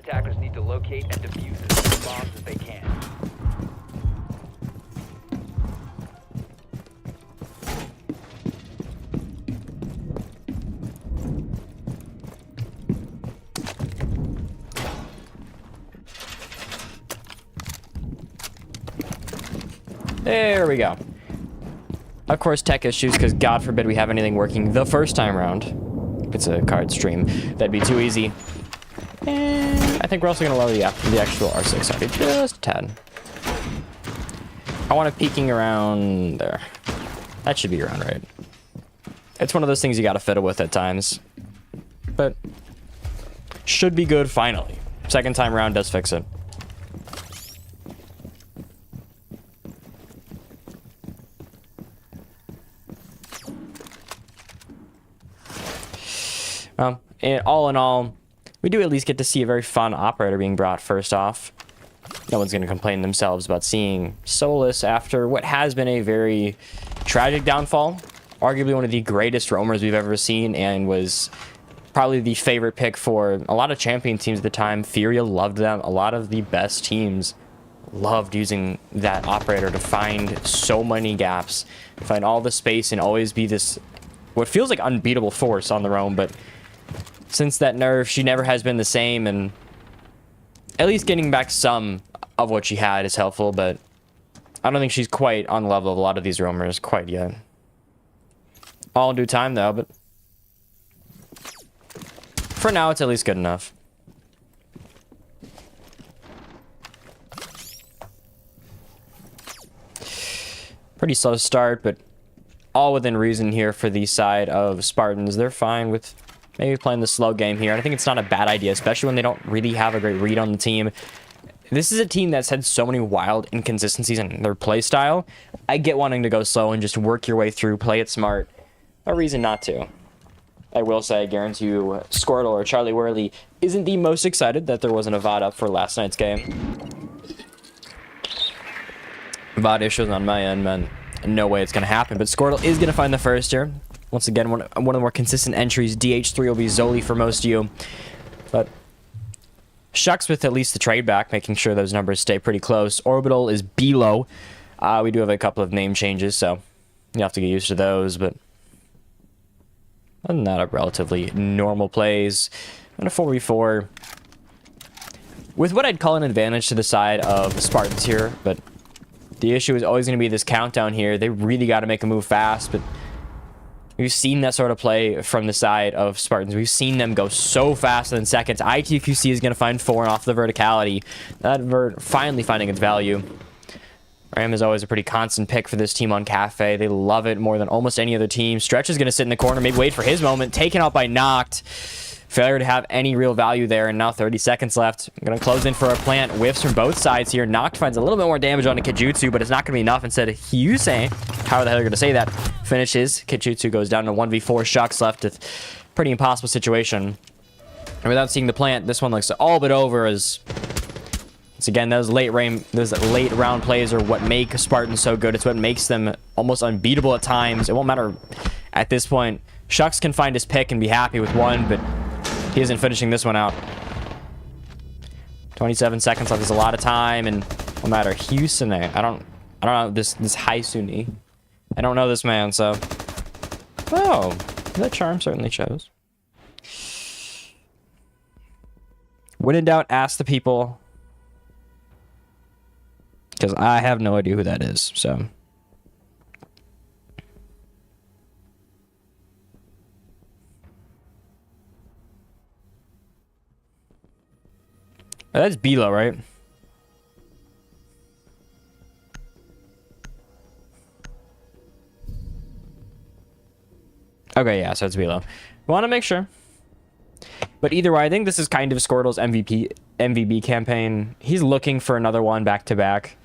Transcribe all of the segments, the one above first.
attackers need to locate and defuse as many bombs as they can. There we go. Of course, tech issues, because God forbid we have anything working the first time around. It's a card stream. That'd be too easy. And I think we're also going to lower the actual R6 sorry, just a tad. I want it peeking around there. That should be around right. It's one of those things you got to fiddle with at times. But should be good finally. Second time around does fix it. All in all, we do at least get to see a very fun operator being brought first off. No one's going to complain themselves about seeing Solus after what has been a very tragic downfall. Arguably one of the greatest roamers we've ever seen, and was probably the favorite pick for a lot of champion teams at the time. Furia loved them. A lot of the best teams loved using that operator to find so many gaps, find all the space, and always be this, what feels like unbeatable force on the roam, but since that nerf, she never has been the same, and at least getting back some of what she had is helpful, but I don't think she's quite on the level of a lot of these roamers quite yet. All in due time, though, but for now, it's at least good enough. Pretty slow start, but all within reason here for the side of Spartans. They're fine with maybe playing the slow game here. And I think it's not a bad idea, especially when they don't really have a great read on the team. This is a team that's had so many wild inconsistencies in their play style. I get wanting to go slow and just work your way through, play it smart. No reason not to. I will say, I guarantee you, Squirtle or Charlie Worley isn't the most excited that there wasn't a VOD up for last night's game. VOD issues on my end, man. No way it's going to happen, but Squirtle is going to find the first here. Once again, one of the more consistent entries. DH3 will be Zoli for most of you. But Shucks with at least the trade back, making sure those numbers stay pretty close. Orbital is Bilo. We do have a couple of name changes, so you have to get used to those. But other than that, a relatively normal plays. And a 4v4. With what I'd call an advantage to the side of the Spartans here. But the issue is always going to be this countdown here. They really got to make a move fast, but we've seen that sort of play from the side of Spartans. We've seen them go so fast in seconds. ITQC is going to find 4 off the verticality. That vert finally finding its value. Ram is always a pretty constant pick for this team on Cafe. They love it more than almost any other team. Stretch is going to sit in the corner, maybe wait for his moment. Taken out by Noct. Failure to have any real value there, and now 30 seconds left. I'm going to close in for a plant. Whiffs from both sides here. Noct finds a little bit more damage on the Kijutsu, but it's not going to be enough. Instead, Hyusei, how the hell are you going to say that, finishes. Kijutsu goes down to 1v4. Shucks left with pretty impossible situation. And without seeing the plant, this one looks all but over as... Once again, those late round plays are what make Spartans so good. It's what makes them almost unbeatable at times. It won't matter at this point. Shucks can find his pick and be happy with one, but he isn't finishing this one out. 27 seconds left is a lot of time, and no matter Houston, I don't know this Haisuni. I don't know this man, so oh, that charm certainly shows. When in doubt, ask the people, because I have no idea who that is. So. Oh, that's Bilo, right? Okay, yeah, so it's Bilo. Want to make sure. But either way, I think this is kind of Squirtle's MVP campaign. He's looking for another one back-to-back.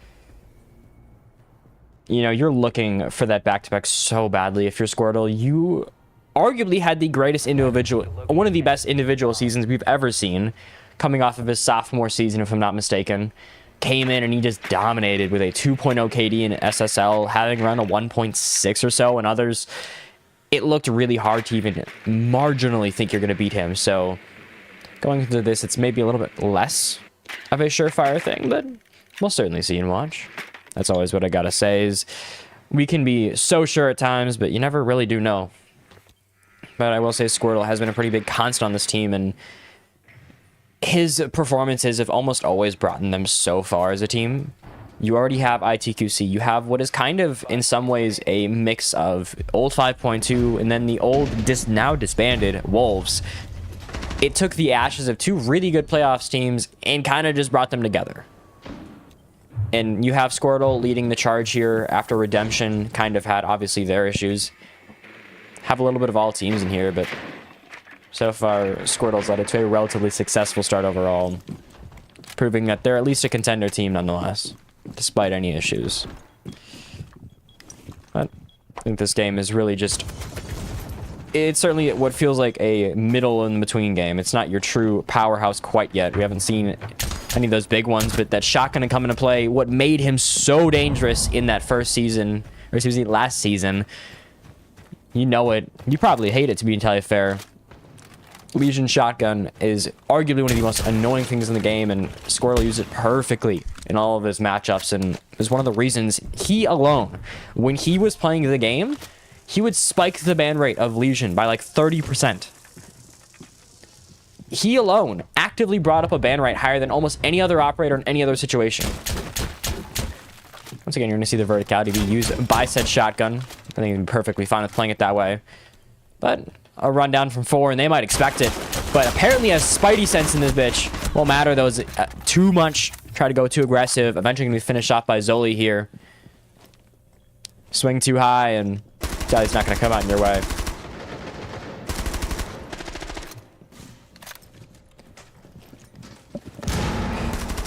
You know, you're looking for that back-to-back so badly if you're Squirtle. You arguably had the greatest individual, one of the best individual seasons we've ever seen, coming off of his sophomore season, if I'm not mistaken. Came in and he just dominated with a 2.0 KD in SSL, having around a 1.6 or so, and others, it looked really hard to even marginally think you're going to beat him. So Going into this, it's maybe a little bit less of a surefire thing, but we'll certainly see and watch. That's always what I gotta say is we can be so sure at times, but you never really do know. But I will say Squirtle has been a pretty big constant on this team, and his performances have almost always brought them so far as a team. You already have ITQC. You have what is kind of, in some ways, a mix of old 5.2 and then the old, now disbanded Wolves. It took the ashes of two really good playoffs teams and kind of just brought them together. And you have Squirtle leading the charge here after Redemption kind of had, obviously, their issues. Have a little bit of all teams in here, but so far, Squirtle's led it to a relatively successful start overall, proving that they're at least a contender team nonetheless, despite any issues. But I think this game is really just... It's certainly what feels like a middle in between game. It's not your true powerhouse quite yet. We haven't seen any of those big ones, but that shot gonna come into play. What made him so dangerous in that first season, or excuse me, last season, you know it. You probably hate it, to be entirely fair. Legion shotgun is arguably one of the most annoying things in the game, and Squirtle used it perfectly in all of his matchups, and is one of the reasons he alone, when he was playing the game, he would spike the ban rate of Legion by like 30%. He alone actively brought up a ban rate higher than almost any other operator in any other situation. Once again, you're going to see the verticality be used by said shotgun. I think he'd be perfectly fine with playing it that way. But a rundown from 4, and they might expect it. But apparently has Spidey sense in this bitch. Won't matter, though. It's too much. Try to go too aggressive. Eventually going to be finished off by Zoli here. Swing too high, and Daddy's not going to come out in your way.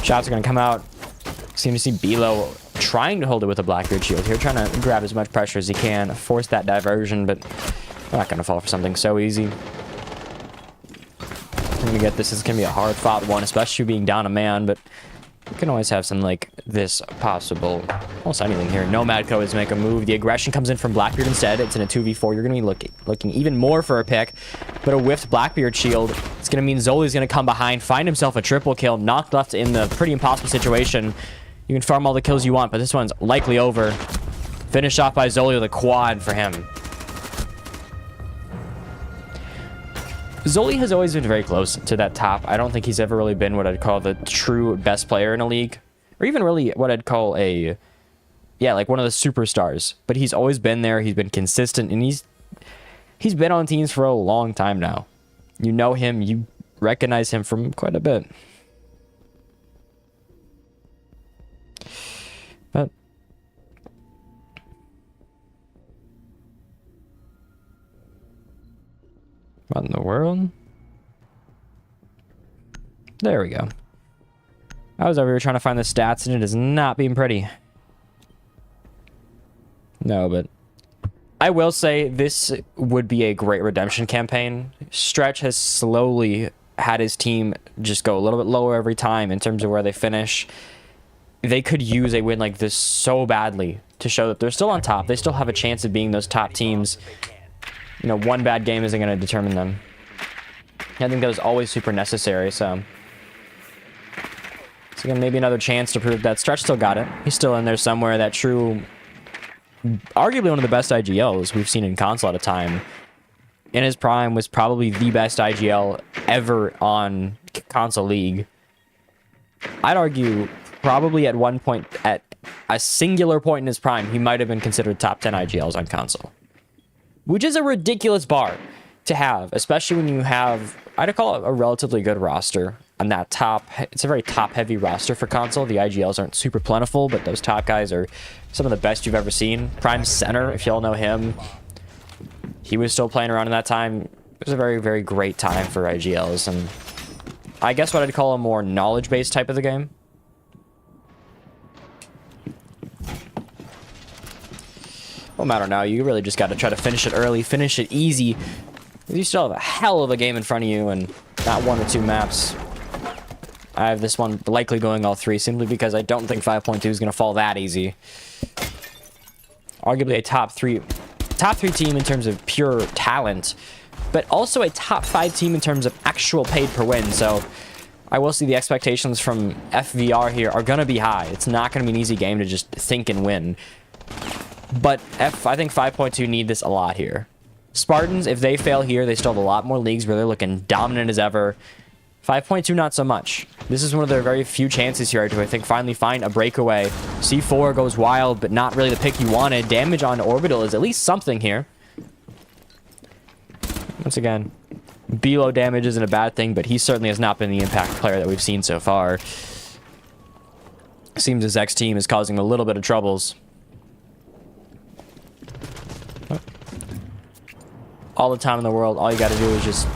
Shots are going to come out. Seem to see Bilo trying to hold it with a Blackbeard shield here, trying to grab as much pressure as he can, force that diversion, but they're not going to fall for something so easy. I'm going to get this. It's going to be a hard-fought one, especially being down a man, but you can always have something like this possible. Almost anything here. Nomad Co is make a move. The aggression comes in from Blackbeard instead. It's in a 2v4. You're going to be looking even more for a pick, but a whiffed Blackbeard shield. It's going to mean Zoli's going to come behind, find himself a triple kill, knocked left in the pretty impossible situation. You can farm all the kills you want, but this one's likely over. Finished off by Zoli with a quad for him. Zoli has always been very close to that top. I don't think he's ever really been what I'd call the true best player in a league. Or even really what I'd call a... Yeah, like one of the superstars. But he's always been there. He's been consistent. And he's been on teams for a long time now. You know him. You recognize him from quite a bit. But... what in the world? There we go. I was over here trying to find the stats, and it is not being pretty. No, but I will say this would be a great redemption campaign. Stretch has slowly had his team just go a little bit lower every time in terms of where they finish. They could use a win like this so badly to show that they're still on top. They still have a chance of being those top teams. You know, one bad game isn't going to determine them. I think that was always super necessary, so... So again, maybe another chance to prove that Stretch still got it. He's still in there somewhere. That true... arguably one of the best IGLs we've seen in console at a time. In his prime was probably the best IGL ever on console league. I'd argue probably at one point, at a singular point in his prime, he might have been considered top 10 IGLs on console. Which is a ridiculous bar to have, especially when you have, I'd call it a relatively good roster on that top. It's a very top-heavy roster for console. The IGLs aren't super plentiful, but those top guys are some of the best you've ever seen. Prime Center, if y'all know him, he was still playing around in that time. It was a very, very great time for IGLs, and I guess what I'd call a more knowledge-based type of the game. Won't matter now. You really just got to try to finish it early, finish it easy. You still have a hell of a game in front of you, and not one or two maps. I have this one likely going all three, simply because I don't think 5.2 is going to fall that easy. Arguably a top 3 top 3 team in terms of pure talent, but also a top 5 team in terms of actual paid per win. So I will see the expectations from FVR here are going to be high. It's not going to be an easy game to just think and win. But I think 5.2 need this a lot here. Spartans, if they fail here, they still have a lot more leagues where they're looking dominant as ever. 5.2, not so much. This is one of their very few chances here to, I think, finally find a breakaway. C4 goes wild, but not really the pick you wanted. Damage on Orbital is at least something here. Once again, B-low damage isn't a bad thing, but he certainly has not been the impact player that we've seen so far. Seems his ex-team is causing a little bit of troubles. All the time in the world, all you got to do is just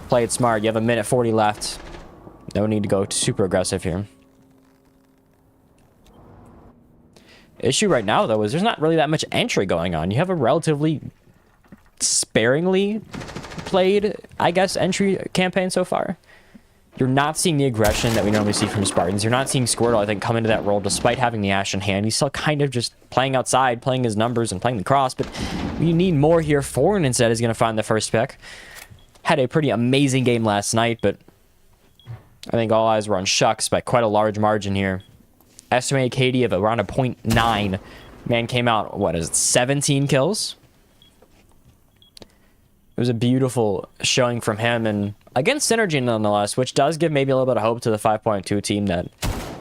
play it smart. You have 1:40 left. No need to go super aggressive here. Issue right now, though, is there's not really that much entry going on. You have a relatively sparingly played, I guess, entry campaign so far. You're not seeing the aggression that we normally see from Spartans. You're not seeing Squirtle, I think, come into that role despite having the Ash in hand. He's still kind of just playing outside, playing his numbers and playing the cross, but you need more here. Foreign instead is going to find the first pick. Had a pretty amazing game last night, but I think all eyes were on Shucks by quite a large margin here. Estimated KD of around a 0.9. Man came out, what is it, 17 kills? It was a beautiful showing from him, and against Synergy nonetheless, which does give maybe a little bit of hope to the 5.2 team that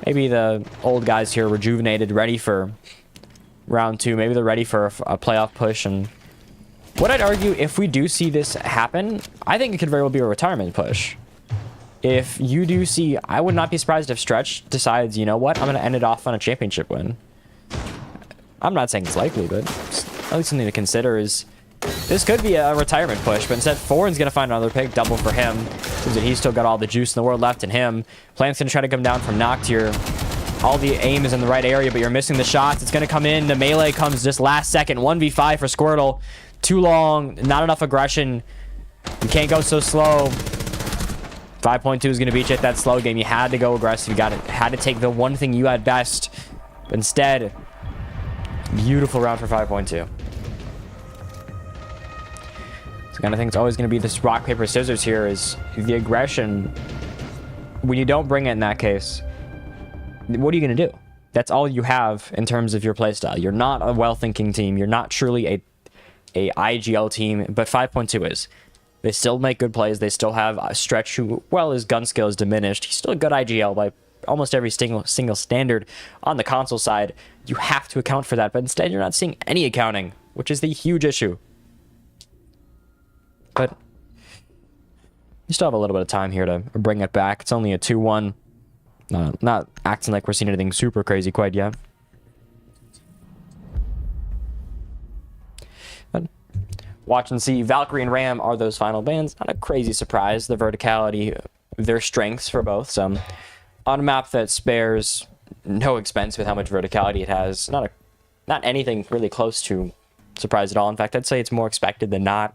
maybe the old guys here rejuvenated, ready for round 2. Maybe they're ready for a playoff push. And what I'd argue, if we do see this happen, I think it could very well be a retirement push. If you do see, I would not be surprised if Stretch decides, you know what, I'm going to end it off on a championship win. I'm not saying it's likely, but at least something to consider is this could be a retirement push, but instead Foreign's going to find another pick, double for him. Seems that he's still got all the juice in the world left in him. Plant's going to try to come down from Noct here. All the aim is in the right area, but you're missing the shots. It's going to come in. The melee comes just last second. 1v5 for Squirtle. Too long. Not enough aggression. You can't go so slow. 5.2 is going to beat you at that slow game. You had to go aggressive. You had to take the one thing you had best. But instead, beautiful round for 5.2. So I think it's always going to be this rock, paper, scissors here is the aggression. When you don't bring it in that case, what are you going to do? That's all you have in terms of your playstyle. You're not a well-thinking team. You're not truly a IGL team, but 5.2 is. They still make good plays. They still have a Stretch who, well, his gun skill is diminished. He's still a good IGL by almost every single standard on the console side. You have to account for that, but instead you're not seeing any accounting, which is the huge issue. But you still have a little bit of time here to bring it back. It's only a 2-1. Not acting like we're seeing anything super crazy quite yet. But watch and see. Valkyrie and Ram are those final bans. Not a crazy surprise. The verticality, their strengths for both. So on a map that spares no expense with how much verticality it has. Not anything really close to surprise at all. In fact, I'd say it's more expected than not.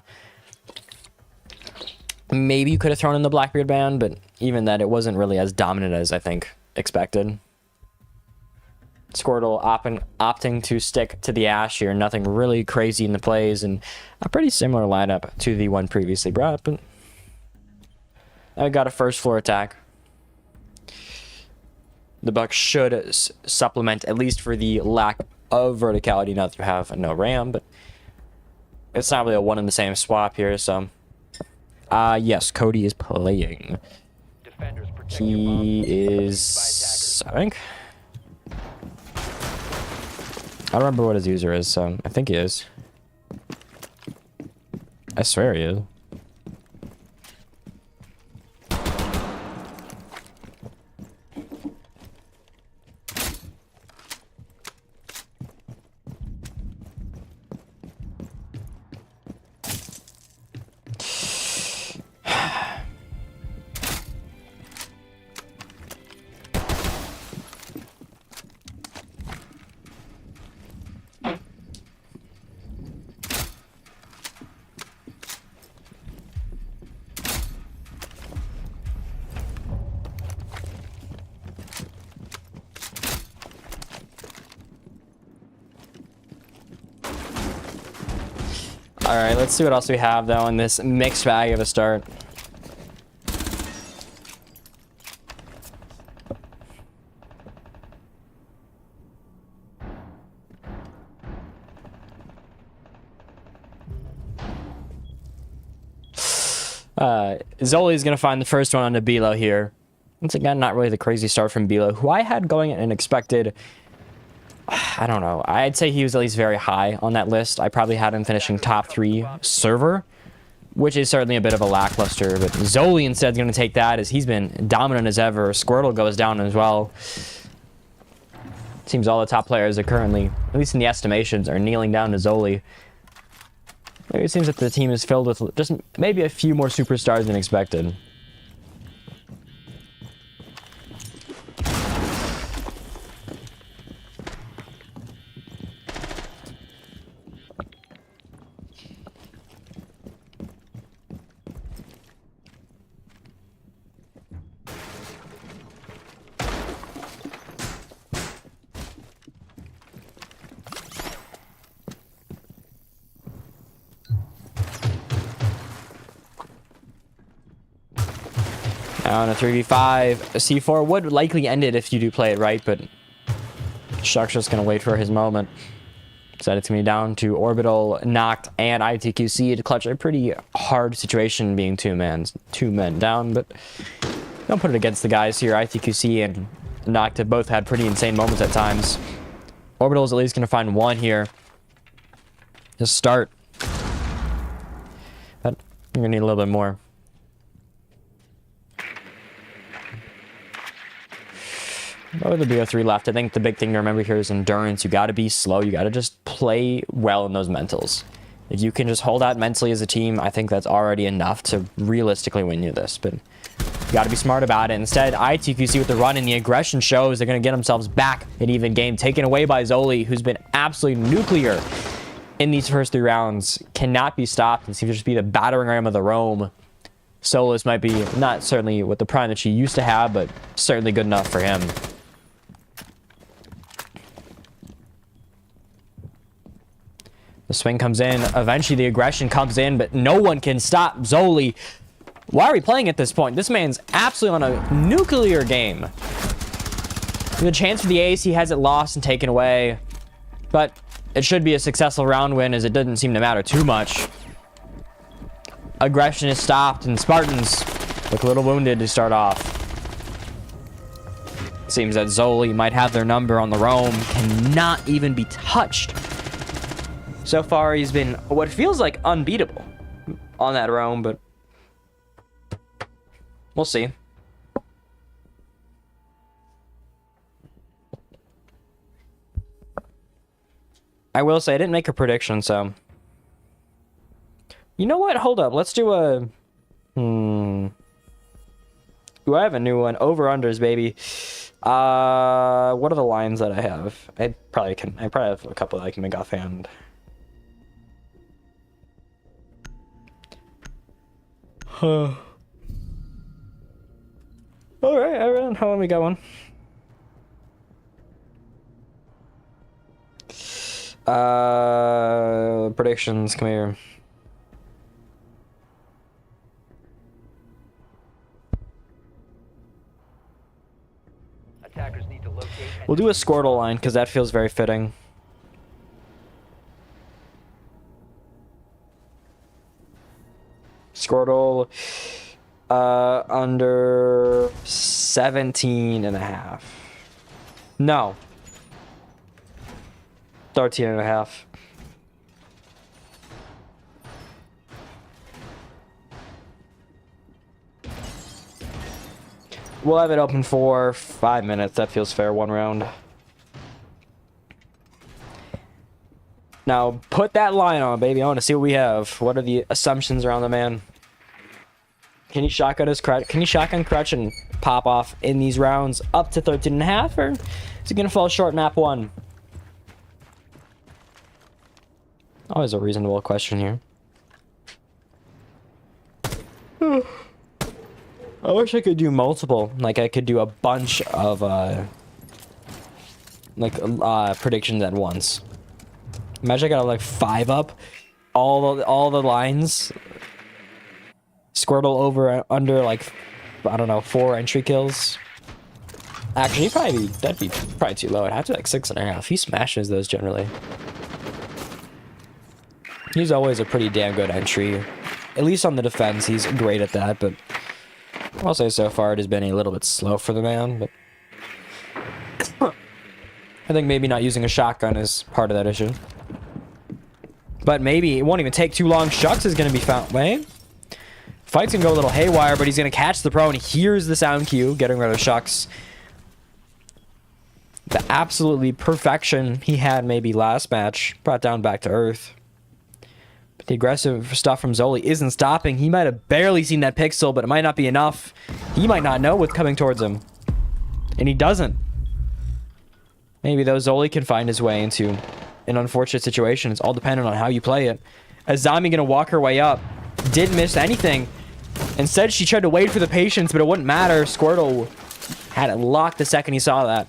Maybe you could have thrown in the Blackbeard ban, but even that, it wasn't really as dominant as I think expected. Squirtle opting to stick to the Ash here. Nothing really crazy in the plays, and a pretty similar lineup to the one previously brought, but I got a first floor attack. The Bucks should supplement, at least for the lack of verticality, now that you have no Ram, but it's not really a one in the same swap here, so... yes, Cody is playing. He is, I think. I don't remember what his user is, so I think he is. I swear he is. Alright, let's see what else we have, though, in this mixed bag of a start. Zoli's going to find the first one on the Bilo here. Once again, not really the crazy start from Bilo, who I had going an expected... I don't know. I'd say he was at least very high on that list. I probably had him finishing top 3 server, which is certainly a bit of a lackluster. But Zoli instead is going to take that, as he's been dominant as ever. Squirtle goes down as well. Seems all the top players are currently, at least in the estimations, are kneeling down to Zoli. Maybe it seems that the team is filled with just maybe a few more superstars than expected. Now in a 3v5, a C4 would likely end it if you do play it right, but Shark's just going to wait for his moment. So it's going to be down to Orbital, Noct, and ITQC to clutch a pretty hard situation being two men down, but don't put it against the guys here. ITQC and Noct have both had pretty insane moments at times. Orbital is at least going to find one here to start, but you're going to need a little bit more. Oh, the BO3 left. I think the big thing to remember here is endurance. You got to be slow. You got to just play well in those mentals. If you can just hold out mentally as a team, I think that's already enough to realistically win you this. But you got to be smart about it. Instead, ITQC with the run and the aggression shows they're going to get themselves back an even game. Taken away by Zoli, who's been absolutely nuclear in these first 3 rounds. Cannot be stopped. It seems to just be the battering ram of the Rome. Solus might be not certainly with the prime that she used to have, but certainly good enough for him. The swing comes in. Eventually, the aggression comes in, but no one can stop Zoli. Why are we playing at this point? This man's absolutely on a nuclear game. The chance for the ace, he has it lost and taken away. But it should be a successful round win, as it doesn't seem to matter too much. Aggression is stopped, and Spartans look a little wounded to start off. Seems that Zoli might have their number on the Rome. Cannot even be touched. So far, he's been what feels like unbeatable on that Rome, but we'll see. I will say I didn't make a prediction, so you know what? Hold up. Let's do a Ooh, I have a new one. Over-unders, baby. What are the lines that I have? I probably have a couple that I can make offhand. All right, everyone. How long we got one? Predictions. Come here. Attackers need to locate. We'll do a Squirtle line because that feels very fitting. Squirtle, under 17.5. No. 13.5. We'll have it open for 5 minutes. That feels fair. 1 round. Now, put that line on, baby. I want to see what we have. What are the assumptions around the man? Can he shotgun his crutch? Can he shotgun crutch and pop off in these rounds up to 13.5? Or is he going to fall short map 1? Always a reasonable question here. I wish I could do multiple. Like, I could do a bunch of, predictions at once. Imagine I got, like, 5 up all the lines. Squirtle over under like, I don't know, 4 entry kills. Actually, that'd be probably too low. It'd have to be like 6.5. He smashes those generally. He's always a pretty damn good entry. At least on the defense, he's great at that, but I'll say so far it has been a little bit slow for the man, but I think maybe not using a shotgun is part of that issue. But maybe it won't even take too long. Shucks is going to be found. Wait. Fight's going to go a little haywire, but he's going to catch the pro and hears the sound cue, getting rid of Shucks. The absolutely perfection he had maybe last match brought down back to earth. But the aggressive stuff from Zoli isn't stopping. He might have barely seen that pixel, but it might not be enough. He might not know what's coming towards him. And he doesn't. Maybe though Zoli can find his way into an unfortunate situation. It's all dependent on how you play it. Azami gonna walk her way up. Didn't miss anything. Instead, she tried to wait for the patience, but it wouldn't matter. Squirtle had it locked the second he saw that.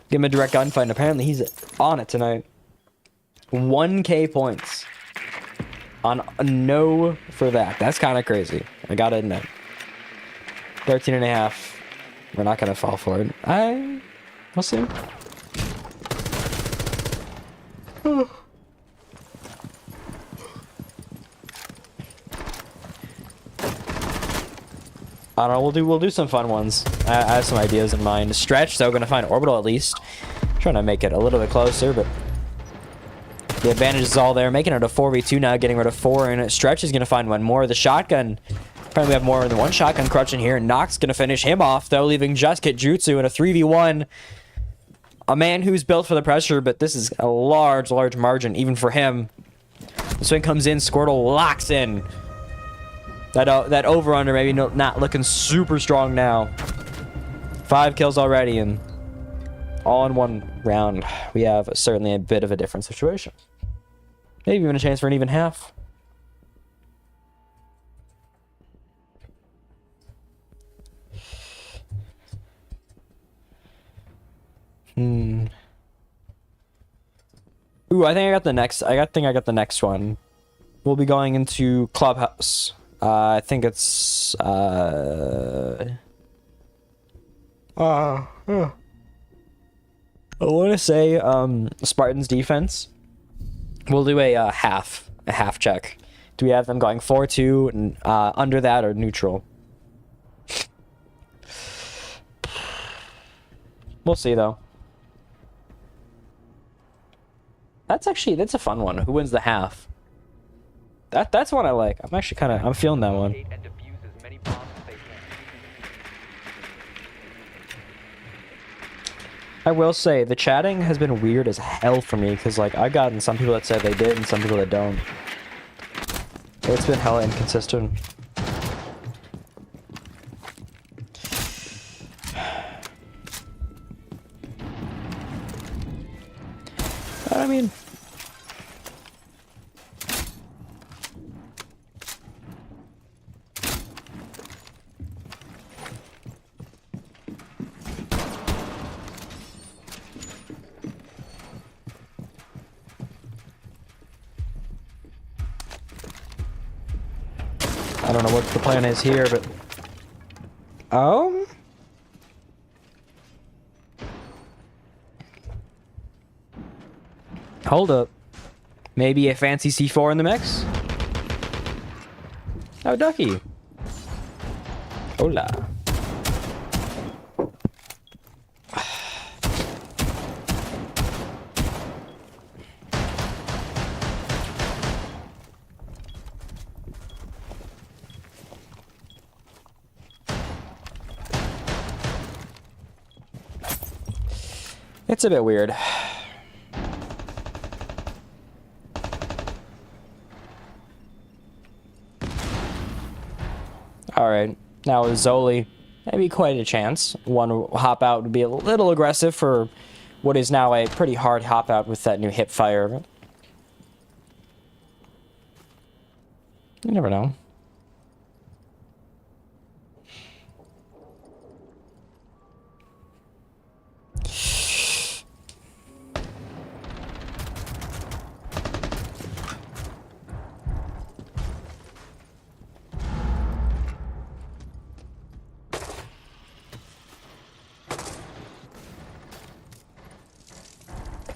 Give him a direct gunfight, and apparently he's on it tonight. 1K points. On a no for that. That's kind of crazy. I gotta admit. 13.5. We're not gonna fall for it. We'll see. I don't know, we'll do some fun ones. I have some ideas in mind. Stretch, though, gonna find Orbital at least. Trying to make it a little bit closer, but the advantage is all there. Making it a 4v2 now, getting rid of 4, and Stretch is gonna find one more. The shotgun, apparently we have more than one shotgun crutch in here. Nox gonna finish him off, though, leaving just Jutsu in a 3v1. A man who's built for the pressure, but this is a large margin, even for him. The swing comes in, Squirtle locks in. That over-under maybe not looking super strong now. 5 kills already, and all in one round. We have certainly a bit of a different situation. Maybe even a chance for an even half. Ooh, I think I got the next. I think I got the next one. We'll be going into Clubhouse. I think it's I want to say Spartans defense. We'll do a half check. Do we have them going 4-2 and under that or neutral? We'll see though. That's a fun one. Who wins the half? That's one I like. I'm feeling that one. I will say the chatting has been weird as hell for me because like I've gotten some people that said they did and some people that don't. It's been hella inconsistent. But I mean, I don't know what the plan is here, but hold up. Maybe a fancy C4 in the mix? Oh, Ducky. Hola. It's a bit weird. Alright, now with Zoli, maybe quite a chance. One hop out would be a little aggressive for what is now a pretty hard hop out with that new hip fire. You never know.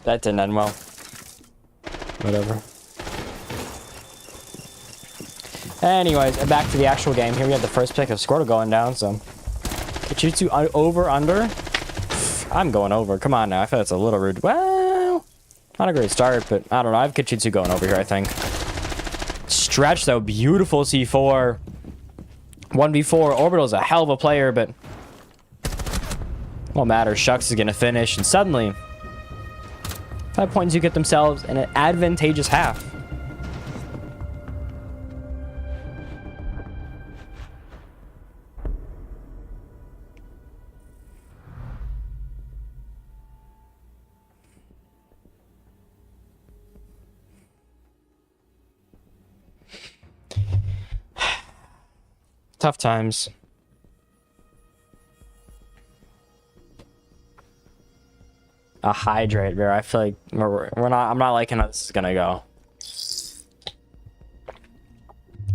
That didn't end well. Whatever. Anyways, back to the actual game. Here we have the first pick of Squirtle going down, so... Kachitsu over, under? I'm going over. Come on now. I feel that's a little rude. Well, not a great start, but I don't know. I have Kachitsu going over here, I think. Stretch, though. Beautiful C4. 1v4. Orbital's a hell of a player, but... won't matter. Shucks is going to finish, and suddenly... 5 points you get themselves in an advantageous half. Tough times. A hydrate bear. I feel like we're not. I'm not liking how this is gonna go.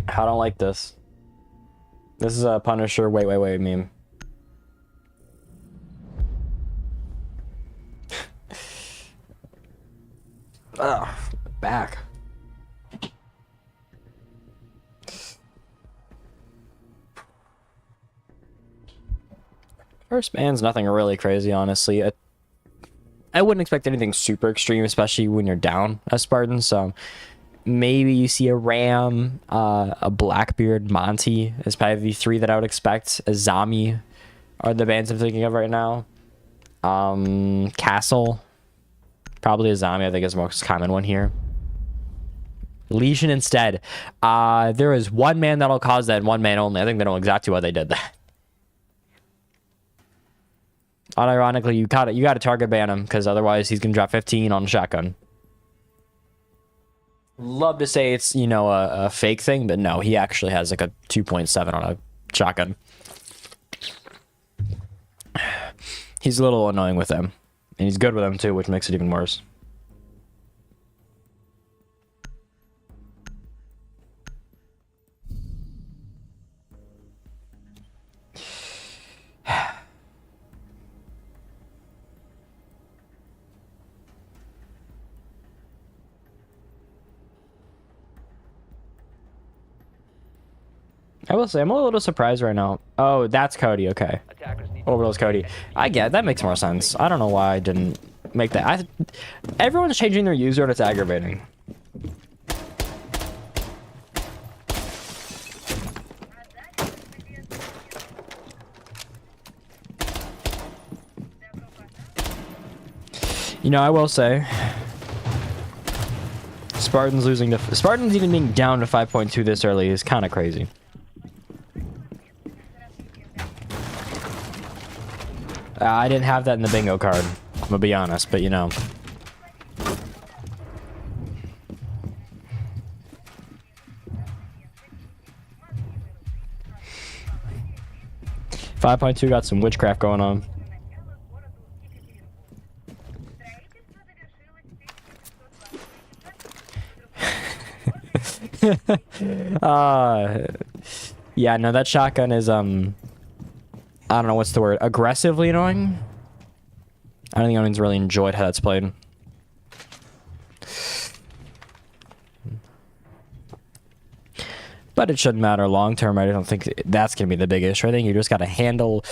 I don't like this. This is a Punisher. Wait meme. Ugh, back. First man's nothing really crazy, honestly. I wouldn't expect anything super extreme, especially when you're down as Spartans. So maybe you see a Ram, a Blackbeard, Monty is probably the three that I would expect. A Zami are the bands I'm thinking of right now. Castle, probably a Zami, I think is the most common one here. Legion instead. There is one man that'll cause that, and one man only. I think they know exactly why they did that. Unironically, you gotta target ban him, because otherwise he's gonna drop 15 on a shotgun. Love to say it's, you know, a fake thing, but no, he actually has like a 2.7 on a shotgun. He's a little annoying with them, and he's good with them too, which makes it even worse. I will say, I'm a little surprised right now. Oh, that's Cody, okay. Orbital's Cody. I get it, that makes more sense. I don't know why I didn't make that. Everyone's changing their user and it's aggravating. You know, I will say, Spartans even being down to 5.2 this early is kind of crazy. I didn't have that in the bingo card, I'm gonna be honest, but you know. .2 got some witchcraft going on. Yeah, no, that shotgun is I don't know what's the word. Aggressively annoying? I don't think anyone's really enjoyed how that's played. But it shouldn't matter long term. I don't think that's going to be the big issue. I think you just got to handle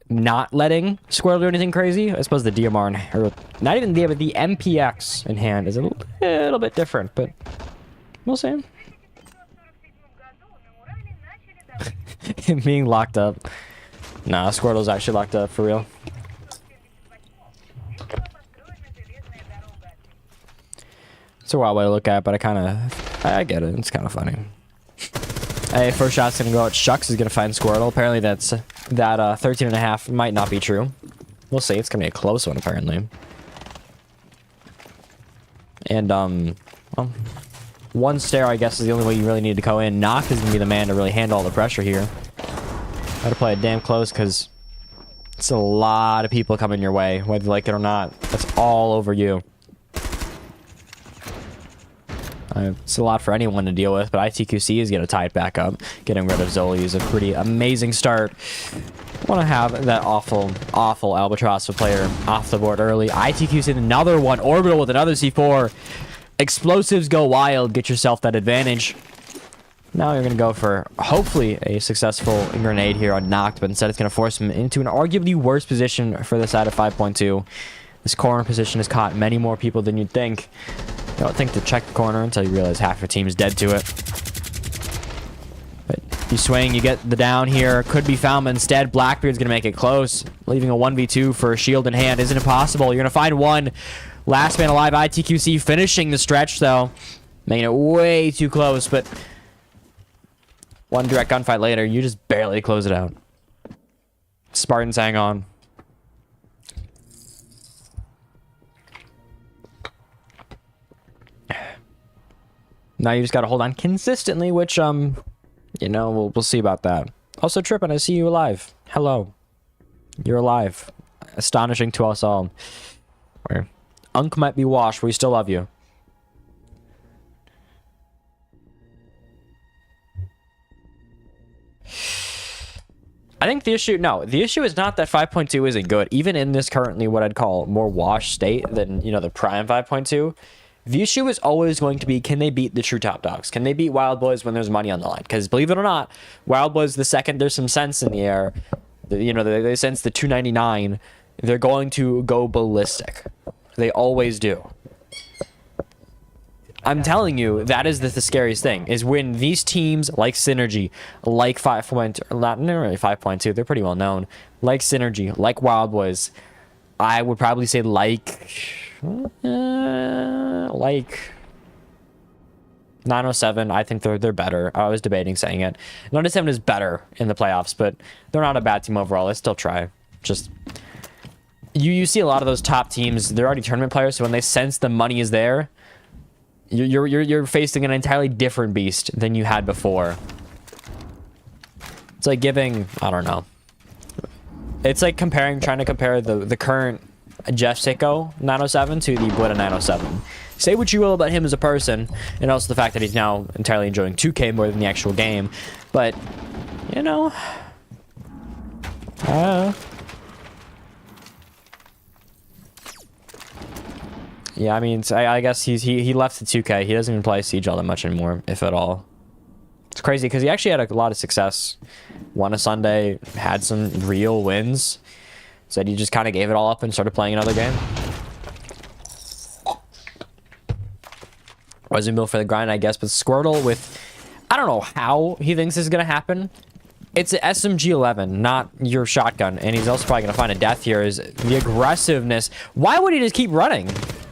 not letting Squirrel do anything crazy. I suppose the DMR, or not even the DMR, but the MPX in hand is a little bit different, but we'll see. Being locked up. Nah, Squirtle's actually locked up, for real. It's a wild way to look at it, but I get it. It's kind of funny. Hey, first shot's gonna go out. Shucks is gonna find Squirtle. Apparently that 13.5 might not be true. We'll see. It's gonna be a close one, apparently. And, well, one stair, I guess, is the only way you really need to go in. Knock is gonna be the man to really handle all the pressure here. Gotta play it damn close, because it's a lot of people coming your way, whether you like it or not. That's all over you. It's a lot for anyone to deal with, but ITQC is going to tie it back up. Getting rid of Zoli is a pretty amazing start. Want to have that awful Albatross player off the board early. ITQC another one. Orbital with another C4. Explosives go wild. Get yourself that advantage. Now you're going to go for, hopefully, a successful grenade here on Noct, but instead it's going to force him into an arguably worse position for the side of 5.2. This corner position has caught many more people than you'd think. You don't think to check the corner until you realize half your team is dead to it. But you swing, you get the down here. Could be found, but instead Blackbeard's going to make it close. Leaving a 1v2 for a shield in hand isn't impossible. You're going to find one. Last man alive, ITQC finishing the stretch, though. Making it way too close, but one direct gunfight later, you just barely close it out. Spartans hang on. Now you just got to hold on consistently, which, you know, we'll see about that. Also, Trippin, I see you alive. Hello. You're alive. Astonishing to us all. Where Unk might be washed, we still love you. I think the issue is not that 5.2 isn't good. Even in this currently what I'd call more washed state than, you know, the prime 5.2, the issue is always going to be, can they beat the true top dogs? Can they beat Wild Boys when there's money on the line? Because believe it or not, Wild Boys, the second there's some sense in the air, you know, they sense the 299, they're going to go ballistic. They always do. I'm telling you, that is the scariest thing, is when these teams like Synergy, like 5.2, they're pretty well known, like Synergy, like Wild Boys, I would probably say like 907, I think they're better. I was debating saying it. 907 is better in the playoffs, but they're not a bad team overall. Let's still try. Just you see a lot of those top teams, they're already tournament players, so when they sense the money is there, you're facing an entirely different beast than you had before. It's like giving, I don't know. It's like trying to compare the current Jeff Sicko 907 to the Blitta 907. Say what you will about him as a person, and also the fact that he's now entirely enjoying 2K more than the actual game. But, you know, yeah, I mean, I guess he left the 2K. He doesn't even play Siege all that much anymore, if at all. It's crazy because he actually had a lot of success. Won a Sunday, had some real wins. Said he just kind of gave it all up and started playing another game. Wasn't built for the grind, I guess, but Squirtle with, I don't know how he thinks this is going to happen. It's an SMG-11, not your shotgun, and he's also probably going to find a death here. Is the aggressiveness. Why would he just keep running?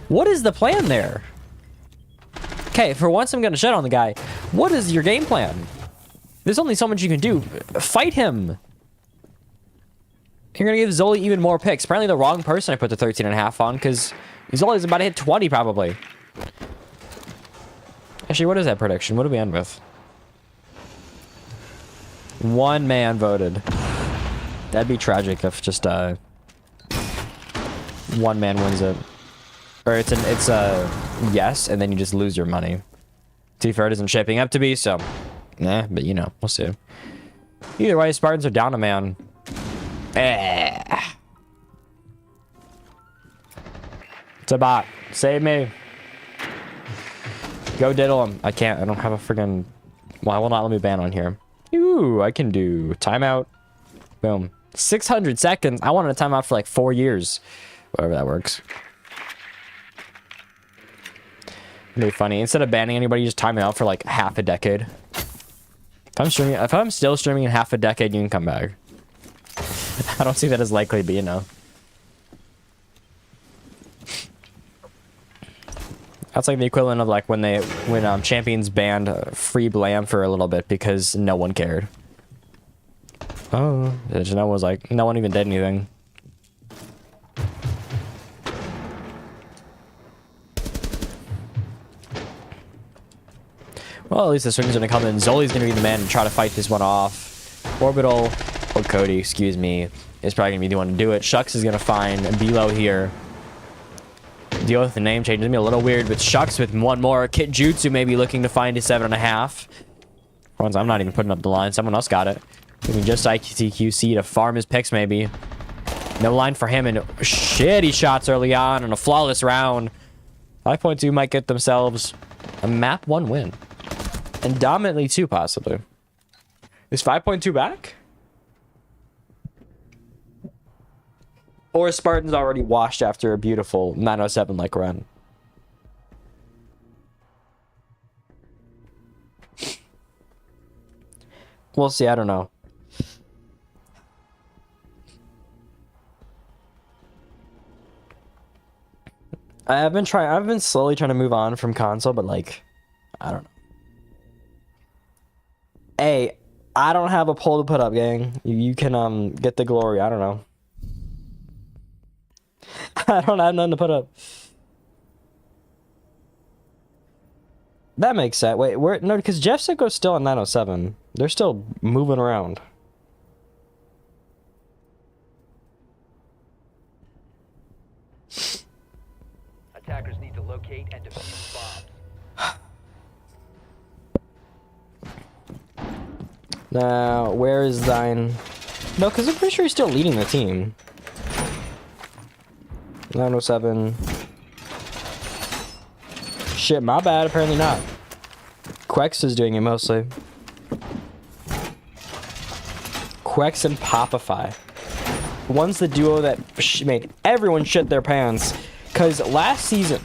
What is the plan there? Okay, for once I'm going to shut on the guy. What is your game plan? There's only so much you can do. Fight him. You're going to give Zoli even more picks. Apparently the wrong person I put the 13.5 on, because Zoli's about to hit 20 probably. Actually, what is that prediction? What do we end with? One man voted. That'd be tragic if just one man wins it. Or it's a yes, and then you just lose your money. To be fair, it isn't shaping up to be, so nah, but you know, we'll see. Either way, Spartans are down a man. It's a bot. Save me. Go diddle him. I can't. I don't have a friggin'. Well, I will not let me ban on here. Ooh, I can do timeout. Boom. 600 seconds. I wanted a timeout for like 4 years. Whatever that works. It'd be funny. Instead of banning anybody, just time it out for like half a decade. If I'm still streaming in half a decade, you can come back. I don't see that as likely, but you know. That's like the equivalent of like when Champions banned Free Blam for a little bit because no one cared. Oh, no one even did anything. Well, at least the swing's gonna come in. Zoli's gonna be the man to try to fight this one off. Orbital, or Cody, excuse me, is probably gonna be the one to do it. Shucks is gonna find Bilo here. deal with the name change. It's gonna be a little weird with Shucks with one more. Kit Jutsu maybe looking to find his 7.5. Ones I'm not even putting up the line. Someone else got it. Maybe just ITQC to farm his picks maybe. No line for him and shitty shots early on and a flawless round. 5.2 might get themselves a map 1 win. And dominantly 2 possibly. Is 5.2 back? Or is Spartans already washed after a beautiful 907 like run? We'll see, I don't know. I've been slowly trying to move on from console, but like, I don't know. Hey, I don't have a poll to put up, gang. You can get the glory. I don't know. I don't have nothing to put up. That makes sense. Wait, where? No, because Jeff Sicko's still on 907. They're still moving around. Attackers need to locate and defuse bombs. Now, where is thine? No, because I'm pretty sure he's still leading the team. 907. Shit, my bad. Apparently not. Quex is doing it mostly. Quex and Popify. One's the duo that made everyone shit their pants. Because last season,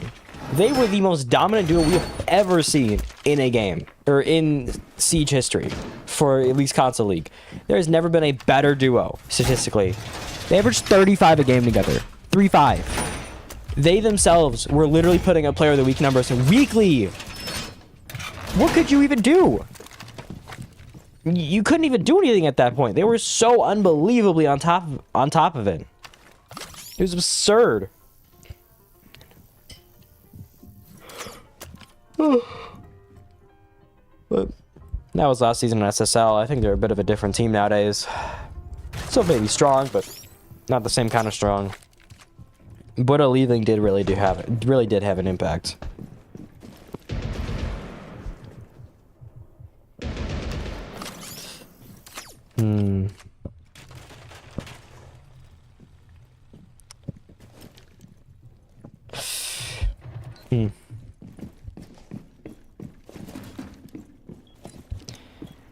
they were the most dominant duo we have ever seen in a game. Or in Siege history. For at least Console League. There has never been a better duo, statistically. They averaged 35 a game together. 3-5. They themselves were literally putting up player of the week numbers weekly. What could you even do? You couldn't even do anything at that point. They were so unbelievably on top of it. It was absurd. But that was last season in SSL. I think they're a bit of a different team nowadays. Still maybe strong, but not the same kind of strong. Buddha leaving really did have an impact.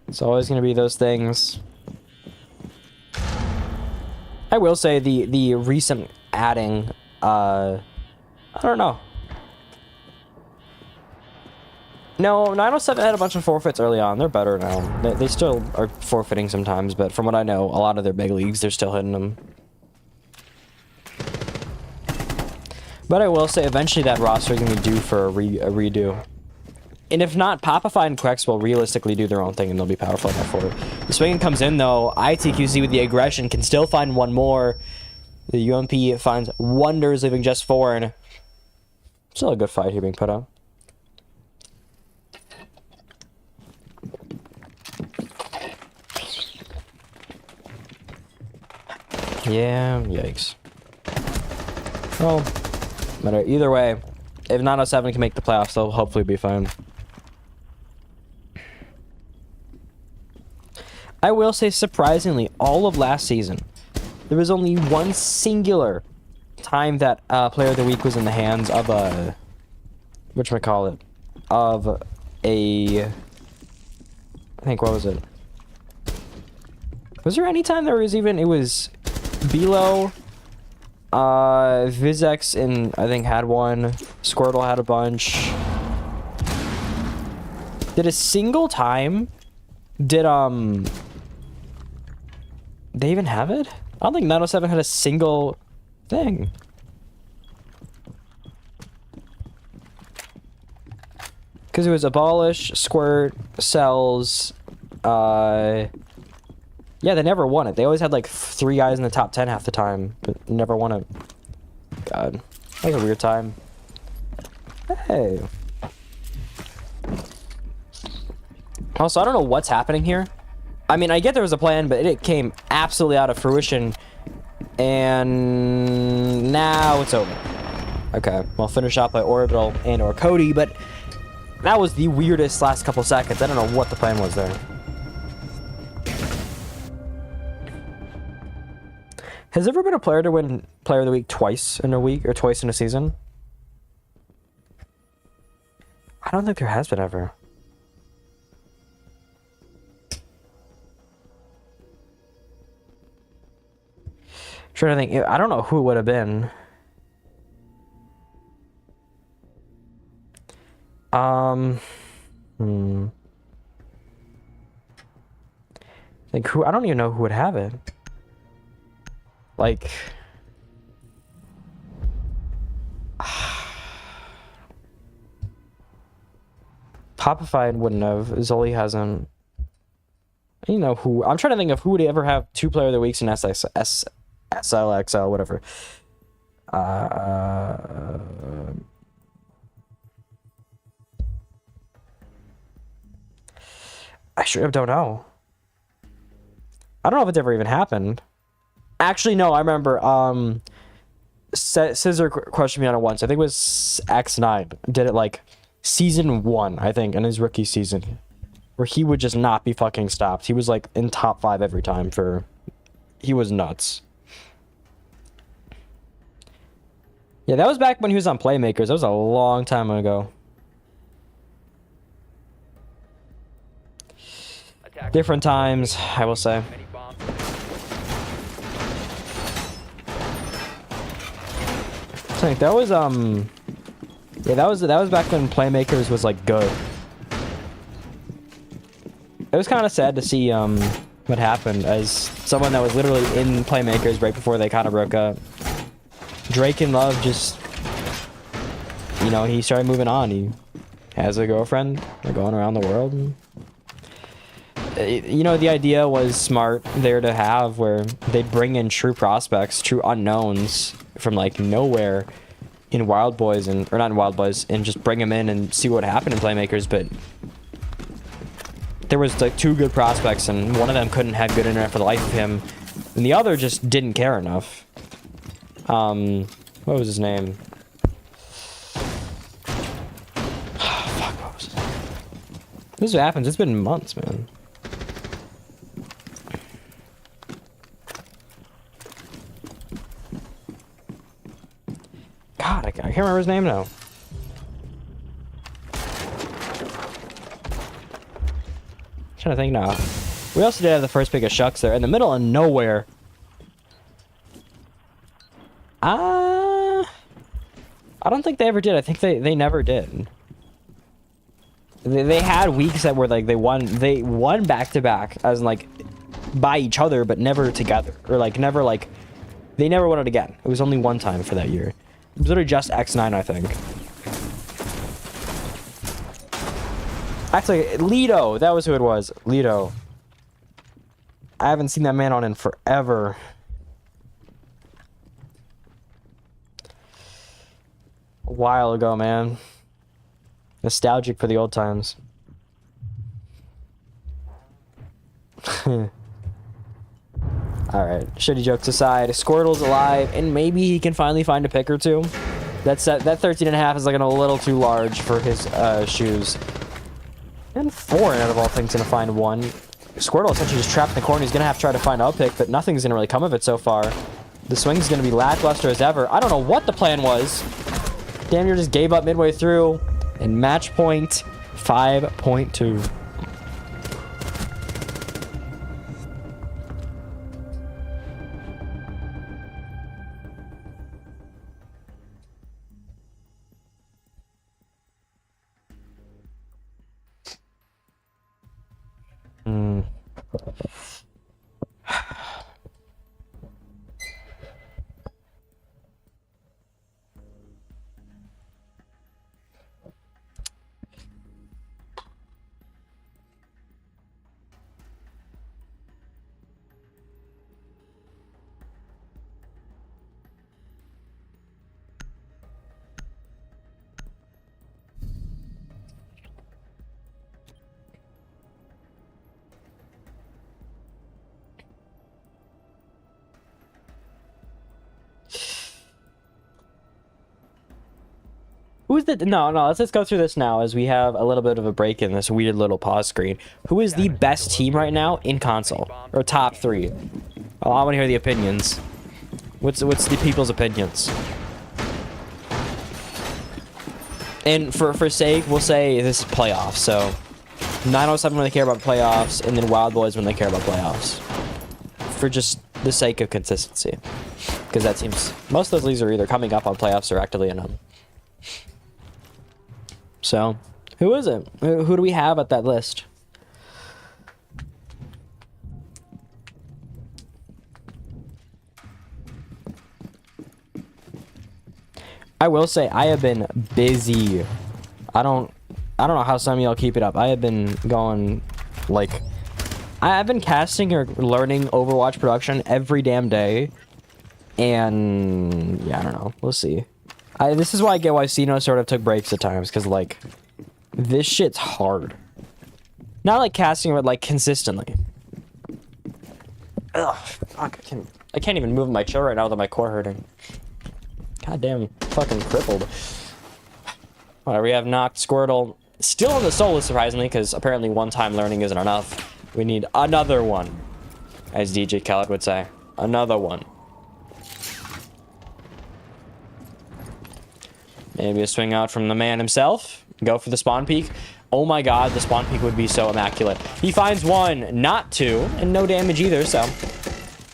It's always going to be those things. I will say the recent adding, I don't know. No, 907 had a bunch of forfeits early on. They're better now. They still are forfeiting sometimes, but from what I know, a lot of their big leagues, they're still hitting them. But I will say, eventually that roster is going to be due for a redo. And if not, Popify and Quex will realistically do their own thing and they'll be powerful enough for it. The swing comes in though. ITQC with the aggression can still find one more. The UMP finds wonders, leaving just 4, and still a good fight here being put up. Yeah, yikes. Well, matter either way, if 907 can make the playoffs, they'll hopefully be fine. I will say, surprisingly, all of last season, there was only one singular time that Player of the Week was in the hands of a... whatchamacallit? Of a... I think, what was it? Was there any time there was even... It was... Bilo... Vizex and I think had one. Squirtle had a bunch. Did a single time... Did, they even have it? I don't think 907 had a single thing. Because it was Abolish, Squirt, Cells, yeah, they never won it. They always had like 3 guys in the top 10 half the time, but never won it. God, that was a weird time. Hey. Also, I don't know what's happening here. I mean, I get there was a plan, but it came absolutely out of fruition. And now it's over. Okay, well, finish out by Orbital and or Cody, but that was the weirdest last couple seconds. I don't know what the plan was there. Has there ever been a player to win Player of the Week twice in a week or twice in a season? I don't think there has been ever. Trying to think. I don't know who it would have been. Like who? I don't even know who would have it. Like. Popify wouldn't have. Zoli hasn't. You know who? I'm trying to think of who would ever have 2 Player of the Weeks in SLXL, whatever. I sure don't know. I don't know if it's ever even happened. Actually, no, I remember. Scissor questioned me on it once. I think it was X9. Did it like season 1, I think, in his rookie season, where he would just not be fucking stopped. He was like in top 5 every time for. He was nuts. Yeah, that was back when he was on Playmakers. That was a long time ago. Different times, I will say. I think that was yeah, that was back when Playmakers was like good. It was kind of sad to see what happened as someone that was literally in Playmakers right before they kind of broke up. Drake and Love just, you know, he started moving on. He has a girlfriend. They're going around the world. And, you know, the idea was smart there to have where they'd bring in true prospects, true unknowns from like nowhere in Wild Boys and, or not in Wild Boys, and just bring them in and see what happened in Playmakers. But there was like 2 good prospects and one of them couldn't have good internet for the life of him. And the other just didn't care enough. What was his name? Fuck, what was his name? This is what happens. It's been months, man. God, I can't remember his name now. I'm trying to think now. We also did have the first pick of Shucks there in the middle of nowhere. I don't think they ever did. I think they never did. They had weeks that were like they won back to back as in like by each other but never together, or like never like they never won it again. It was only one time for that year. It was literally just X9, I think. Actually, Lido, that was who it was. Lido. I haven't seen that man on in forever. A while ago, man. Nostalgic for the old times. Alright, shitty jokes aside, Squirtle's alive, and maybe he can finally find a pick or 2. That 13.5 is like a little too large for his shoes. And 4 out of all things gonna find 1. Squirtle essentially just trapped in the corner. He's gonna have to try to find a pick, but nothing's gonna really come of it so far. The swing's gonna be lackluster as ever. I don't know what the plan was. Damn near just gave up midway through. And match point 5.2. Who's the... No, let's just go through this now as we have a little bit of a break in this weird little pause screen. Who is the best team right now in console? Or top 3? Oh, I want to hear the opinions. What's the people's opinions? And for sake, we'll say this is playoffs, so 907 when they care about playoffs, and then Wild Boys when they care about playoffs. For just the sake of consistency. Because that seems... Most of those leagues are either coming up on playoffs or actively in them. So, who is it? Who do we have at that list? I will say I have been busy. I don't know how some of y'all keep it up. I have been going like I've been casting or learning Overwatch production every damn day. And yeah, I don't know. We'll see. This is why I get why Cino sort of took breaks at times, because like this shit's hard. Not like casting, but like consistently. Ugh, fuck, I can't even move my chair right now without my core hurting. Goddamn, fucking crippled. Alright, we have knocked Squirtle. Still on the solo, surprisingly, because apparently one-time learning isn't enough. We need another one, as DJ Khaled would say. Another one. Maybe a swing out from the man himself. Go for the spawn peek. Oh my god, the spawn peek would be so immaculate. He finds one, not two, and no damage either, so... I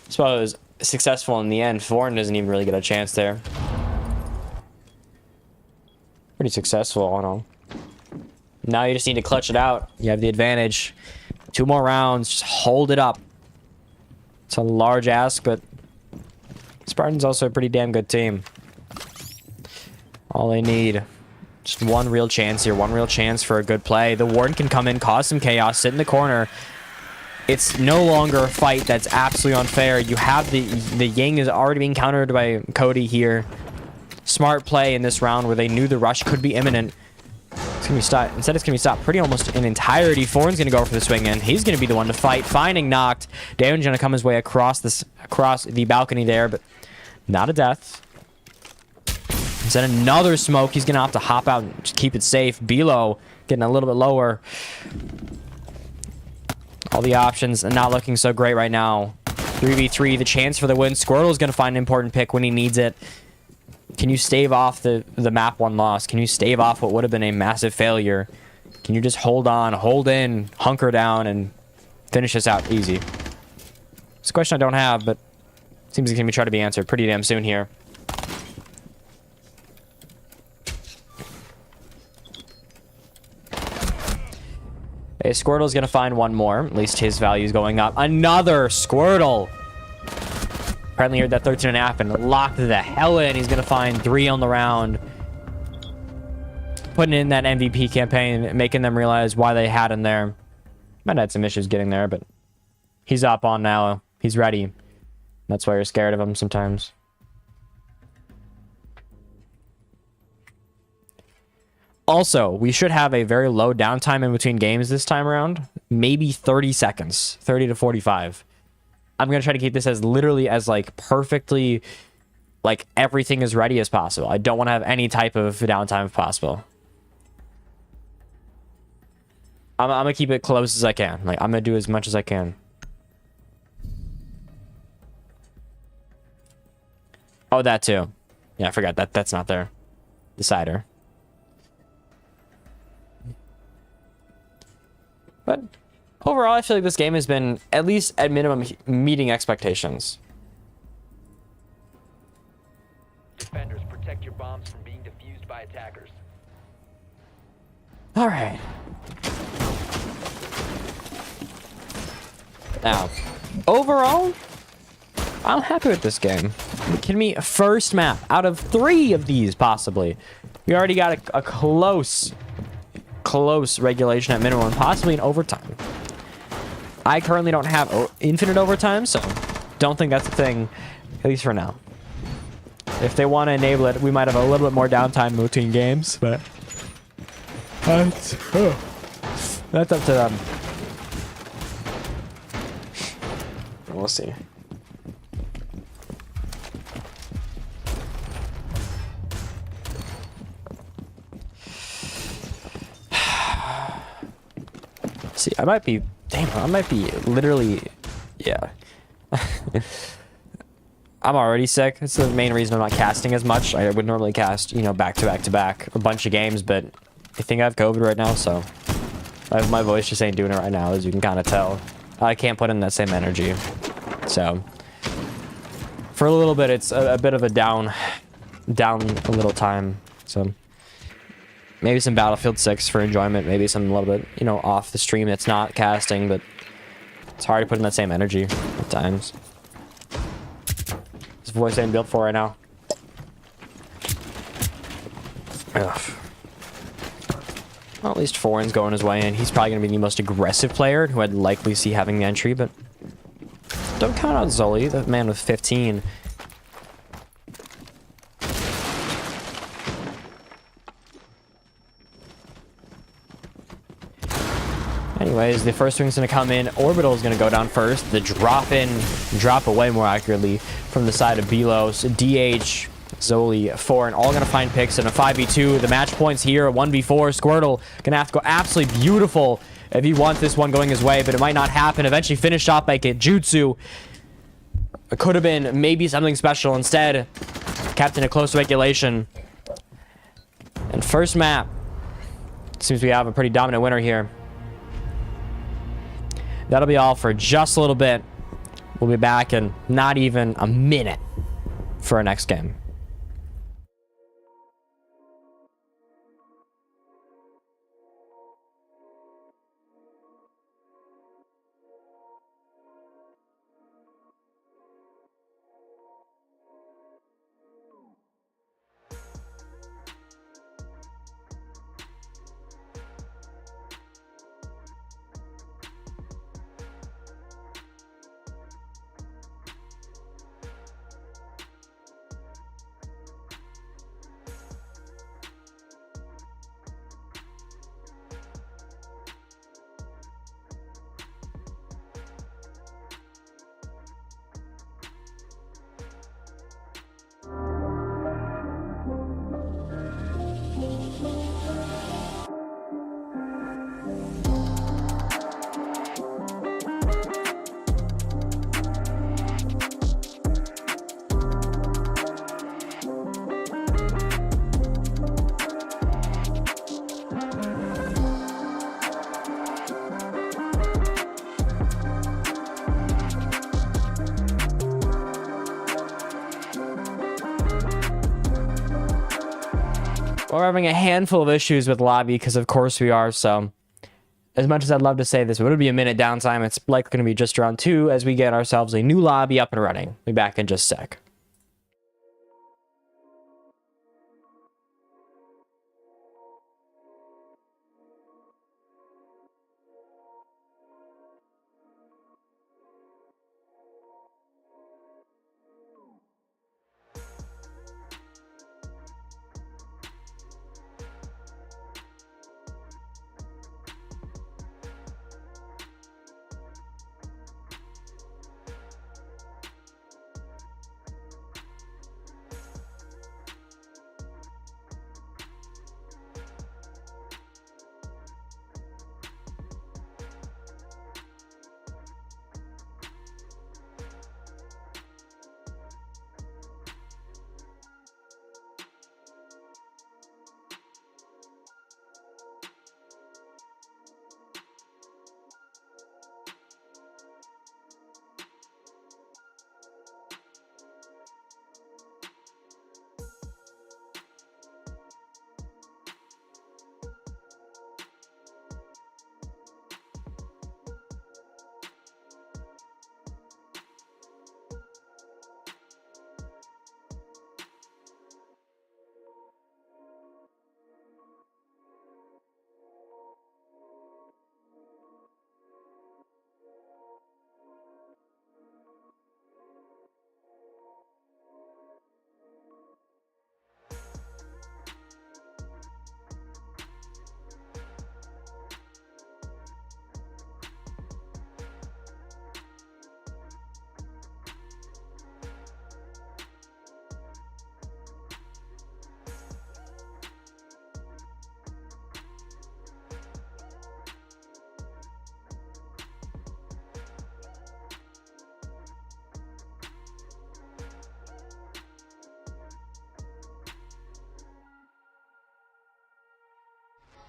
suppose successful in the end. Foreign doesn't even really get a chance there. Pretty successful, I don't know. Now you just need to clutch it out. You have the advantage. 2 more rounds, just hold it up. It's a large ask, but... Spartans also a pretty damn good team. All they need, just one real chance here, one real chance for a good play. The Warden can come in, cause some chaos, sit in the corner. It's no longer a fight that's absolutely unfair. You have the Ying is already being countered by Cody here. Smart play in this round where they knew the rush could be imminent. It's gonna be stopped. Instead, it's gonna be stopped pretty almost in entirety. Foreign's gonna go for the swing in. He's gonna be the one to fight. Finding knocked. Damon's gonna come his way across the balcony there, but not a death. Instead, another smoke. He's gonna have to hop out and just keep it safe. Below getting a little bit lower. All the options not looking so great right now. 3v3, the chance for the win. Squirtle's gonna find an important pick when he needs it. Can you stave off the map 1 loss? Can you stave off what would have been a massive failure? Can you just hold on, hold in, hunker down, and finish this out easy? It's a question I don't have, but seems like it's gonna be trying to be answered pretty damn soon here. Okay, Squirtle's gonna find one more. At least his value is going up. Another Squirtle! Apparently heard that 13.5 and locked the hell in. He's gonna find 3 on the round. Putting in that MVP campaign, making them realize why they had him there. Might have had some issues getting there, but he's up on now. He's ready. That's why you're scared of him sometimes. Also, we should have a very low downtime in between games this time around. Maybe 30 seconds. 30 to 45. I'm going to try to keep this as literally as like perfectly like everything as ready as possible. I don't want to have any type of downtime if possible. I'm going to keep it close as I can. Like I'm going to do as much as I can. Oh, that too. Yeah, I forgot that. That's not there. Decider. But overall, I feel like this game has been, at least at minimum, meeting expectations. Defenders, protect your bombs from being defused by attackers. All right. Now, overall, I'm happy with this game. Can be first map out of 3 of these, possibly. We already got a close regulation at minimum, possibly in overtime. I currently don't have infinite overtime, so don't think that's a thing, at least for now. If they want to enable it, we might have a little bit more downtime between games, but that's up to them. We'll see. I might be, damn, I might be literally, yeah. I'm already sick. That's the main reason I'm not casting as much. I would normally cast, you know, back to back to back a bunch of games, but I think I have COVID right now, so my voice just ain't doing it right now, as you can kind of tell. I can't put in that same energy. So for a little bit, it's a bit of a down a little time. So maybe some Battlefield 6 for enjoyment, maybe some a little bit, you know, off the stream that's not casting, but it's hard to put in that same energy at times. This voice ain't built for right now. Ugh. Well, at least Foreign's going his way, and he's probably going to be the most aggressive player who I'd likely see having the entry, but don't count out Zoli, the man with 15. Anyways, the first wing's going to come in. Orbital is going to go down first. The drop in, drop away more accurately from the side of Belos. DH, Zoli, Foreign, all going to find picks in a 5v2. The match points here, 1v4. Squirtle going to have to go absolutely beautiful if he wants this one going his way, but it might not happen. Eventually finished off by Jutsu. It could have been maybe something special. Instead, kept in a close regulation. And first map, seems we have a pretty dominant winner here. That'll be all for just a little bit. We'll be back in not even a minute for our next game. We're having a handful of issues with lobby because of course we are, so as much as I'd love to say this would be a minute downtime, it's likely going to be just around 2 as we get ourselves a new lobby up and running. Be back in just a sec.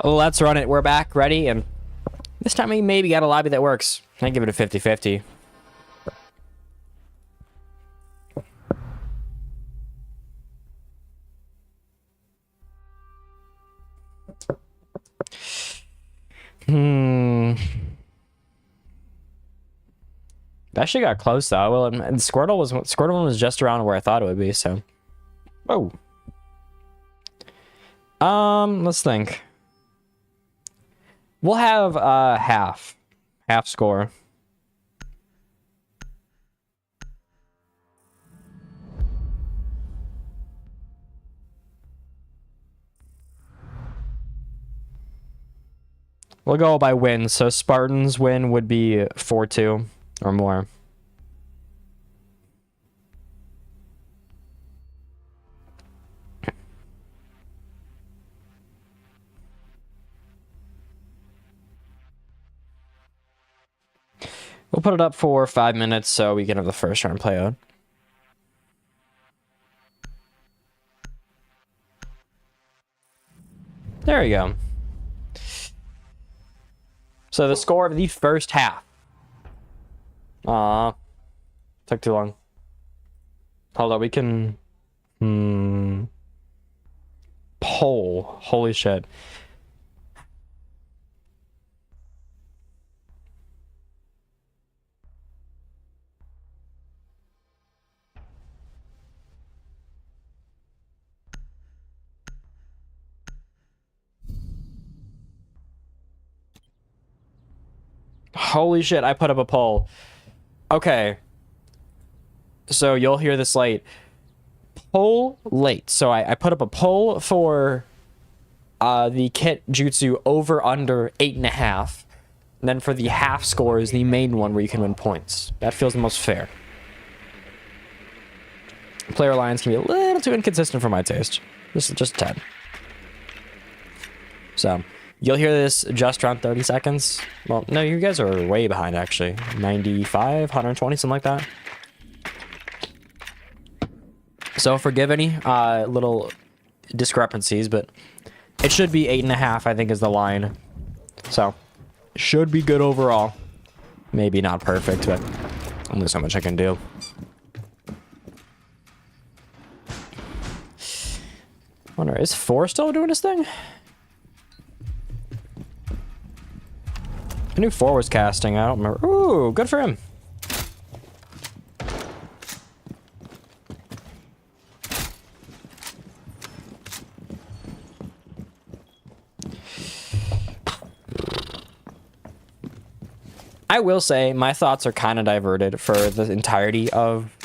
Let's run it. We're back, ready, and this time we maybe got a lobby that works. I give it a 50-50. That shit got close though. Well, and Squirtle was just around where I thought it would be. So, oh, let's think. We'll have half score. We'll go by wins. So Spartans win would be 4-2 or more. We'll put it up for 5 minutes so we can have the first round play out. There we go. So the score of the first half. Took too long. Hold on, we can... Poll. Holy shit. Holy shit, I put up a poll. Okay. So you'll hear this late. Poll late. So I put up a poll for the kit jutsu over under 8.5. And then for the half score is the main one where you can win points. That feels the most fair. Player lines can be a little too inconsistent for my taste. Just 10. So you'll hear this just around 30 seconds. Well, no, you guys are way behind, actually. 95, 120, something like that. So forgive any little discrepancies, but it should be 8.5, I think, is the line. So, should be good overall. Maybe not perfect, but only so much I can do. Wonder, is 4 still doing his thing? I knew 4 was casting. I don't remember. Ooh, good for him. I will say my thoughts are kind of diverted for the entirety of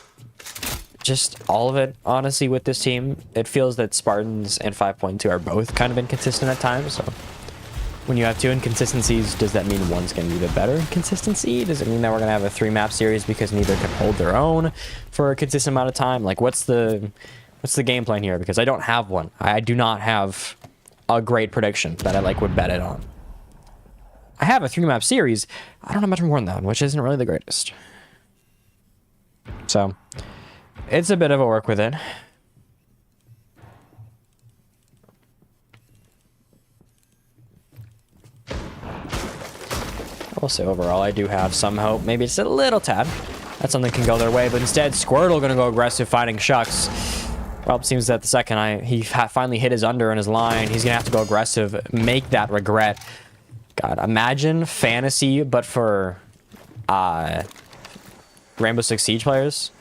just all of it, honestly, with this team. It feels that Spartans and 5.2 are both kind of inconsistent at times, so when you have 2 inconsistencies, does that mean one's going to be the better inconsistency? Does it mean that we're going to have a 3-map series because neither can hold their own for a consistent amount of time? Like, what's the game plan here? Because I don't have one. I do not have a great prediction that I would bet it on. I have a 3-map series. I don't have much more than that, which isn't really the greatest. So, it's a bit of a work with it. I will say overall, I do have some hope. Maybe it's a little tad that something can go their way, but instead, Squirtle gonna go aggressive finding Shucks. Well, it seems that the second he finally hit his under in his line, he's gonna have to go aggressive, make that regret. God, imagine fantasy, but for Rainbow Six Siege players.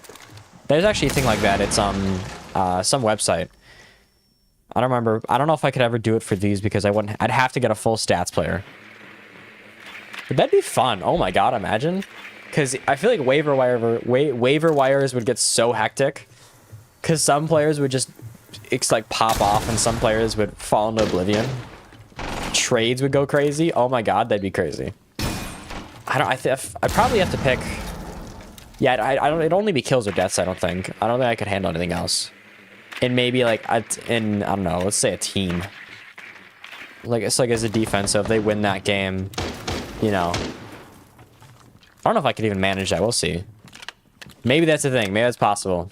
There's actually a thing like that. It's some website. I don't remember. I don't know if I could ever do it for these because I'd have to get a full stats player. But that'd be fun. Oh my god, imagine. Because I feel like waiver wires would get so hectic. Because some players would just pop off and some players would fall into oblivion. Trades would go crazy. Oh my god, that'd be crazy. I'd probably have to pick. Yeah, I don't. It'd only be kills or deaths. I don't think I could handle anything else. And maybe I don't know. Let's say a team. It's as a defense. So if they win that game, you know. I don't know if I could even manage that. We'll see. Maybe that's the thing. Maybe that's possible.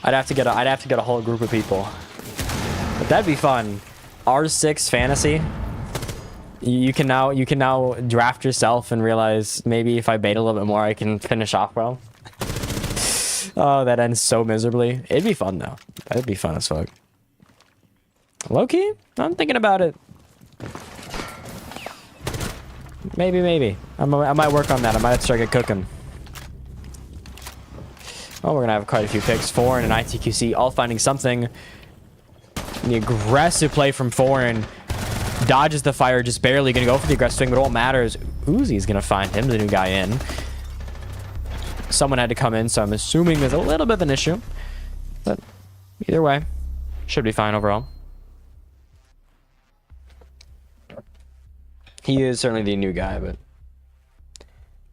I'd have to get a whole group of people. But that'd be fun. R6 fantasy. You can now draft yourself and realize maybe if I bait a little bit more, I can finish off well. Oh, that ends so miserably. It'd be fun though. That'd be fun as fuck. Low key, I'm thinking about it. Maybe. I might work on that. I might have to start get cooking. Oh, we're gonna have quite a few picks. Foreign and ITQC all finding something. The aggressive play from Foreign. Dodges the fire, just barely gonna go for the aggressive swing, but all matters. Uzi's gonna find him, the new guy in. Someone had to come in, so I'm assuming there's a little bit of an issue. But either way, should be fine overall. He is certainly the new guy, but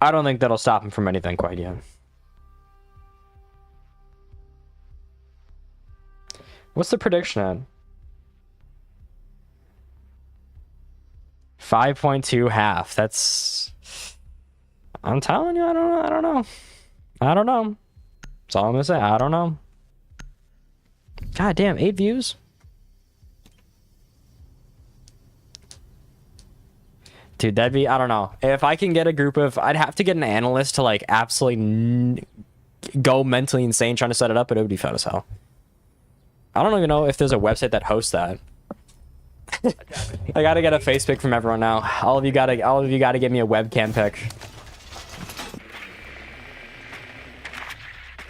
I don't think that'll stop him from anything quite yet. What's the prediction at? 5.2 half. That's... I'm telling you, I don't know. That's all I'm gonna say. I don't know. God damn, 8 views? Dude, that'd be... I don't know. If I can get a group of... I'd have to get an analyst to, like, absolutely go mentally insane trying to set it up, but it would be fun as hell. I don't even know if there's a website that hosts that. I gotta get a face pic from everyone now. All of you gotta give me a webcam pic.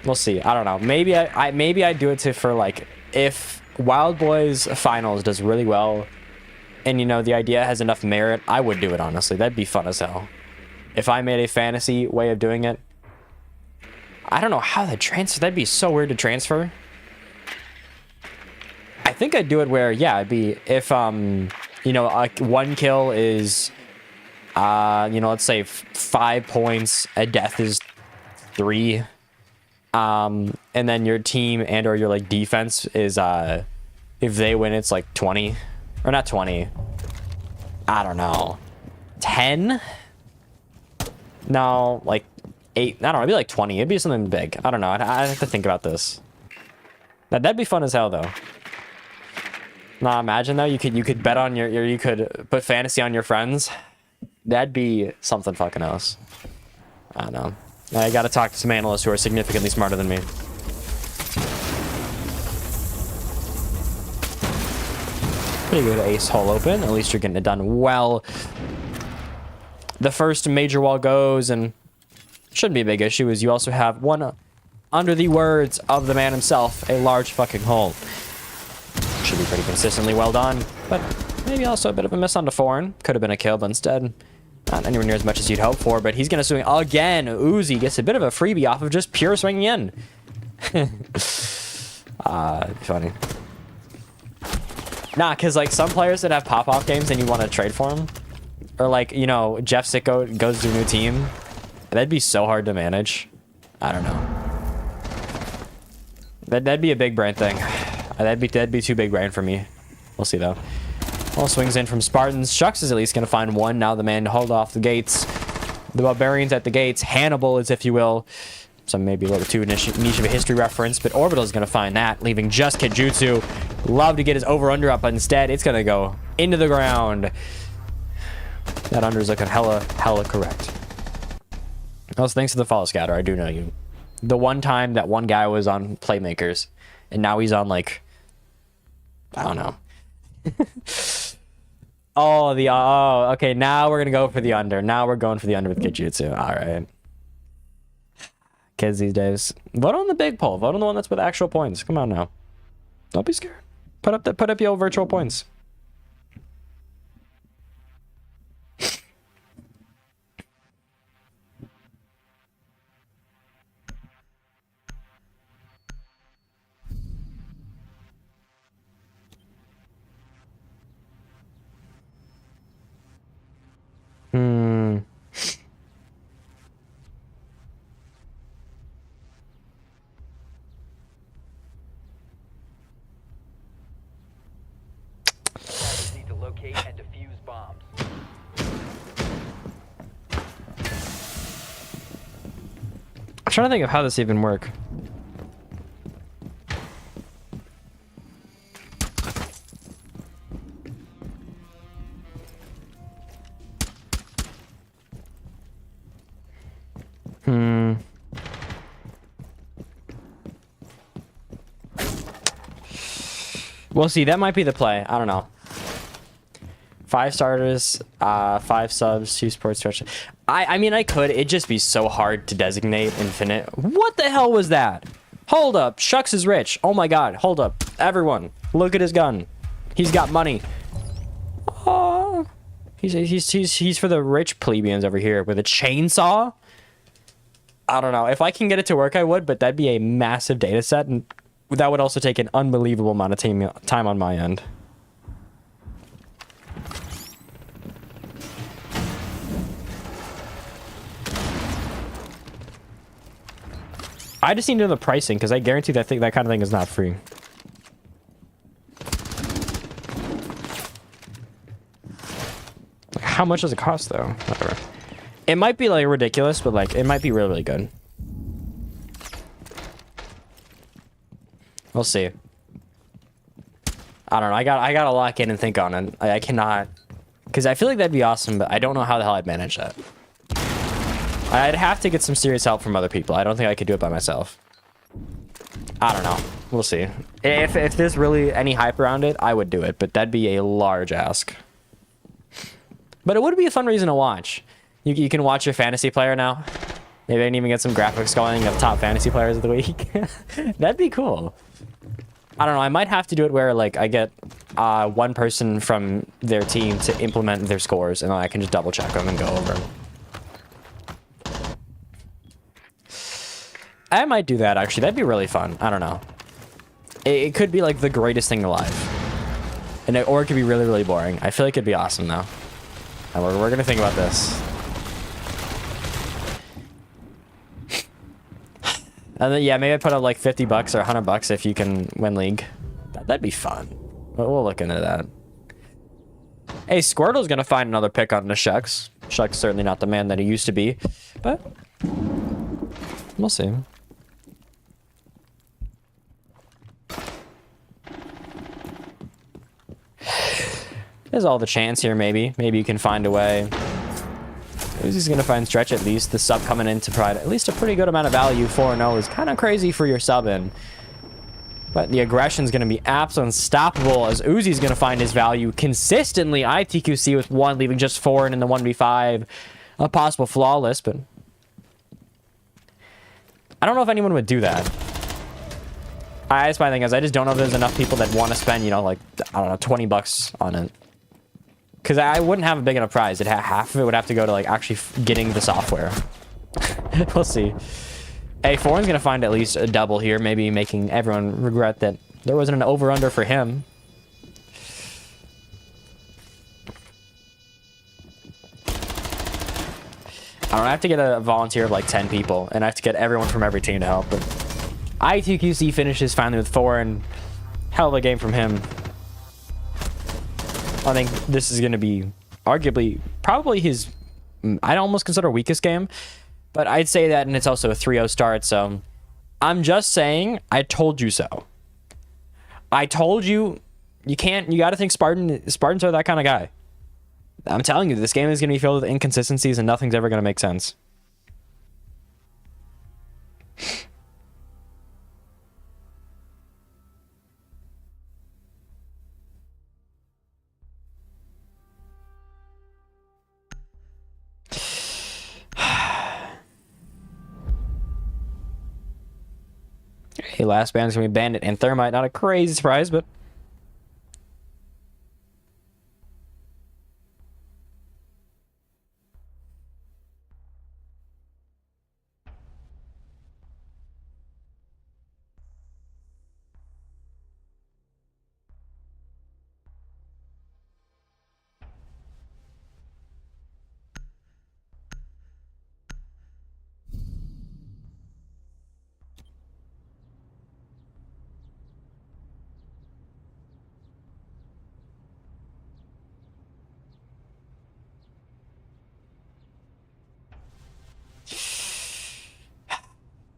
We'll see. I don't know. Maybe I do it for like, if Wild Boys Finals does really well, and you know the idea has enough merit, I would do it honestly. That'd be fun as hell. If I made a fantasy way of doing it, I don't know how that transfer. That'd be so weird to transfer. I think I'd do it where, yeah, it'd be if, you know, one kill is, you know, let's say 5 points, a death is 3, and then your team and or your, like, defense is, if they win, it's, like, 20, or not 20, I don't know, 10? No, like, 8, I don't know, it'd be, like, 20, it'd be something big, I don't know, I'd have to think about this. That'd be fun as hell, though. Nah, imagine though, you could bet on you could put fantasy on your friends. That'd be something fucking else. I don't know. I gotta talk to some analysts who are significantly smarter than me. Pretty good ace hole open. At least you're getting it done well. The first major wall goes, and shouldn't be a big issue, is you also have one, under the words of the man himself, a large fucking hole. Should be pretty consistently well done, but maybe also a bit of a miss on the Foreign. Could have been a kill, but instead, not anywhere near as much as you'd hope for, but he's going to swing again. Uzi gets a bit of a freebie off of just pure swinging in. Funny. Nah, because, like, some players that have pop-off games and you want to trade for them, or, like, you know, Jeff Sicko goes to a new team, that'd be so hard to manage. I don't know. That'd be a big brain thing. That'd be too big brain for me. We'll see though. Well, swings in from Spartans. Shucks is at least gonna find one. Now the man to hold off the gates. The Barbarians at the gates. Hannibal is, if you will. Some maybe a little too niche of a history reference, but Orbital is gonna find that, leaving just Kijutsu. Love to get his over/under up, but instead it's gonna go into the ground. That under is looking hella correct. Also, thanks to the follow scatter. I do know you. The one time that one guy was on Playmakers, and now he's on like, I don't know. Oh, okay. Now we're gonna go for the under. Now we're going for the under with Kijutsu. All right. Kids these days, vote on the big poll. Vote on the one that's with actual points. Come on now. Don't be scared. Put up your virtual points. Need to locate and defuse bombs. I'm trying to think of how this even works. We'll see. That might be the play. I don't know. 5 starters, 5 subs, 2 sports stretch. I mean, I could. It'd just be so hard to designate infinite. What the hell was that? Hold up. Shucks is rich. Oh my god. Hold up. Everyone, look at his gun. He's got money. Oh, he's for the rich plebeians over here with a chainsaw. I don't know. If I can get it to work, I would, but that'd be a massive data set, and that would also take an unbelievable amount of time on my end. I just need to know the pricing, because I guarantee that kind of thing is not free. How much does it cost, though? Whatever. It might be, like, ridiculous, but, like, it might be really, really good. We'll see. I don't know. I gotta lock in and think on it. I cannot... Because I feel like that'd be awesome, but I don't know how the hell I'd manage that. I'd have to get some serious help from other people. I don't think I could do it by myself. I don't know. We'll see. If there's really any hype around it, I would do it, but that'd be a large ask. But it would be a fun reason to watch. You can watch your fantasy player now. Maybe I can even get some graphics going of top fantasy players of the week. That'd be cool. I don't know. I might have to do it where, like, I get one person from their team to implement their scores, and then I can just double check them and go over them. I might do that, actually. That'd be really fun. I don't know. It could be, like, the greatest thing alive. Or it could be really, really boring. I feel like it'd be awesome, though. And we're going to think about this. And then, yeah, maybe I put up, like, $50 or $100 if you can win League. That'd be fun. We'll look into that. Hey, Squirtle's going to find another pick on the Shucks. Shucks certainly not the man that he used to be. But we'll see. There's all the chance here, maybe. Maybe you can find a way. He's going to find stretch at least. The sub coming in to provide at least a pretty good amount of value. 4-0 is kind of crazy for your sub in. But the aggression is going to be absolutely unstoppable as Uzi's going to find his value consistently. ITQC with 1, leaving just 4 in the 1v5. A possible flawless, but I don't know if anyone would do that. That's my thing is I just don't know if there's enough people that want to spend, you know, like, I don't know, $20 on it. Because I wouldn't have a big enough prize. Half of it would have to go to, like, actually getting the software. We'll see. Hey, Foreign's going to find at least a double here, maybe making everyone regret that there wasn't an over-under for him. I don't have to get a volunteer of, like, 10 people, and I have to get everyone from every team to help. But ITQC finishes finally with Foreign. Hell of a game from him. I think this is going to be arguably probably his, I'd almost consider weakest game, but I'd say that, and it's also a 3-0 start, so I'm just saying, I told you so. I told you, you got to think Spartans are that kind of guy. I'm telling you, this game is going to be filled with inconsistencies and nothing's ever going to make sense. Hey, last band's gonna be Bandit and Thermite. Not a crazy surprise, but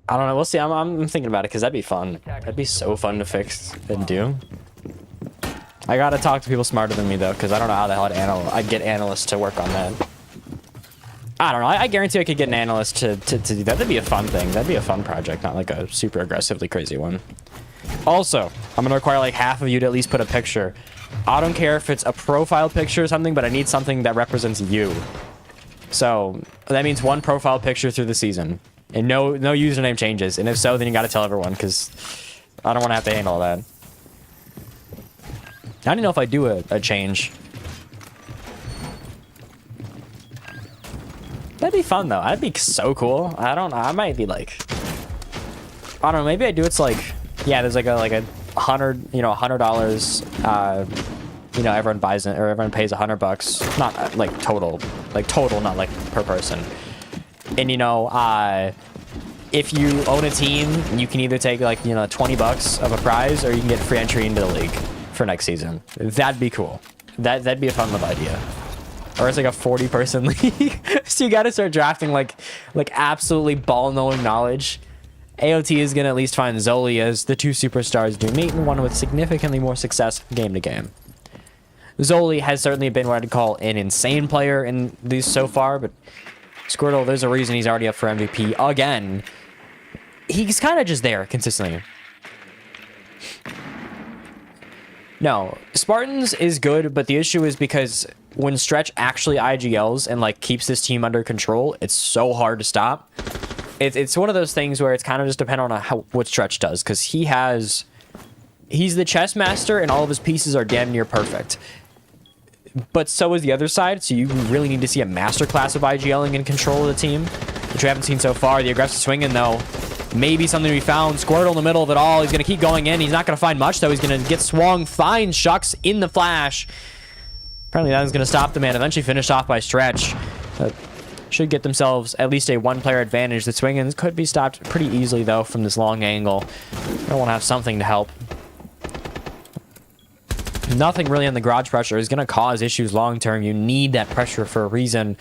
I don't know. We'll see. I'm thinking about it because that'd be fun. That'd be so fun to fix and do. I gotta talk to people smarter than me though, because I don't know how the hell I'd get analysts to work on that. I don't know. I guarantee I could get an analyst to do that. That'd be a fun thing. That'd be a fun project, not like a super aggressively crazy one. Also, I'm gonna require like half of you to at least put a picture. I don't care if it's a profile picture or something, but I need something that represents you. So that means one profile picture through the season, and no username changes. And if so, then you gotta tell everyone, because I don't want to have to handle that. I don't even know if I do a change. That'd be fun though. That'd be so cool. I might be like, I don't know. Maybe I do. It's like, yeah, there's like a $100, $100. Everyone buys it, or everyone pays $100. Not like total, not like per person. And if you own a team, you can either take like $20 of a prize, or you can get free entry into the league for next season. That'd be cool. That'd be a fun little idea. Or it's like a 40-person league. So you gotta start drafting like absolutely ball-knowing knowledge. AOT is gonna at least find Zoli, as the two superstars do meet, and one with significantly more success game to game. Zoli has certainly been what I'd call an insane player in these so far, but Squirtle, there's a reason he's already up for MVP again. He's kind of just there consistently. No, Spartans is good, but the issue is because when Stretch actually IGLs and like keeps this team under control, it's so hard to stop. It's one of those things where it's kind of just dependent on what Stretch does, because he's the chess master and all of his pieces are damn near perfect. But so is the other side, so you really need to see a masterclass of IGLing and control of the team, which we haven't seen so far. The aggressive swinging, though, maybe something to be found. Squirtle in the middle of it all. He's going to keep going in. He's not going to find much, though. He's going to get swung. Finds Shucks in the flash. Apparently that is going to stop the man. Eventually finished off by Stretch. Should get themselves at least a one-player advantage. The swing-ins could be stopped pretty easily, though, from this long angle. I want to have something to help. Nothing really on the garage pressure is going to cause issues long-term. You need that pressure for a reason.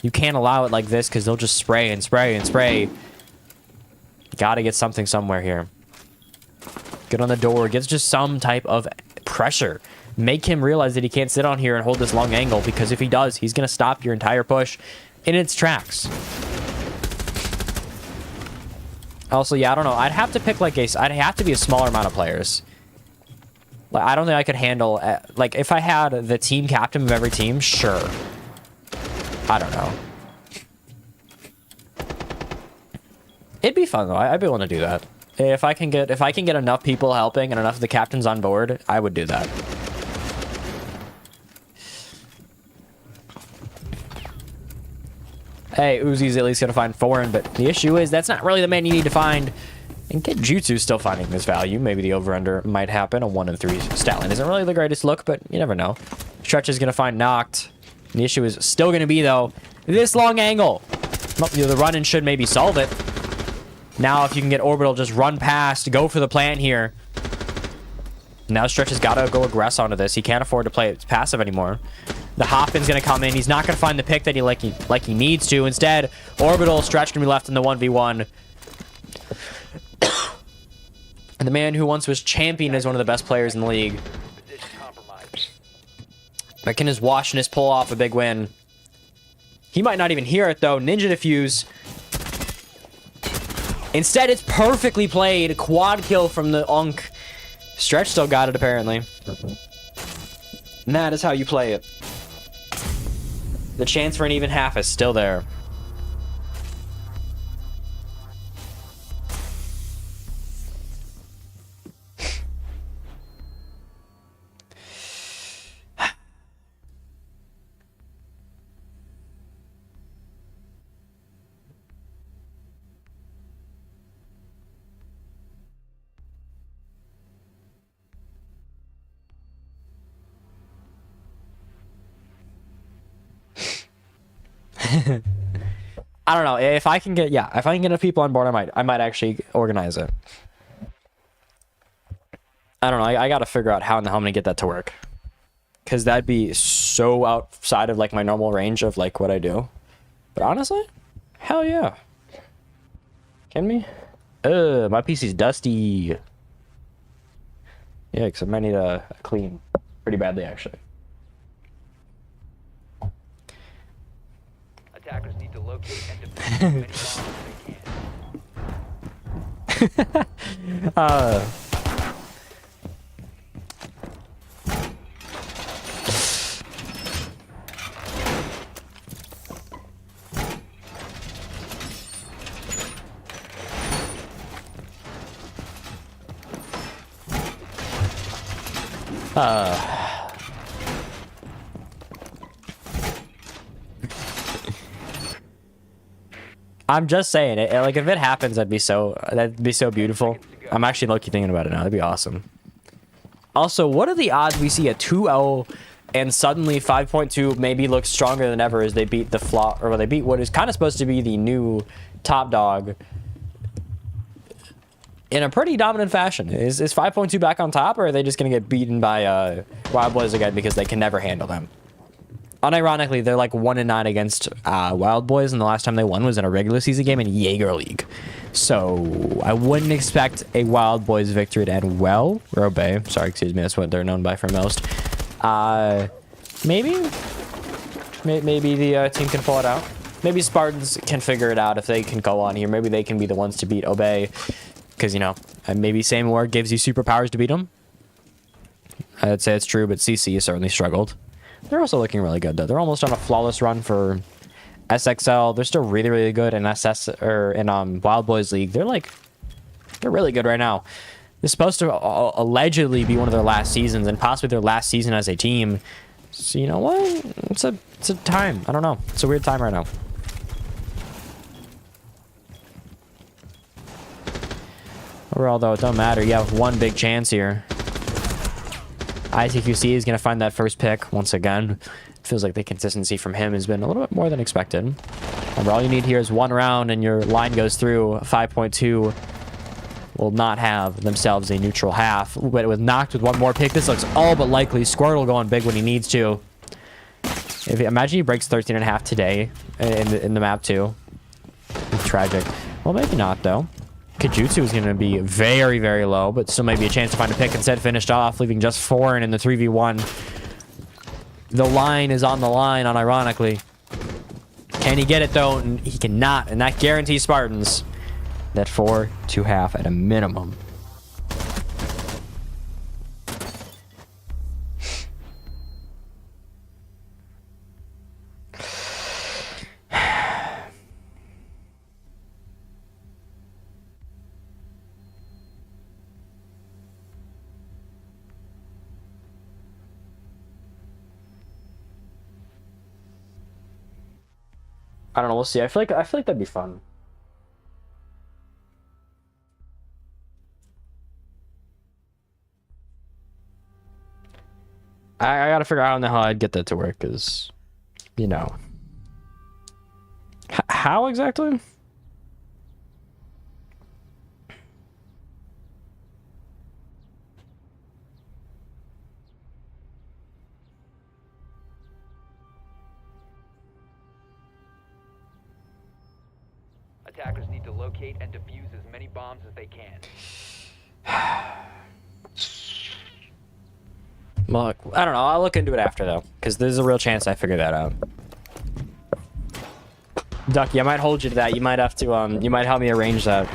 You can't allow it like this, because they'll just spray and spray and spray. Got to get something somewhere here. Get on the door. Get just some type of pressure. Make him realize that he can't sit on here and hold this long angle, because if he does, he's going to stop your entire push in its tracks. Also, yeah, I don't know. I'd have to pick like I'd have to be a smaller amount of players. Like, I don't think I could handle, like, if I had the team captain of every team, sure. I don't know. It'd be fun though. I'd be willing to do that. If I can get enough people helping and enough of the captains on board, I would do that. Hey, Uzi's at least gonna find foreign, but the issue is that's not really the man you need to find. And get Jutsu still finding this value. Maybe the over-under might happen. A 1 and 3 Stallion isn't really the greatest look, but you never know. Stretch is going to find knocked. The issue is still going to be, though, this long angle. Well, the run-in should maybe solve it. Now, if you can get Orbital, just run past, go for the plant here. Now Stretch has got to go aggress onto this. He can't afford to play it passive anymore. The Hopin's going to come in. He's not going to find the pick that he needs to. Instead, Orbital, Stretch going to be left in the 1v1. And the man who once was champion as one of the best players in the league. Mekin is watching us pull off a big win. He might not even hear it, though. Ninja defuse. Instead, it's perfectly played. Quad kill from the Unk. Stretch still got it, apparently. And that is how you play it. The chance for an even half is still there. I don't know if I can get enough people on board. I might actually organize it. I don't know. I got to figure out how in the hell I'm gonna get that to work, because that'd be so outside of like my normal range of like what I do. But honestly, hell yeah. Kidding me? My PC's dusty. Yeah, because I might need a clean pretty badly actually. Attackers need to locate and defuse as many bombs as they can. I'm just saying it. Like if it happens, that'd be so beautiful. I'm actually low-key thinking about it now. That'd be awesome. Also, what are the odds we see a 2-0 and suddenly 5.2 maybe looks stronger than ever as they beat the flop, or they beat what is kind of supposed to be the new top dog in a pretty dominant fashion. Is 5.2 back on top, or are they just gonna get beaten by Wild Boys again because they can never handle them? Unironically, they're like 1-9 against Wild Boys, and the last time they won was in a regular season game in Jaeger League. So I wouldn't expect a Wild Boys victory to end well. Or obey. Sorry, excuse me. That's what they're known by for most. Maybe the team can pull it out. Maybe Spartans can figure it out if they can go on here. Maybe they can be the ones to beat Obey. Because, you know, maybe Same War gives you superpowers to beat them. I'd say it's true, but CC certainly struggled. They're also looking really good, though. They're almost on a flawless run for SXL. They're still really, really good in SS or in Wild Boys League. They're really good right now. It's supposed to allegedly be one of their last seasons, and possibly their last season as a team. So you know what? It's a time. I don't know. It's a weird time right now. Overall, though, it don't matter. You have one big chance here. ITQC is going to find that first pick once again. It feels like the consistency from him has been a little bit more than expected. And all you need here is one round and your line goes through. 5.2 will not have themselves a neutral half. But it was knocked with one more pick. This looks all but likely. Squirtle going big when he needs to. Imagine he breaks 13.5 today in the map too. It's tragic. Well, maybe not though. Kajutsu is going to be very, very low, but still maybe a chance to find a pick. Instead, finished off, leaving just 4 in the 3v1. The line is on the line, unironically. Can he get it, though? He cannot, and that guarantees Spartans that 4-2 half at a minimum. I don't know. We'll see. I feel like that'd be fun. I gotta figure out how the hell I'd get that to work, because, you know, how exactly? Attackers need to locate and defuse as many bombs as they can. Well, I don't know. I'll look into it after, though, because there's a real chance I figure that out. Ducky, I might hold you to that. You might have to, you might help me arrange that.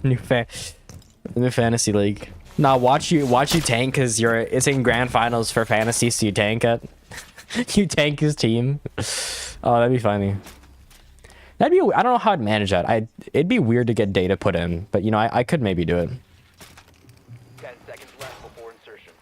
New fantasy league. Nah, watch you tank, because it's in grand finals for fantasy, so you tank it. You tank his team. Oh, that'd be funny. I don't know how I'd manage that. It'd be weird to get data put in, but you know, I could maybe do it. 10 seconds left before insertion.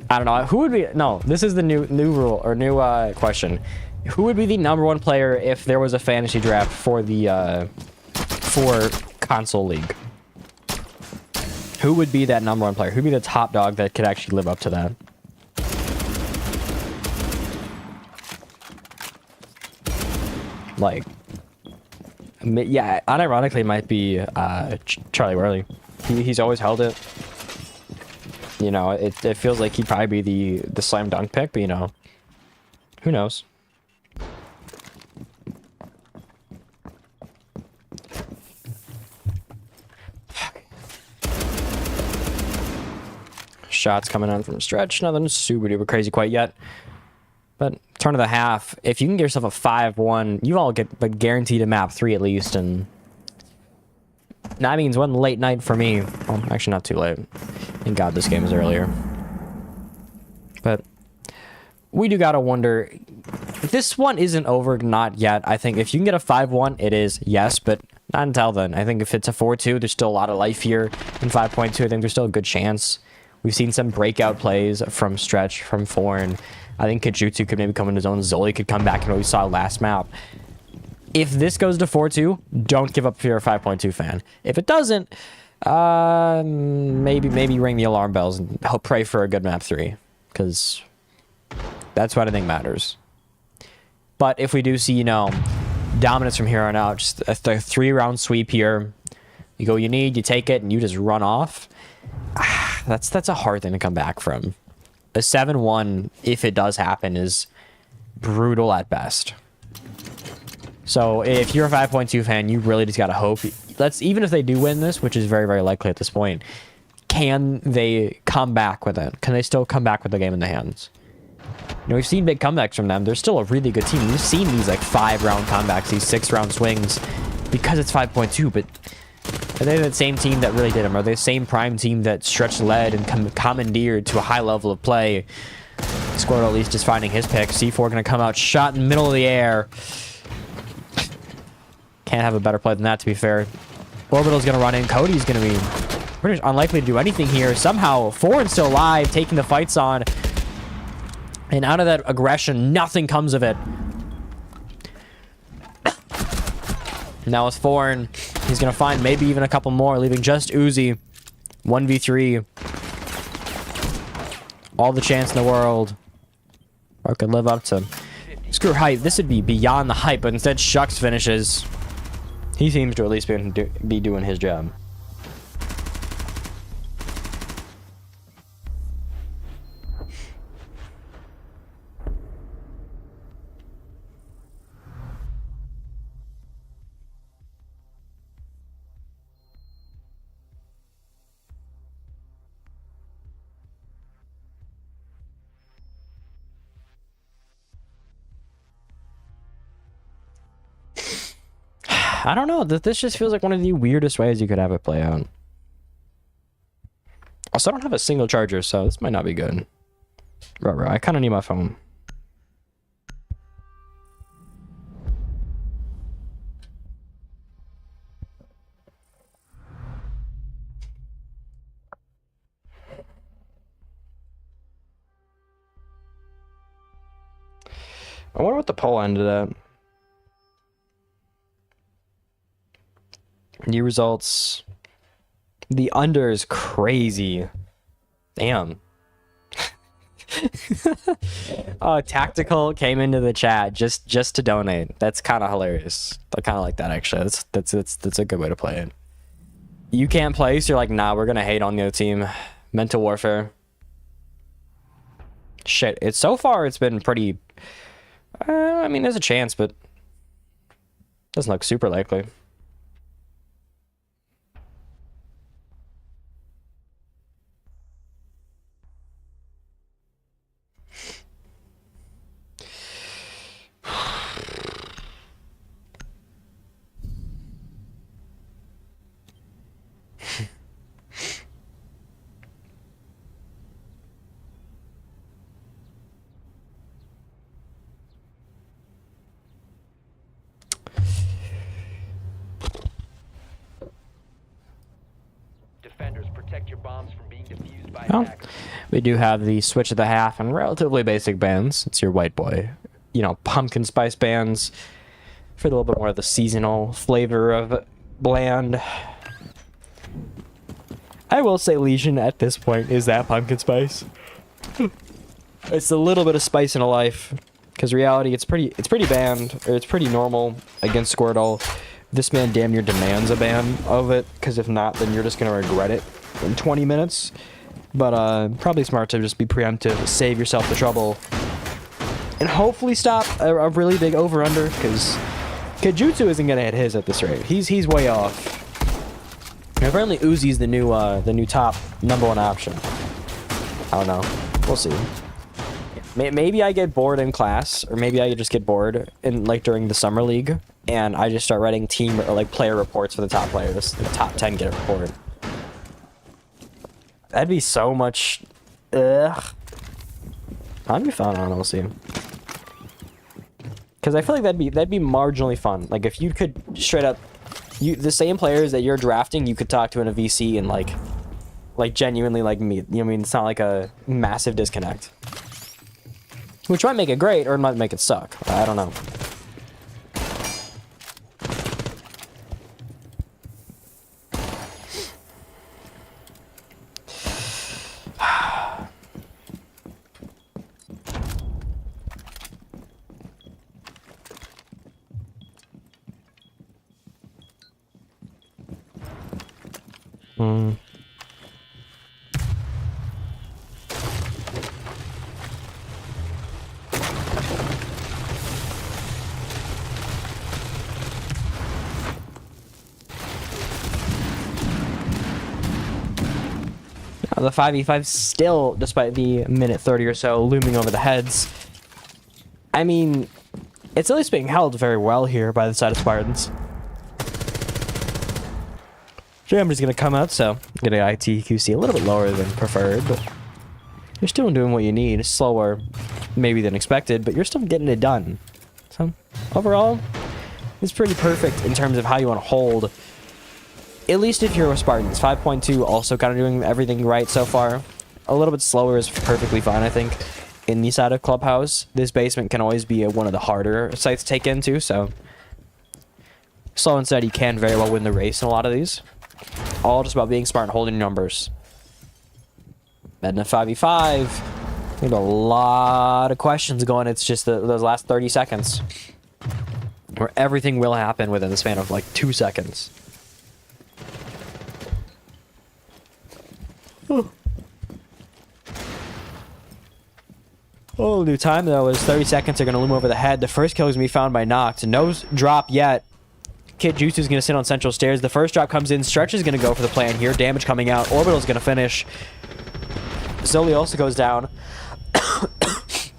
I don't know. Who would be... No, this is the new rule, or new question. Who would be the #1 player if there was a fantasy draft for the for console league? Who would be that #1 player? Who'd be the top dog that could actually live up to that? Like, yeah, unironically, it might be Charlie Worley. He's always held it. You know, it feels like he'd probably be the slam dunk pick, but you know, who knows? Shots coming on from stretch. Nothing super duper crazy quite yet. But turn of the half, if you can get yourself a 5-1, you all get guaranteed a map 3 at least, and that means one late night for me. Well, actually not too late. Thank God this game is earlier. But we do gotta wonder, this one isn't over, not yet. I think if you can get a 5-1, it is, yes, but Not until then. I think if it's a 4-2, there's still a lot of life here. In 5.2, I think there's still a good chance. We've seen some breakout plays from Stretch, from Foreign. I think Kajutsu could maybe come in his own. Zoli could come back in what we saw last map. If this goes to 4-2, don't give up if you're a 5.2 fan. If it doesn't, maybe ring the alarm bells and pray for a good map 3. Because that's what I think matters. But if we do see, you know, dominance from here on out, just a 3-round sweep here. You go, you take it, and you just run off. That's a hard thing to come back from. A 7-1, if it does happen, is brutal at best. So if you're a 5.2 fan, you really just gotta hope. Even if they do win this, which is very, very likely at this point, can they come back with it? Can they still come back with the game in the hands? You know, we've seen big comebacks from them. They're still a really good team. We've seen these like 5-round comebacks, these 6-round swings, because it's 5.2. But are they that same team that really did them? Are they the same prime team that stretched led and commandeered to a high level of play? Squirtle at least is finding his pick. C4 gonna come out, shot in the middle of the air. Can't have a better play than that, to be fair. Orbital's gonna run in. Cody's gonna be pretty much unlikely to do anything here. Somehow, Foreign still alive, taking the fights on. And out of that aggression, nothing comes of it. Now with Foreign, he's going to find maybe even a couple more, leaving just Uzi. 1v3. All the chance in the world. Or could live up to. Screw hype. This would be beyond the hype, but instead Shucks finishes. He seems to at least be doing his job. I don't know. This just feels like one of the weirdest ways you could have it play out. Also, I don't have a single charger, so this might not be good. Right. I kind of need my phone. I wonder what the poll ended at. New results. The under is crazy. Damn. Tactical came into the chat just to donate. That's kind of hilarious. I kind of like that, actually. That's a good way to play it. You can't play, so you're like, nah, we're gonna hate on the other team. Mental warfare. Shit. So far it's been pretty. I mean, there's a chance, but doesn't look super likely. Defenders, protect your bombs from being defused by Well, attackers. we do have the switch of the half and relatively basic bands. It's your white boy, you know, pumpkin spice bands for a little bit more of the seasonal flavor of bland. I will say Legion at this point is that pumpkin spice. It's a little bit of spice in a life, because reality it's pretty banned, or it's pretty normal against Squirtle. This man damn near demands a ban of it, because if not, then you're just going to regret it in 20 minutes. But probably smart to just be preemptive, save yourself the trouble, and hopefully stop a really big over-under, because Kajutsu isn't going to hit his at this rate. He's way off. And apparently Uzi's the new top #1 option. I don't know. We'll see. Maybe I get bored in class, or maybe I just get bored in during the summer league, and I just start writing team or player reports for the top players. The top 10 get a report. That'd be so much. Ugh. That'd be fun. I don't know. We'll see. Because I feel like that'd be marginally fun. Like if you could straight up the same players that you're drafting, you could talk to in a VC and like genuinely like meet. You know what I mean? It's not like a massive disconnect. Which might make it great or it might make it suck. I don't know. The 5v5 still, despite the minute 30 or so, looming over the heads. I mean, it's at least being held very well here by the side of Spartans. Jammer's going to come out, so getting ITQC a little bit lower than preferred, but you're still doing what you need. Slower, maybe than expected, but you're still getting it done. So, overall, it's pretty perfect in terms of how you want to hold. At least if you're with Spartans. 5.2 also kind of doing everything right so far. A little bit slower is perfectly fine, I think. In the side of Clubhouse, this basement can always be one of the harder sites to take into, so slow and steady can very well win the race in a lot of these. All just about being smart and holding numbers. And in 5v5, we have a lot of questions going. It's just those last 30 seconds where everything will happen within the span of like 2 seconds. Oh, new time though is 30 seconds are going to loom over the head. The first kill is going to be found by Noct. No drop yet. Kid Jutsu is going to sit on central stairs. The first drop comes in. Stretch is going to go for the plan here. Damage coming out. Orbital is going to finish. Zoli also goes down.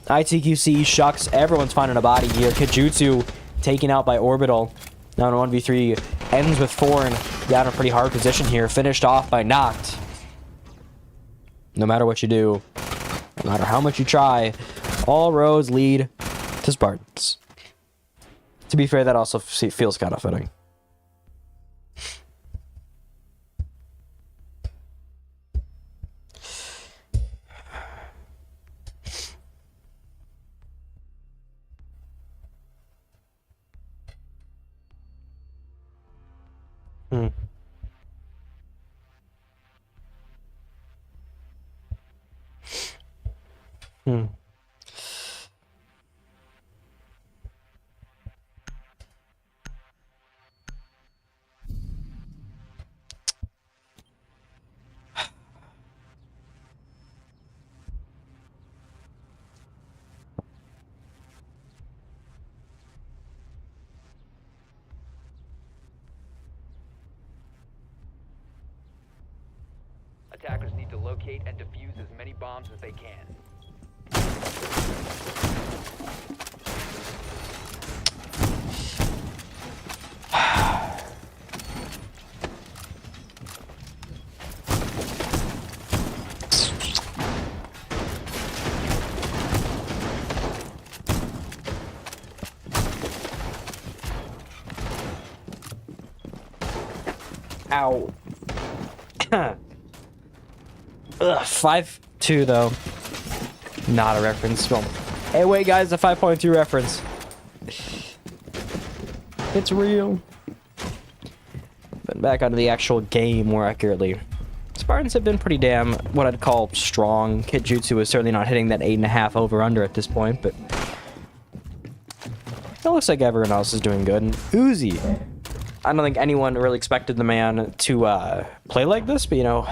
ITQC, Shucks. Everyone's finding a body here. Kid Jutsu taken out by Orbital. Now in 1v3. Ends with Forn down in a pretty hard position here. Finished off by Noct. No matter what you do, no matter how much you try, all roads lead to Spartans. To be fair, that also feels kind of fitting. Attackers need to locate and defuse as many bombs as they can. Ow. Ugh, 5.2 though. Not a reference. Well, hey, wait, guys, a 5.2 reference. It's real. But back onto the actual game more accurately. Spartans have been pretty damn what I'd call strong. Kid Jutsu is certainly not hitting that 8.5 over-under at this point, but it looks like everyone else is doing good. And Uzi, I don't think anyone really expected the man to play like this, but you know.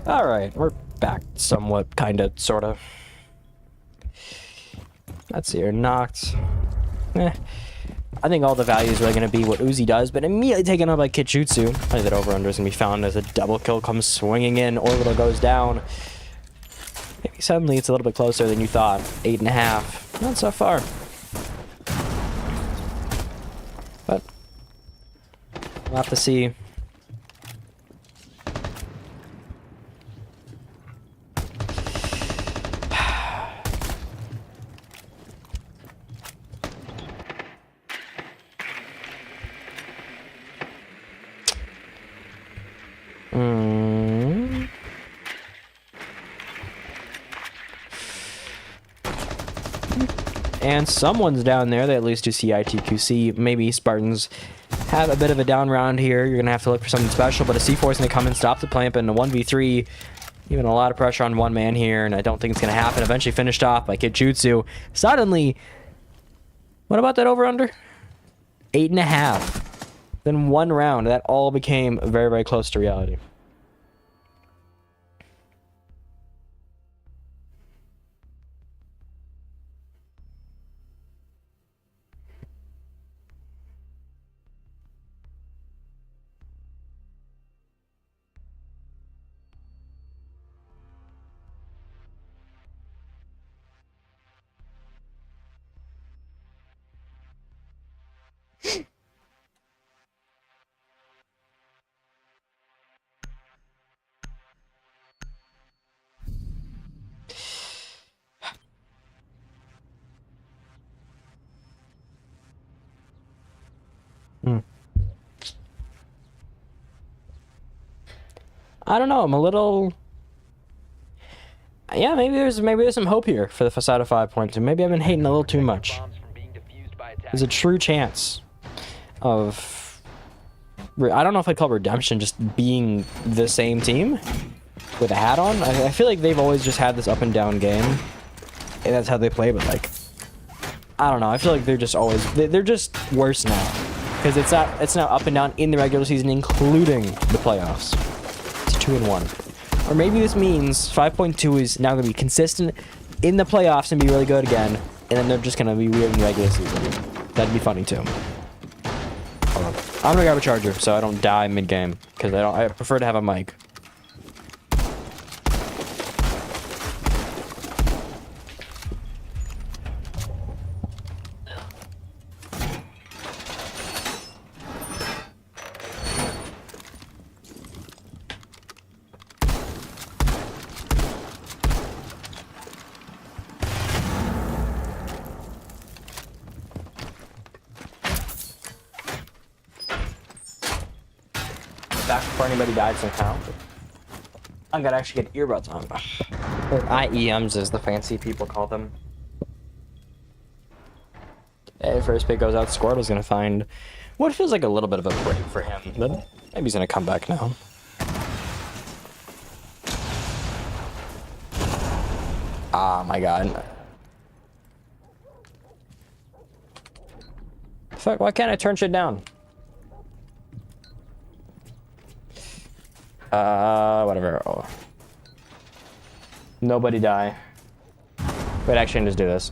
Alright, we're back somewhat, kinda, sorta. Let's see here, Noct. I think all the value is really going to be what Uzi does, but immediately taken out by Kitjutsu. I think that over-under is going to be found as a double kill comes swinging in. Orbital goes down. Maybe suddenly it's a little bit closer than you thought. 8.5. Not so far. But we'll have to see. And someone's down there. They at least do CITQC. Maybe Spartans have a bit of a down round here. You're going to have to look for something special, but a C4 is going to come and stop the plant in a 1v3. Even a lot of pressure on one man here, and I don't think it's going to happen. Eventually finished off by Kitjutsu. Suddenly, what about that over-under? 8.5. Then one round. That all became very, very close to reality. I don't know. I'm a little. Yeah, maybe there's some hope here for the Facade 5.2. Maybe I've been hating a little too much. There's a true chance of. I don't know if I'd call redemption just being the same team with a hat on. I feel like they've always just had this up and down game, and that's how they play. But like, I don't know. I feel like they're just always they're just worse now because it's now up and down in the regular season, including the playoffs. 2-1. Or maybe this means 5.2 is now going to be consistent in the playoffs and be really good again, and then they're just going to be weird in the regular season. That'd be funny too. Hold on. I'm going to grab a charger so I don't die mid-game, because I prefer to have a mic. Back before anybody died somehow. I'm gonna actually get earbuds on. Or IEMs as the fancy people call them. Hey, first pick goes out. Squirtle's gonna find what feels like a little bit of a break for him, but maybe he's gonna come back now. Ah, my god. Fuck, why can't I turn shit down? Whatever. Oh. Nobody die. Wait, actually, just do this.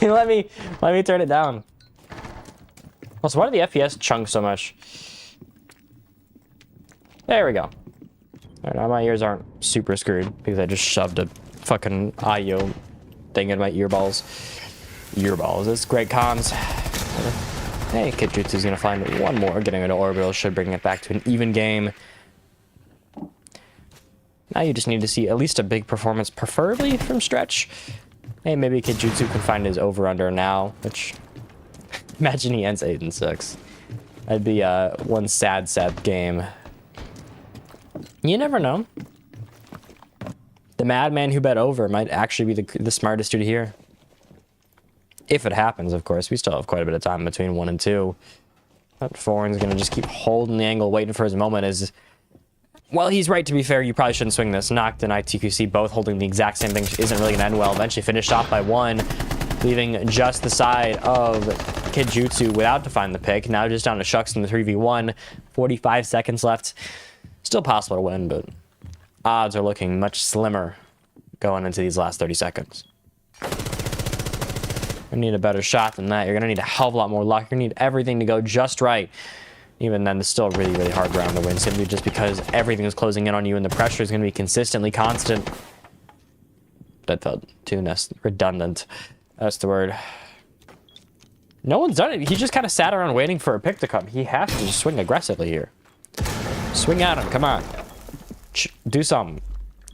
let me turn it down. Also, why do the FPS chunk so much? There we go. All right, now my ears aren't super screwed because I just shoved a fucking IO thing in my earballs. It's great comms. Hey, Kitjutsu's gonna find one more. Getting into orbital should bring it back to an even game. Now you just need to see at least a big performance, preferably from Stretch. Hey, maybe Kitjutsu can find his over-under now, which... Imagine he ends 8-6. That'd be one sad game. You never know. The madman who bet over might actually be the smartest dude here. If it happens, of course. We still have quite a bit of time between 1 and 2. But Foreign's going to just keep holding the angle, waiting for his moment. Well, he's right, to be fair. You probably shouldn't swing this. Noct and ITQC both holding the exact same thing isn't really going to end well. Eventually finished off by 1, leaving just the side of Kitjutsu without to find the pick. Now just down to Shucks in the 3v1. 45 seconds left. Still possible to win, but odds are looking much slimmer going into these last 30 seconds. You need a better shot than that. You're going to need a hell of a lot more luck. You're going to need everything to go just right. Even then, it's still a really, really hard round to win, simply just because everything is closing in on you and the pressure is going to be consistently constant. That felt too redundant. That's the word. No one's done it. He just kind of sat around waiting for a pick to come. He has to just swing aggressively here. Swing at him. Come on. Do something.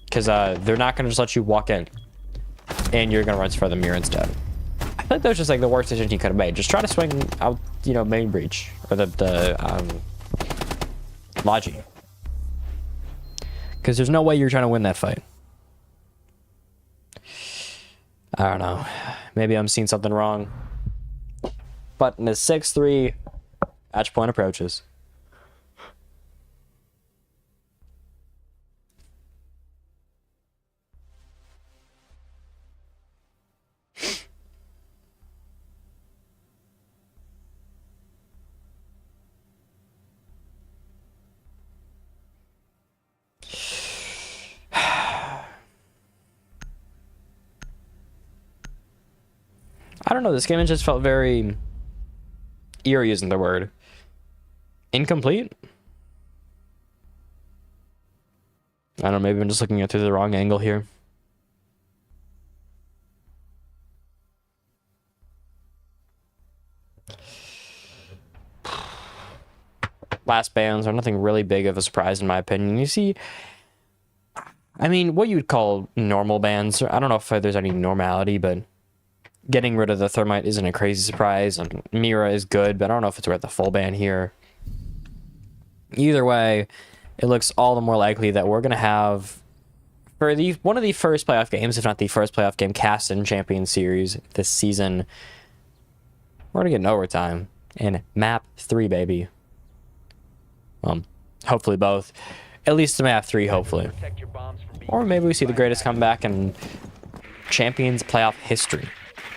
Because they're not going to just let you walk in. And you're going to run for the mirror instead. I think that was just like the worst decision he could have made. Just try to swing out, you know, main breach. Or the Logi. Because there's no way you're trying to win that fight. I don't know. Maybe I'm seeing something wrong. But in the 6-3, match point approaches. I don't know, this game just felt very... eerie isn't the word. Incomplete? I don't know, maybe I'm just looking at it through the wrong angle here. Last bans are nothing really big of a surprise in my opinion. You see, I mean, what you would call normal bans. I don't know if there's any normality, but getting rid of the thermite isn't a crazy surprise. And Mira is good, but I don't know if it's worth the full ban here. Either way, it looks all the more likely that we're going to have, for one of the first playoff games, if not the first playoff game cast in Champions Series this season, we're going to get an overtime in map 3, baby. Hopefully both. At least the map 3, hopefully. Or maybe we see the greatest comeback in Champions playoff history.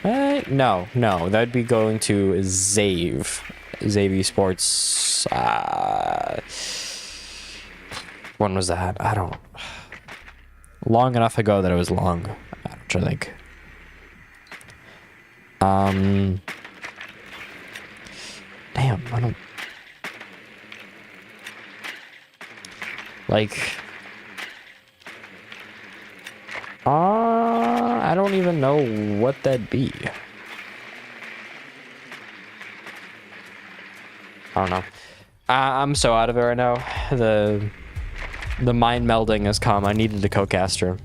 No, that'd be going to Zave Sports. When was that? I don't. Long enough ago that it was long. I'm trying to think. Damn, I don't. Like. I don't even know what that'd be. I don't know. I'm so out of it right now. The mind melding has come. I needed a co-caster.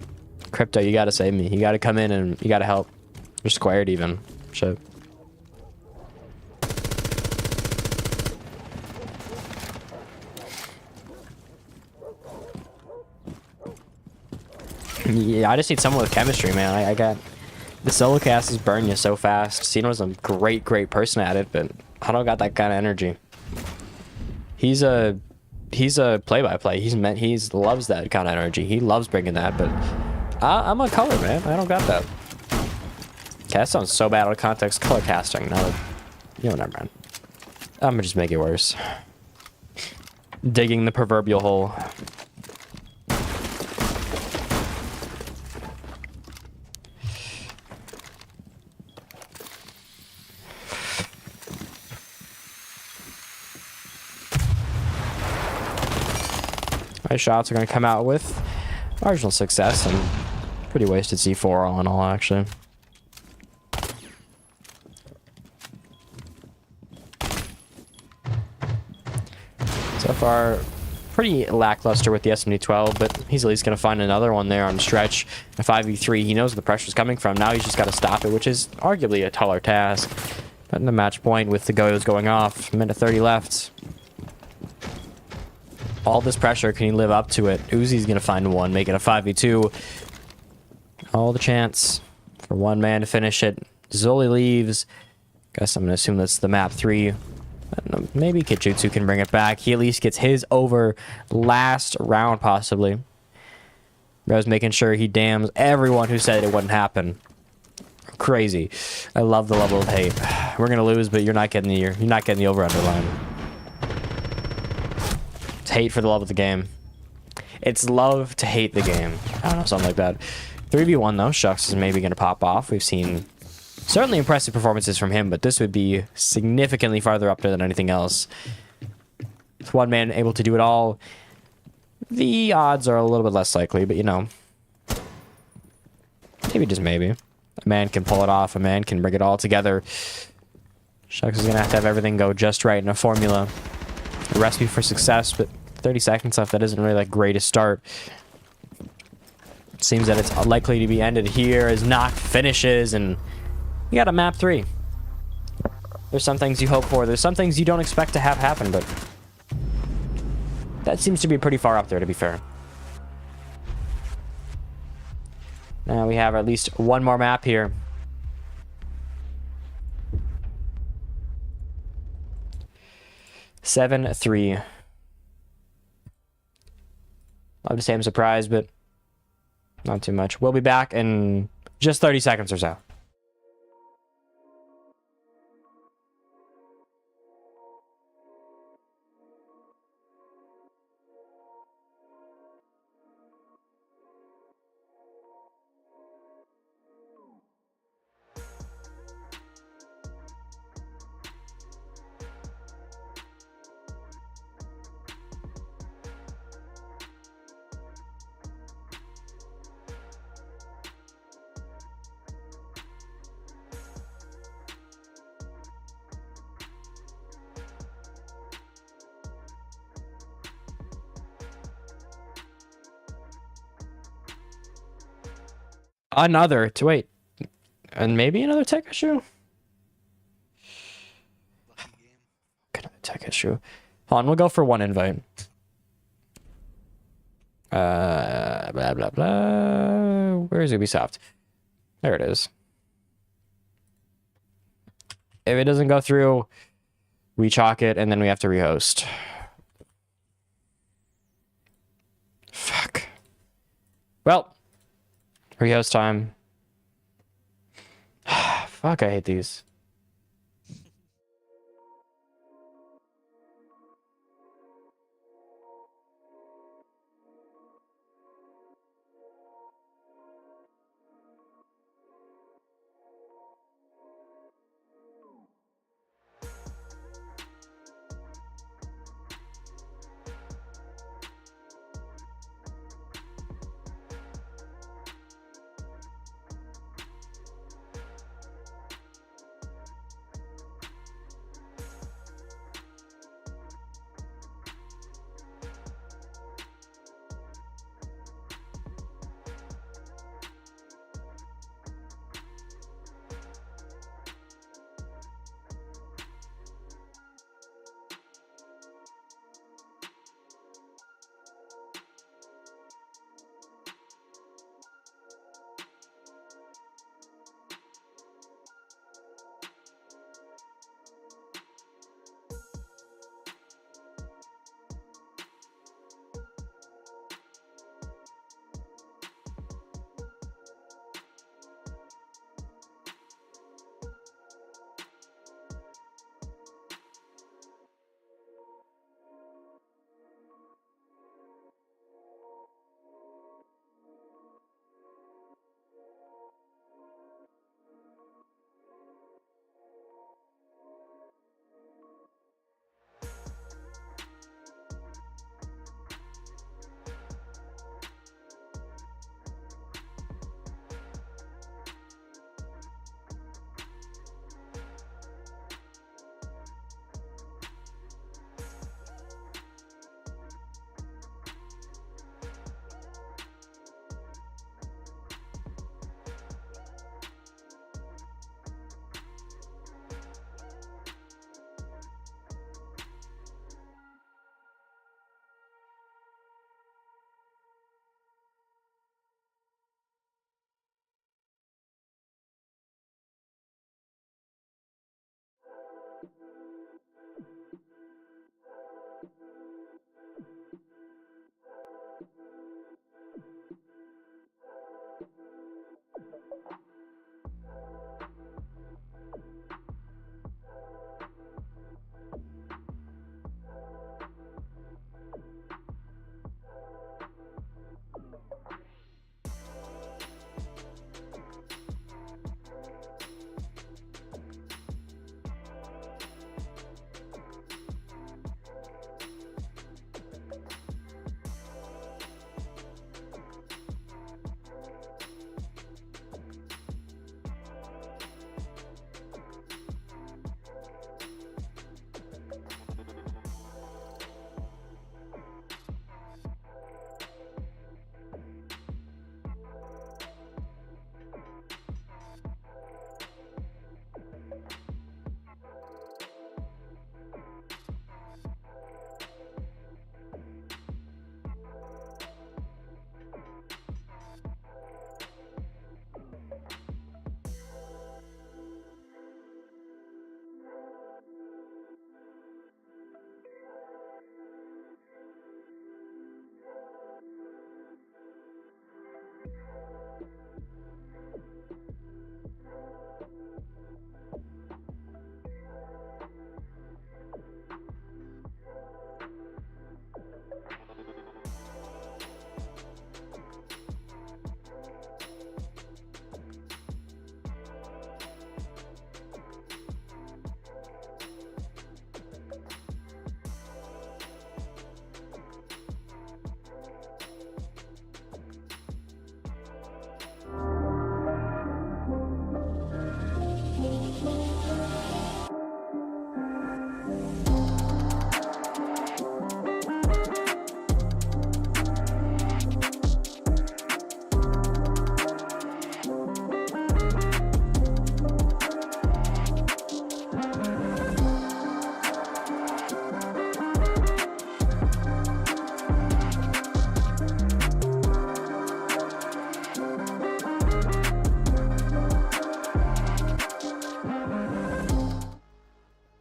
Crypto, you gotta save me. You gotta come in and you gotta help. You're squared even. Shit. Yeah, I just need someone with chemistry, man. I got... The solo casts burn you so fast. Cino's a great person at it, but I don't got that kind of energy. He's a play-by-play. He loves that kind of energy. He loves bringing that, but I'm a color, man. I don't got that. Okay, that sounds so bad out of context. Color casting. No, you know, never mind. I'm gonna just make it worse. Digging the proverbial hole. My shots are going to come out with marginal success and pretty wasted C4 all in all, actually. So far, pretty lackluster with the SMD-12, but he's at least going to find another one there on stretch. A 5v3, he knows where the pressure's coming from. Now he's just got to stop it, which is arguably a taller task. But in the match point with the goes going off, minute 30 left. All this pressure, can he live up to it? Uzi's going to find one, make it a 5v2. All the chance for one man to finish it. Zoli leaves. Guess I'm going to assume that's the map 3. Maybe Kijutsu can bring it back. He at least gets his over last round, possibly. Bro's making sure he damns everyone who said it wouldn't happen. Crazy. I love the level of hate. We're going to lose, but you're not getting the over-under line. Hate for the love of the game. It's love to hate the game. I don't know, something like that. 3v1 though, Shucks is maybe going to pop off. We've seen certainly impressive performances from him, but this would be significantly farther up there than anything else. With one man able to do it all, the odds are a little bit less likely, but you know, maybe just maybe. A man can pull it off, a man can bring it all together. Shucks is going to have everything go just right in a formula. A recipe for success, but 30 seconds left, that isn't really that great a start. It seems that it's likely to be ended here as Knock finishes, and you got a map 3. There's some things you hope for, there's some things you don't expect to have happen, but that seems to be pretty far up there, to be fair. Now we have at least one more map here. Seven, 3. Love to say I'm surprised, but not too much. We'll be back in just 30 seconds or so. Another to wait, and maybe another tech issue. Another tech issue. Hold on, we'll go for one invite. Blah blah blah. Where is Ubisoft? There it is. If it doesn't go through, we chalk it, and then we have to rehost. Fuck. Well. Rehost time. Fuck, I hate these.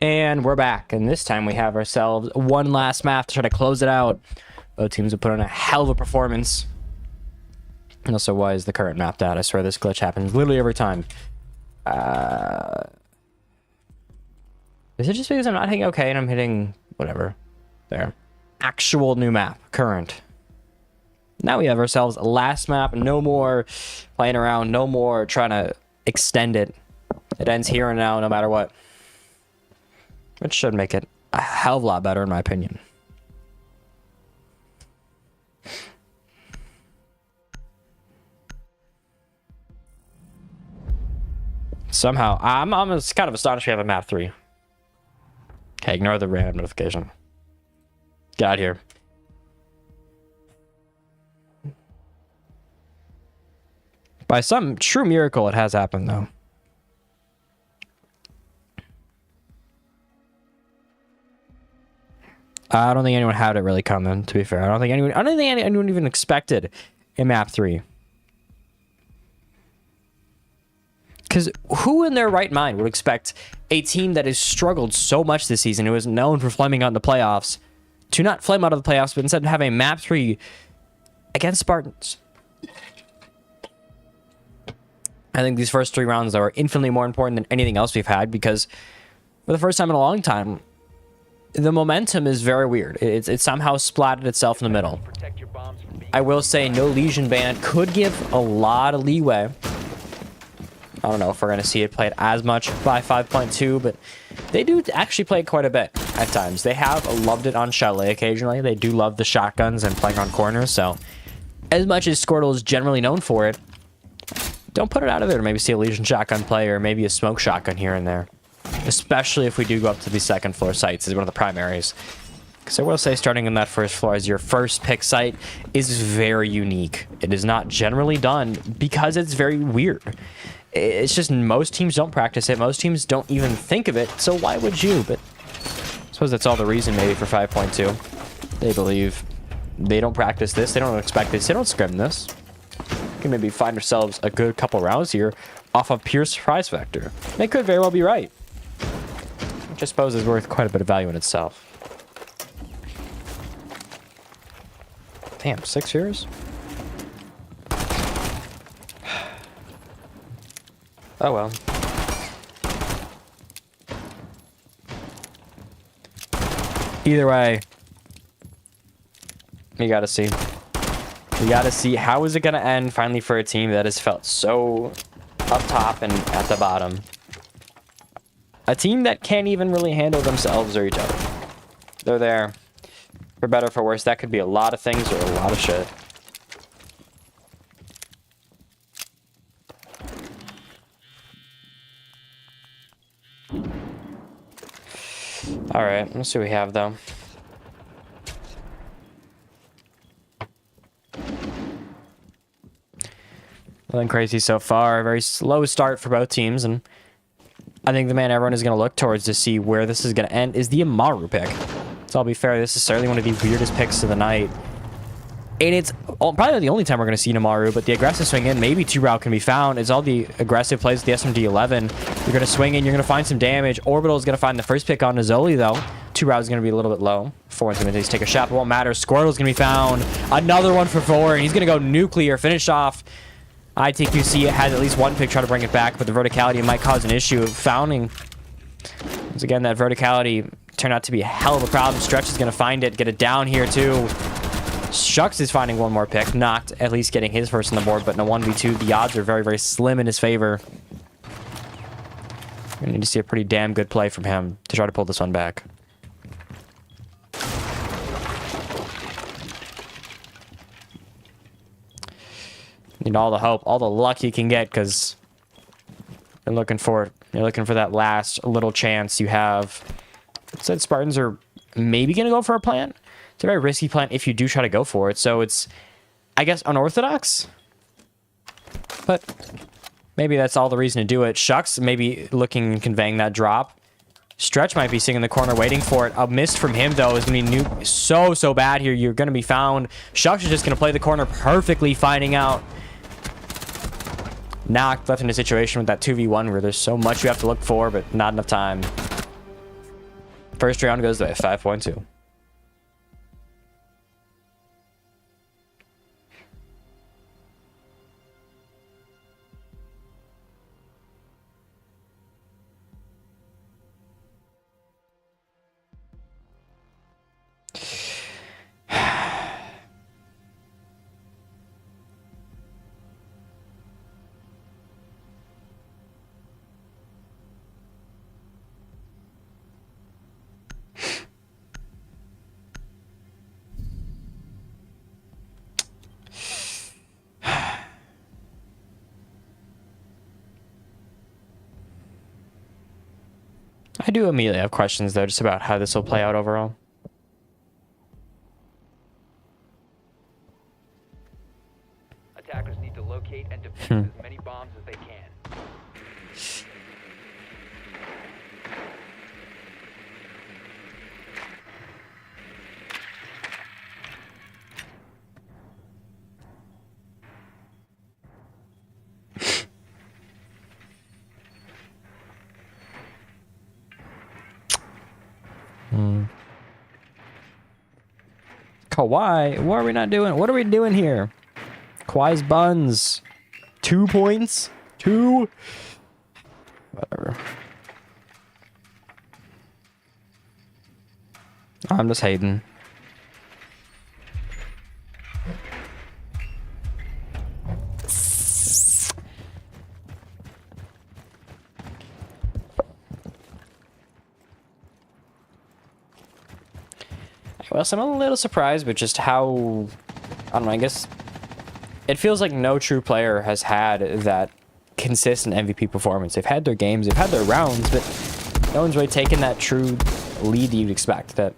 And we're back, and this time we have ourselves one last map to try to close it out. Both teams have put on a hell of a performance. And also, why is the current mapped out? I swear this glitch happens literally every time. Is it just because I'm not hitting okay and I'm hitting whatever? There. Actual new map. Current. Now we have ourselves a last map. No more playing around. No more trying to extend it. It ends here and now no matter what. Which should make it a hell of a lot better in my opinion. Somehow, I'm kind of astonished we have a map 3. Okay, ignore the random notification. Get out of here. By some true miracle, it has happened, though. I don't think anyone had it really coming, to be fair. I don't think anyone even expected a map 3. Because who in their right mind would expect a team that has struggled so much this season, who is known for flaming out in the playoffs, to not flame out of the playoffs, but instead have a map 3 against Spartans? I think these first 3 rounds are infinitely more important than anything else we've had, because for the first time in a long time, the momentum is very weird. It somehow splatted itself in the middle. I will say no Legion ban could give a lot of leeway. I don't know if we're going to see it played as much by 5.2, but they do actually play it quite a bit at times. They have loved it on Chalet occasionally. They do love the shotguns and playing on corners, so as much as Squirtle is generally known for it, don't put it out of there to maybe see a Legion shotgun play or maybe a smoke shotgun here and there. Especially if we do go up to the second floor sites as one of the primaries. Because I will say starting in that first floor as your first pick site is very unique. It is not generally done because it's very weird. It's just most teams don't practice it. Most teams don't even think of it. So why would you? But I suppose that's all the reason maybe for 5.2. They believe they don't practice this. They don't expect this. They don't scrim this. We can maybe find ourselves a good couple rounds here off of pure surprise factor. They could very well be right. Which I suppose is worth quite a bit of value in itself. Damn, 6 years? Oh well. Either way, you gotta see. We gotta see how is it gonna end finally for a team that has felt so up top and at the bottom. A team that can't even really handle themselves or each other. They're there. For better or for worse, that could be a lot of things or a lot of shit. Alright, let's see what we have though. Nothing crazy so far. Very slow start for both teams, and I think the man everyone is going to look towards to see where this is going to end is the Amaru pick. So I'll be fair, this is certainly one of the weirdest picks of the night. And it's probably the only time we're going to see Amaru, but the aggressive swing in, maybe 2-route can be found. It's all the aggressive plays with the SMD-11. You're going to swing in, you're going to find some damage. Orbital is going to find the first pick on Nazoli, though. 2-route is going to be a little bit low. 4's going to take a shot, but won't matter. Squirtle is going to be found. Another one for 4, and he's going to go nuclear, finish off. ITQC has at least one pick, try to bring it back, but the verticality might cause an issue of fouling. Once again, that verticality turned out to be a hell of a problem. Stretch is going to find it, get it down here too. Shucks is finding one more pick, not at least getting his first on the board, but in a 1v2, the odds are very, very slim in his favor. We need to see a pretty damn good play from him to try to pull this one back. Need all the hope, all the luck you can get, because you're looking for that last little chance you have. It said Spartans are maybe going to go for a plant. It's a very risky plant if you do try to go for it. So it's, I guess, unorthodox. But maybe that's all the reason to do it. Shucks maybe looking and conveying that drop. Stretch might be sitting in the corner waiting for it. A miss from him, though, is going to be so bad here. You're going to be found. Shucks is just going to play the corner perfectly, finding out. Knocked, left in a situation with that 2v1 where there's so much you have to look for, but not enough time. First round goes to 5.2. I do immediately have questions though, just about how this will play out overall. Attackers need to locate and defuse as many bombs as they can. Kawhi, what are we not doing? What are we doing here? Kawhi's buns. 2 points? 2? Whatever. I'm just hating. Well, so I'm a little surprised with just how, I don't know, I guess it feels like no true player has had that consistent MVP performance. They've had their games, they've had their rounds, but no one's really taken that true lead that you'd expect. That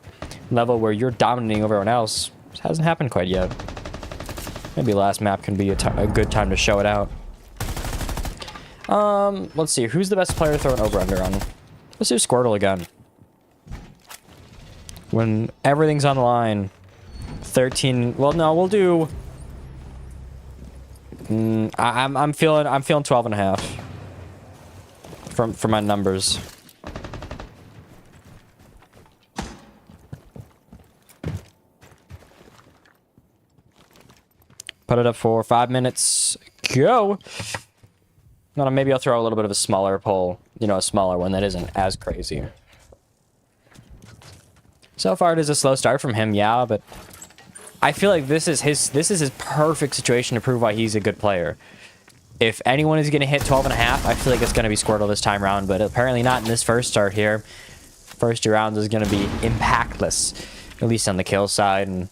level where you're dominating over everyone else hasn't happened quite yet. Maybe last map can be a good time to show it out. Let's see, who's the best player throwing over-under on? Let's do Squirtle again. When everything's on the line, 13. Well, no, we'll do. I'm feeling 12 and a half. From my numbers. Put it up for 5 minutes. Go. No, maybe I'll throw a little bit of a smaller poll. You know, a smaller one that isn't as crazy. So far, it is a slow start from him, yeah, but I feel like this is his perfect situation to prove why he's a good player. If anyone is going to hit 12 and a half, I feel like it's going to be Squirtle this time around, but apparently not in this first start here. First 2 rounds is going to be impactless, at least on the kill side, and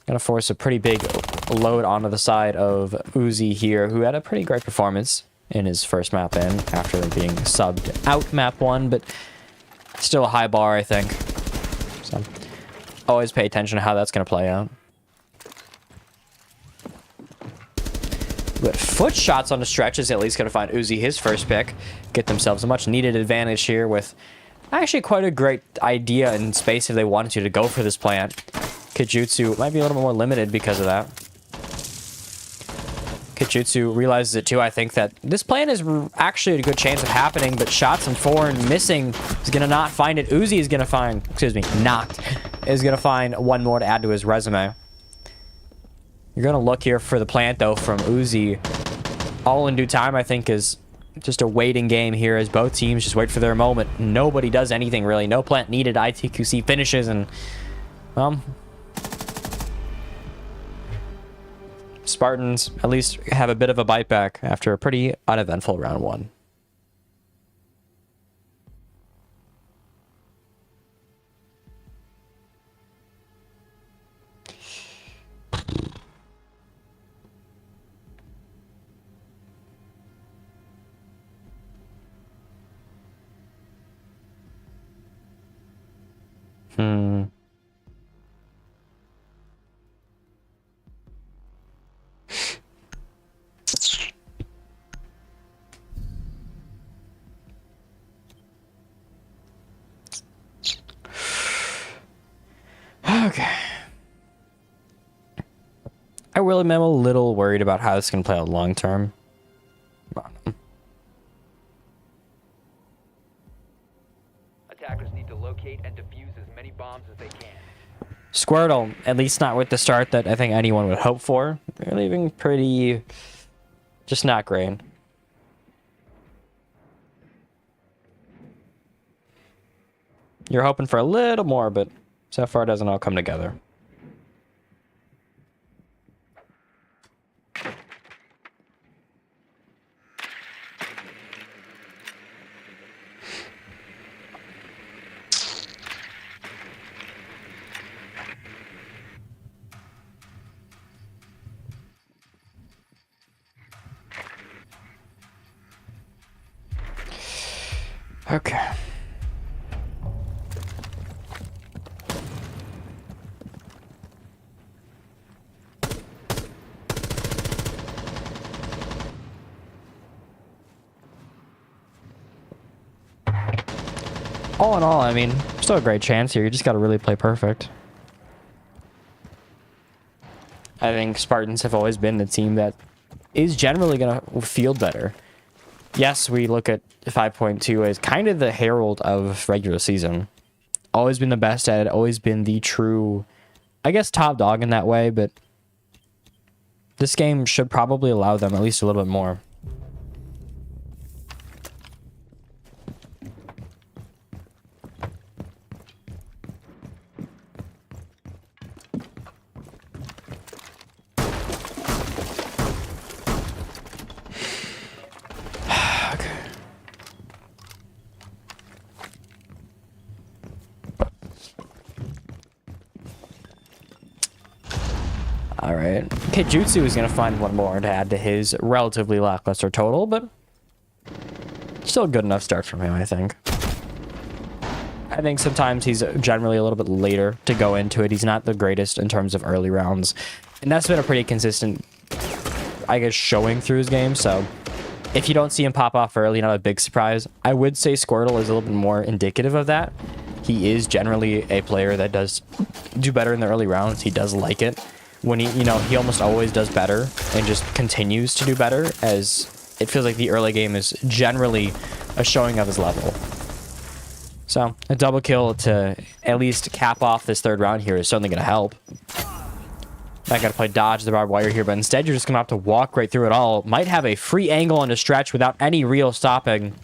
going to force a pretty big load onto the side of Uzi here, who had a pretty great performance in his first map in, after being subbed out map 1, but still a high bar, I think. So, always pay attention to how that's going to play out. But foot shots on the stretch is at least going to find Uzi his first pick. Get themselves a much needed advantage here with actually quite a great idea and space if they wanted to go for this plant. Kijutsu might be a little bit more limited because of that. Kijutsu realizes it too, I think, that this plan is actually a good chance of happening, but shots and 4 and missing is going to not find it. Uzi is going to find, excuse me, is going to find 1 more to add to his resume. You're going to look here for the plant, though, from Uzi. All in due time, I think, is just a waiting game here as both teams just wait for their moment. Nobody does anything, really. No plant needed. ITQC finishes, and, well, Spartans at least have a bit of a bite back after a pretty uneventful round 1. Okay. I really am a little worried about how this is going to play out long term. Attackers need to locate and defuse Squirtle, at least not with the start that I think anyone would hope for. They're leaving pretty... just not great. You're hoping for a little more, but so far it doesn't all come together. Okay. All in all, I mean, still a great chance here. You just got to really play perfect. I think Spartans have always been the team that is generally going to field better. Yes, we look at 5.2 as kind of the herald of regular season. Always been the best at it, always been the true, I guess, top dog in that way, but this game should probably allow them at least a little bit more. Alright. Okay, Jutsu is going to find one more to add to his relatively lackluster total, but still a good enough start from him, I think. I think sometimes he's generally a little bit later to go into it. He's not the greatest in terms of early rounds. And that's been a pretty consistent, I guess, showing through his game. So if you don't see him pop off early, not a big surprise. I would say Squirtle is a little bit more indicative of that. He is generally a player that does do better in the early rounds. He does like it. When he, he almost always does better and just continues to do better, as it feels like the early game is generally a showing of his level. So a double kill to at least cap off this third round here is certainly going to help. Not going to play dodge the barbed wire here, but instead you're just going to have to walk right through it all. Might have a free angle on a stretch without any real stopping.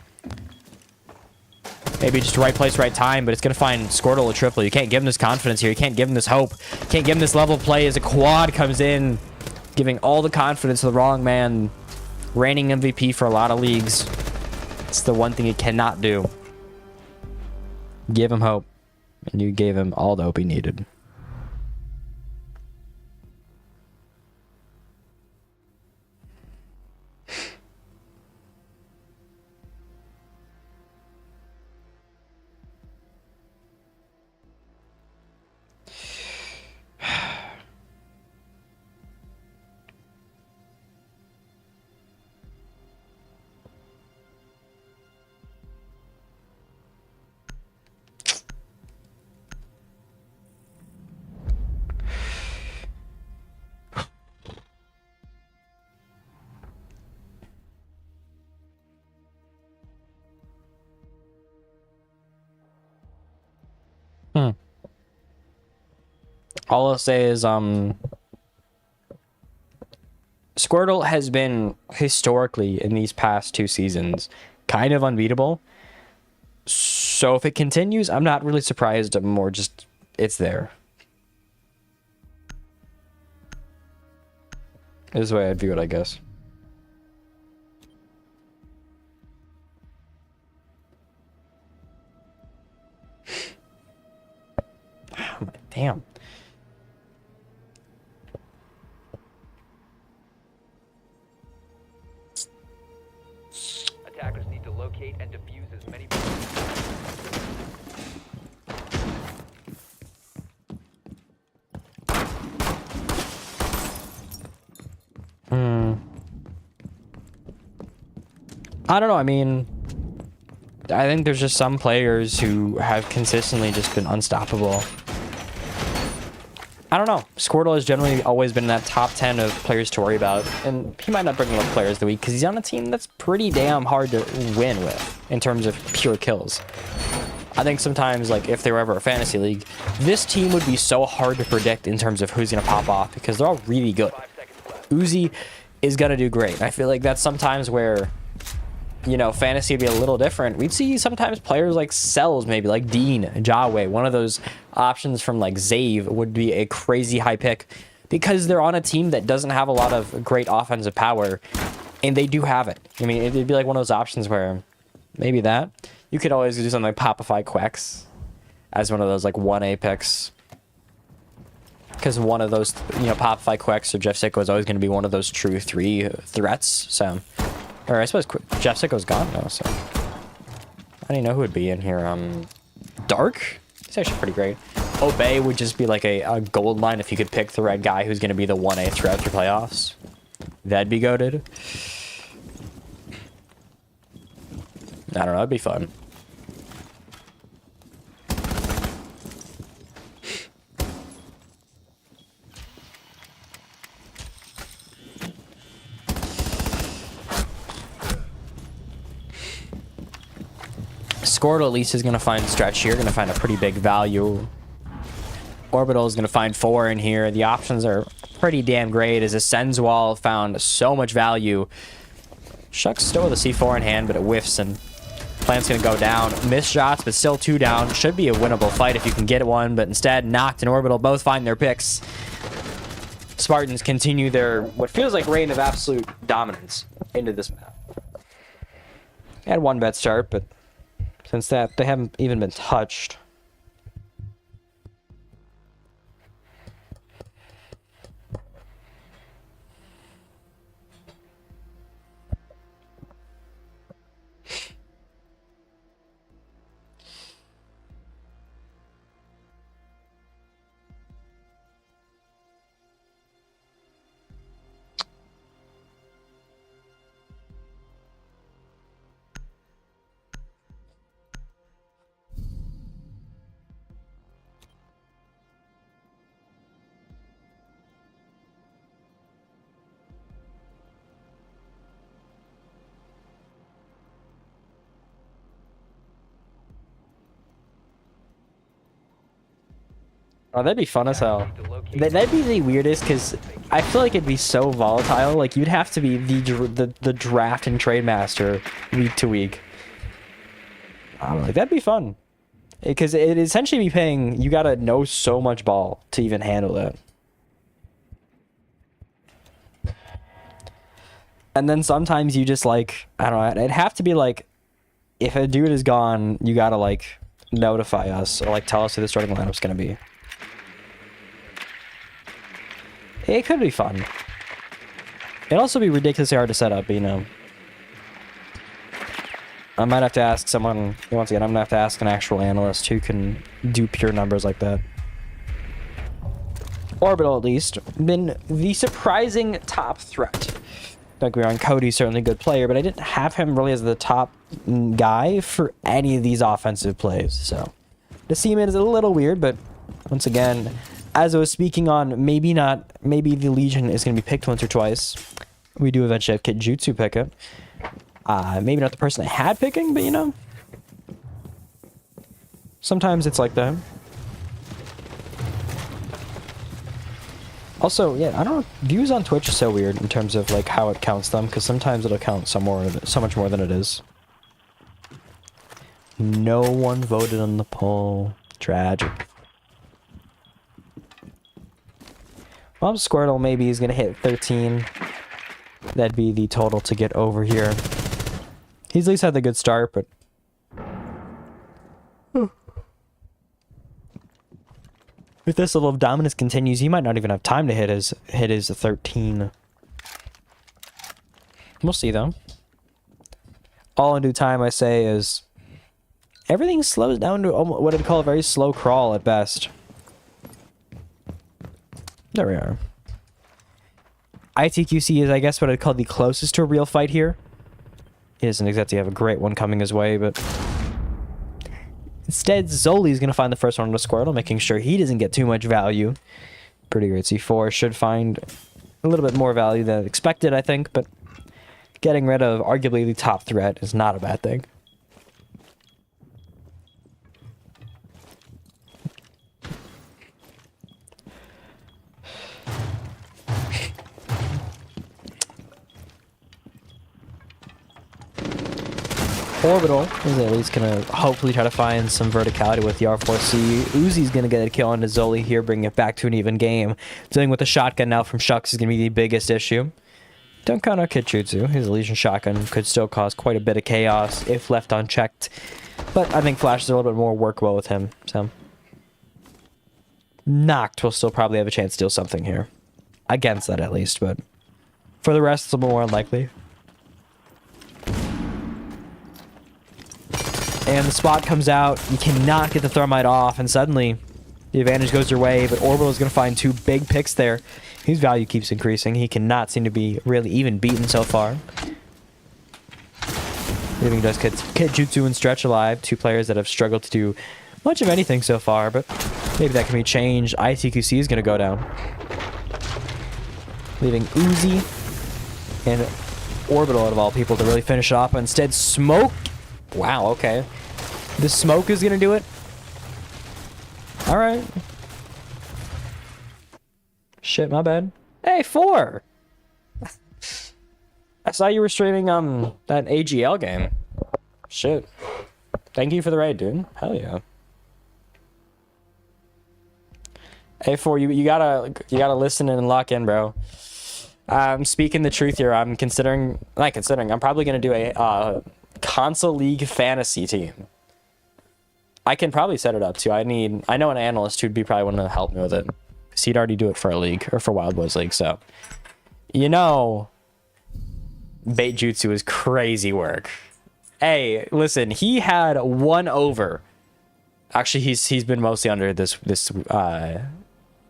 Maybe just right place, right time, but it's going to find Squirtle a triple. You can't give him this confidence here. You can't give him this hope. Can't give him this level play as a quad comes in, giving all the confidence to the wrong man. Reigning MVP for a lot of leagues. It's the one thing he cannot do. Give him hope. And you gave him all the hope he needed. All I'll say is, Squirtle has been historically in these past 2 seasons kind of unbeatable. So if it continues, I'm not really surprised. I'm more just, it's there. This is the way I'd view it, I guess. Damn. Attackers need to locate and defuse as many. I don't know. I mean, I think there's just some players who have consistently just been unstoppable. I don't know. Squirtle has generally always been in that top 10 of players to worry about. And he might not bring up players of the week because he's on a team that's pretty damn hard to win with in terms of pure kills. I think sometimes, like, if they were ever a fantasy league, this team would be so hard to predict in terms of who's going to pop off because they're all really good. 5 seconds left. Uzi is going to do great. I feel like that's sometimes where, you know, fantasy would be a little different. We'd see sometimes players like Cells, maybe like Dean, Jawway, one of those options from like Zave would be a crazy high pick because they're on a team that doesn't have a lot of great offensive power, and they do have it. I mean, it'd be like one of those options where maybe that. You could always do something like Popify Quex as one of those like 1A picks. Because one of those, you know, Popify Quex or Jeff Sicko is always going to be one of those true 3 threats. So, or I suppose Jeff Sicko's gone now, so. I don't even know who would be in here. Dark? He's actually pretty great. Obey would just be like a gold line if you could pick the red guy who's going to be the 1A threat for playoffs. That'd be goated. I don't know, that'd be fun. Squirtle at least is going to find stretch here, going to find a pretty big value. Orbital is going to find 4 in here. The options are pretty damn great as a Senswall found so much value. Shuck's still with a C4 in hand, but it whiffs and Plant's going to go down. Missed shots, but still 2 down. Should be a winnable fight if you can get one, but instead Noct and Orbital both find their picks. Spartans continue their, what feels like reign of absolute dominance into this map. They had 1 bet start, but since that, they haven't even been touched. Oh, that'd be fun as hell. That'd be the weirdest because I feel like it'd be so volatile. Like you'd have to be the draft and trade master week to week. I don't know, like that'd be fun because it'd essentially be paying. You gotta know so much ball to even handle that. And then sometimes you just like I don't know. It'd have to be like if a dude is gone, you gotta like notify us or like tell us who the starting lineup's gonna be. It could be fun. It'd also be ridiculously hard to set up, you know. I might have to ask someone, once again, I'm gonna have to ask an actual analyst who can do pure numbers like that. Orbital, at least, been the surprising top threat. Don't get me wrong, Cody's certainly a good player, but I didn't have him really as the top guy for any of these offensive plays, so. To see him is a little weird, but once again, as I was speaking on, maybe the Legion is going to be picked once or twice. We do eventually have Kit Jutsu pick it. Maybe not the person I had picking, but you know. Sometimes it's like that. Also, yeah, I don't know. Views on Twitch is so weird in terms of like how it counts them, because sometimes it'll count so much more than it is. No one voted on the poll. Tragic. Well, Squirtle maybe he's gonna hit 13. That'd be the total to get over here. He's at least had a good start, but if this level of dominance continues, he might not even have time to hit his 13. We'll see though. All in due time, I say, is everything slows down to what I'd call a very slow crawl at best. There we are. ITQC is, I guess, what I'd call the closest to a real fight here. He doesn't exactly have a great one coming his way, but instead, Zoli's going to find the first one on the Squirtle, making sure he doesn't get too much value. Pretty great. C4 should find a little bit more value than expected, I think, but getting rid of arguably the top threat is not a bad thing. Orbital is at least going to hopefully try to find some verticality with the R4C. Uzi's going to get a kill onto Zoli here, bringing it back to an even game. Dealing with the shotgun now from Shucks is going to be the biggest issue. Don't count out Kitjutsu. His Elysian shotgun could still cause quite a bit of chaos if left unchecked. But I think Flash is a little bit more workable with him. So Noct will still probably have a chance to steal something here. Against that at least, but for the rest it's a little more unlikely. And the spot comes out. You cannot get the thermite off, and suddenly the advantage goes your way, but Orbital is going to find 2 big picks there. His value keeps increasing. He cannot seem to be really even beaten so far. Leaving just Kitjutsu and Stretch alive, 2 players that have struggled to do much of anything so far, but maybe that can be changed. ITQC is going to go down. Leaving Uzi and Orbital, out of all people, to really finish it off, but instead Smoke. Wow, okay. The Smoke is going to do it. All right. Shit, my bad. Hey, 4! I saw you were streaming that AGL game. Shit. Thank you for the raid, dude. Hell yeah. Hey, 4, you gotta listen and lock in, bro. I'm speaking the truth here. I'm probably gonna do a console league fantasy team. I can probably set it up too. I know an analyst who'd be probably one to help me with it, because he'd already do it for a league, or for Wild Boys League. So, you know, Bait Jutsu is crazy work. Hey, listen, he had 1 over. Actually, he's been mostly under this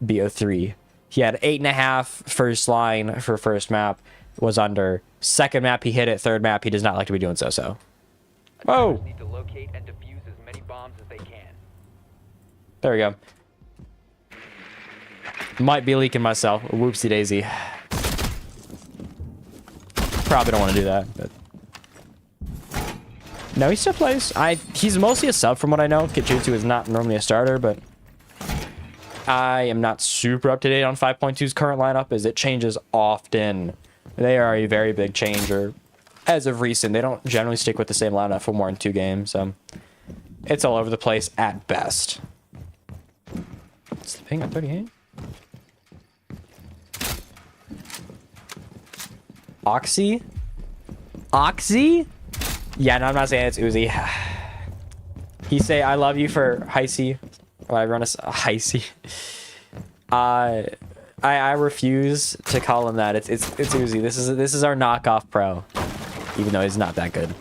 BO3. He had 8.5 first line for first map, was under. Second map he hit it. Third map he does not like to be doing so. Whoa! Need to locate and defuse as many bombs as they can. There we go. Might be leaking myself. Whoopsie daisy. Probably don't want to do that, but no, he still plays. He's mostly a sub from what I know. Kitjutsu is not normally a starter, but I am not super up to date on 5.2's current lineup, as it changes often. They are a very big changer. As of recent, they don't generally stick with the same lineup for more than 2 games, so it's all over the place at best. What's the ping at 38? Oxy? Oxy? Yeah, no, I'm not saying it's Uzi. He say, I love you for Heisey. Or I run a Heisey. I refuse to call him that. It's Uzi. This is our knockoff pro. Even though he's not that good.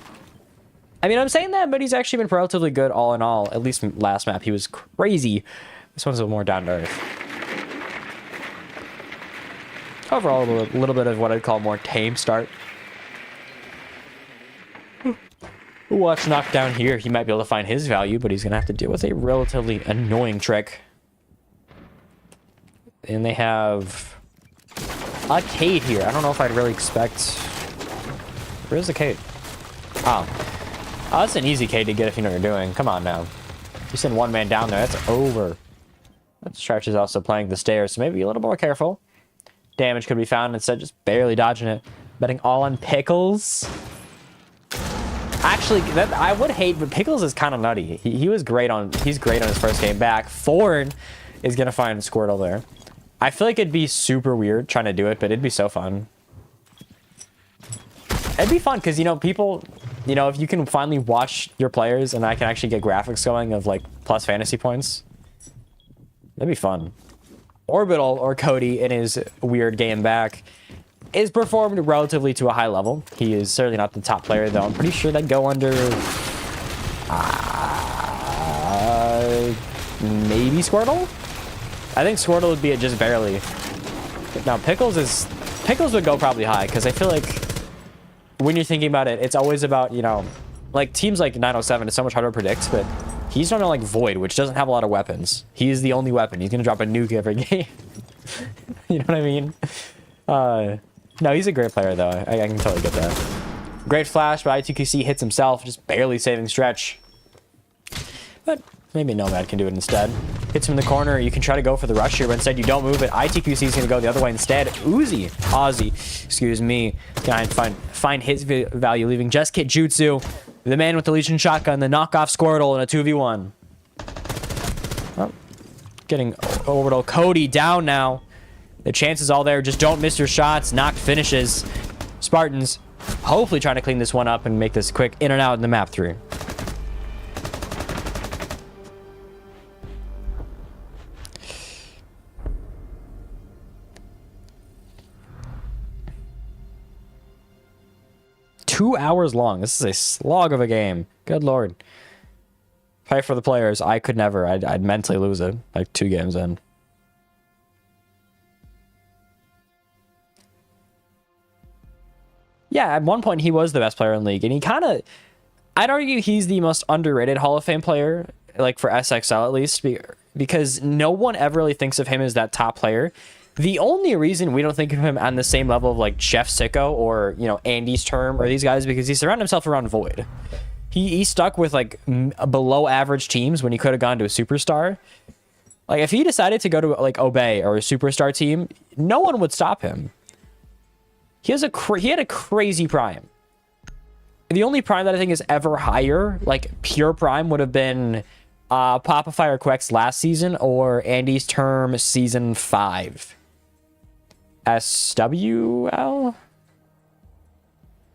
I mean, I'm saying that, but he's actually been relatively good all in all. At least last map, he was crazy. This one's a little more down to earth. Overall, a little bit of what I'd call more tame start. Watch knockdown here. He might be able to find his value, but he's going to have to deal with a relatively annoying trick. And they have a Cade here. I don't know if I'd really expect... Where's the Cade? Oh, that's an easy Cade to get if you know what you're doing. Come on now. You send 1 man down there, that's over. That Stretch is also playing the stairs, so maybe a little more careful. Damage could be found instead, just barely dodging it. Betting all on Pickles. Actually, I would hate, but Pickles is kind of nutty. He's great on his first game back. Ford is gonna find Squirtle there. I feel like it'd be super weird trying to do it, but it'd be so fun. It'd be fun because, you know, people, you know, if you can finally watch your players and I can actually get graphics going of like plus fantasy points, that'd be fun. Orbital, or Cody, in his weird game back, is performed relatively to a high level. He is certainly not the top player, though. I'm pretty sure they go under... maybe Squirtle? I think Squirtle would be at just barely. Now, Pickles would go probably high, because I feel like when you're thinking about it, it's always about, you know, like teams like 907 is so much harder to predict, but he's not like Void, which doesn't have a lot of weapons. He is the only weapon. He's going to drop a nuke every game. You know what I mean? No, he's a great player, though. I can totally get that. Great flash, but ITQC hits himself, just barely saving Stretch. But maybe Nomad can do it instead. Hits him in the corner. You can try to go for the rush here, but instead you don't move it. ITQC is going to go the other way instead. Ozzy, excuse me, can find his value, leaving just Kitjutsu. The man with the Legion shotgun, the knockoff Squirtle in a 2v1. Oh, getting Orbital Cody down now. The chances all there. Just don't miss your shots. Knocked finishes. Spartans hopefully trying to clean this one up and make this quick in and out in the map 3. Two hours long. This is a slog of a game. Good lord. Pray for the players. I could never. I'd mentally lose it. Like 2 games in. Yeah, at one point he was the best player in the league, and he kind of, I'd argue he's the most underrated Hall of Fame player, like for SXL at least, because no one ever really thinks of him as that top player. The only reason we don't think of him on the same level of like Chef Sicko or, you know, Andy's Term or these guys, because he surrounded himself around Void. He stuck with like below average teams when he could have gone to a superstar. Like if he decided to go to like Obey or a superstar team, no one would stop him. He had a crazy prime. The only prime that I think is ever higher, like pure prime, would have been Papa Fire Queck's last season or Andy's Term season 5. SWL?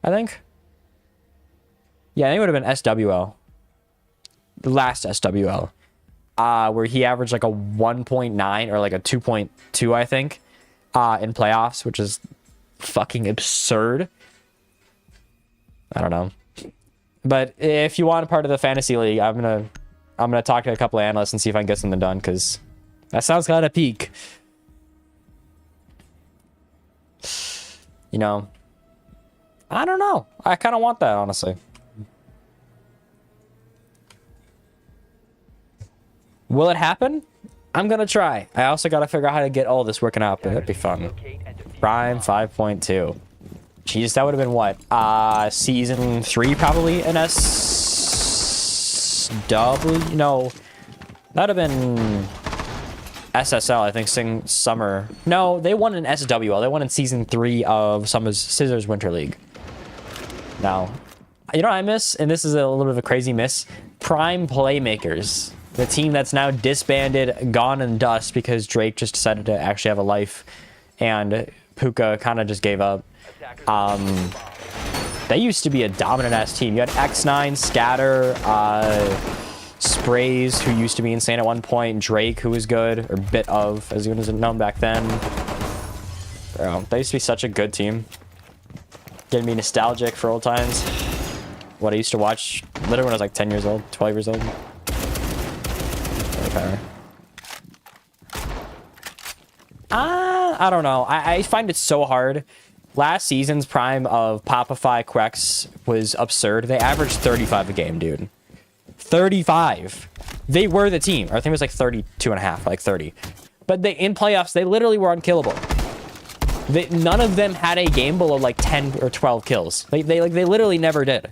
I think. Yeah, I think it would have been SWL. The last SWL. Where he averaged like a 1.9 or like a 2.2, I think, in playoffs, which is fucking absurd. I don't know. But if you want a part of the fantasy league, I'm gonna talk to a couple of analysts and see if I can get something done, because that sounds kind of peak. You know, I don't know. I kind of want that, honestly. Will it happen? I'm gonna try. I also gotta figure out how to get all this working out, but that'd be fun. Prime 5.2. Jeez, that would have been what? Season 3 probably in SW? No. That would have been SSL, I think, summer. No, they won in SWL. They won in season 3 of Scissors Winter League. Now, you know what I miss? And this is a little bit of a crazy miss. Prime Playmakers. The team that's now disbanded, gone in dust because Drake just decided to actually have a life. And Puka kind of just gave up. They used to be a dominant-ass team. You had X9, Scatter, Sprays, who used to be insane at one point, Drake, who was good, or bit of, as good as known back then. Bro, they used to be such a good team. Getting me nostalgic for old times. What I used to watch literally when I was like 10 years old, 12 years old. Okay. I don't know. I find it so hard. Last season's prime of Popify Quex was absurd. They averaged 35 a game, dude. 35. They were the team. Or I think it was like 32 and a half, like 30. But they in playoffs, they literally were unkillable. None of them had a game below like 10 or 12 kills. They literally never did.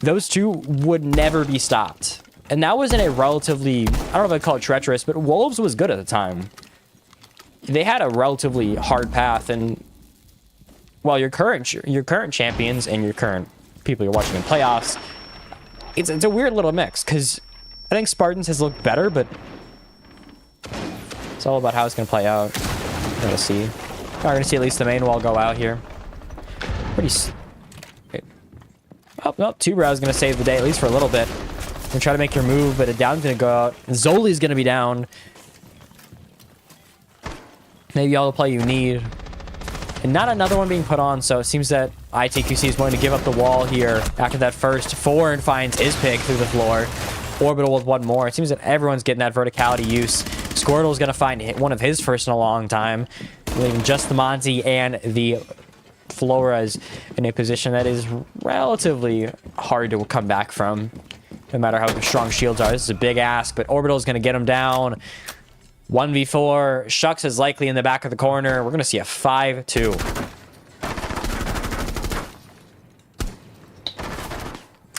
Those two would never be stopped. And that was in a relatively, I don't know if I'd call it treacherous, but Wolves was good at the time. They had a relatively hard path, and well, your current champions and your current people you're watching in playoffs, it's a weird little mix, because I think Spartans has looked better, but it's all about how it's going to play out. We're going to see. We're going to see at least the main wall go out here. Oh, no, Two-Brow is going to save the day, at least for a little bit. Gonna try to make your move, but a down's gonna go out. Zoli's gonna be down. Maybe all the play you need. And not another one being put on, so it seems that ITQC is willing to give up the wall here after that first 4 and finds his pick through the floor. Orbital with one more. It seems that everyone's getting that verticality use. Squirtle's gonna find one of his first in a long time, leaving just the Monty and the Flores in a position that is relatively hard to come back from. No matter how strong shields are. This is a big ask, but Orbital's going to get him down. 1v4. Shucks is likely in the back of the corner. We're going to see a 5-2.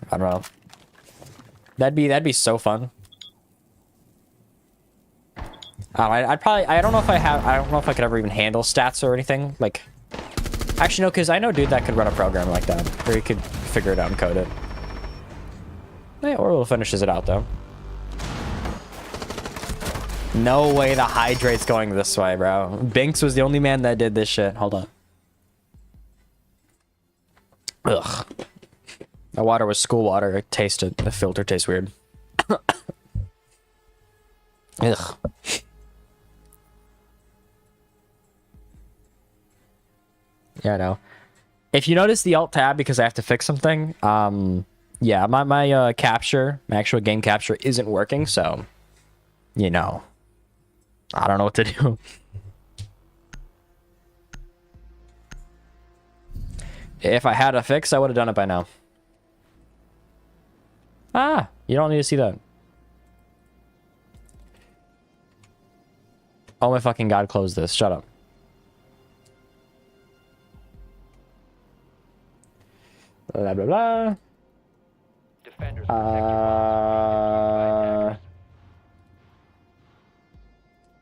I don't know. That'd be so fun. I don't know if I could ever even handle stats or anything. Like, actually, no, because I know a dude that could run a program like that, where he could figure it out and code it. Yeah, Orbital finishes it out, though. No way the Hydrate's going this way, bro. Binks was the only man that did this shit. Hold on. Ugh. The water was school water. It tasted... The filter tastes weird. Ugh. Yeah, I know. If you notice the alt tab because I have to fix something, yeah, my capture, my actual game capture isn't working, so, you know, I don't know what to do. If I had a fix, I would have done it by now. Ah, you don't need to see that. Oh my fucking god, close this. Shut up. Blah, blah, blah. Defenders protect your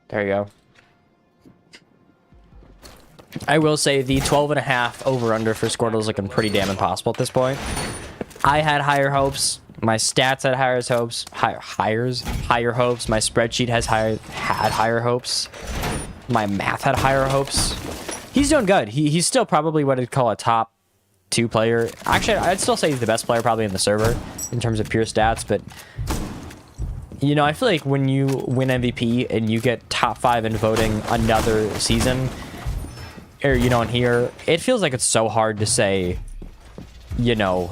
There you go. I will say the 12.5 over-under for Squirtle is looking pretty damn impossible at this point. I had higher hopes. My stats had higher hopes. Higher hopes. My spreadsheet had higher hopes. My math had higher hopes. He's doing good. He's still probably what I'd call a top 2 player. Actually, I'd still say he's the best player probably in the server in terms of pure stats, but you know, I feel like when you win MVP and you get top 5 in voting another season, or you know, in here, it feels like it's so hard to say, you know,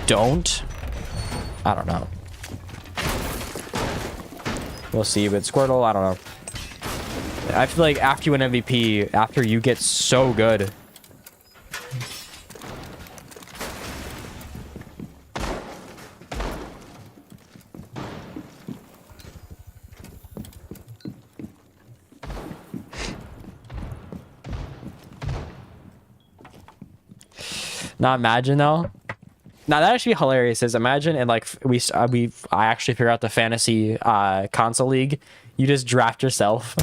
don't. I don't know. We'll see, but Squirtle, I don't know. I feel like after you win MVP, after you get so good, now imagine though. Now that actually be hilarious. Is imagine and like I actually figure out the fantasy console league. You just draft yourself.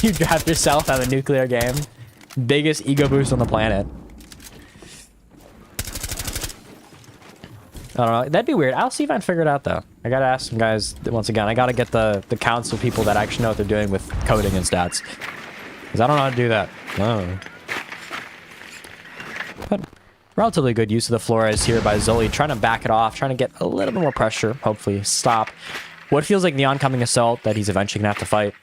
You draft yourself out of a nuclear game. Biggest ego boost on the planet. I don't know. That'd be weird. I'll see if I can figure it out though. I gotta ask some guys once again. I gotta get the council people that actually know what they're doing with coding and stats. Because I don't know how to do that. No. But relatively good use of the Flores here by Zoli, trying to back it off, trying to get a little bit more pressure, hopefully stop what feels like the oncoming assault that he's eventually gonna have to fight.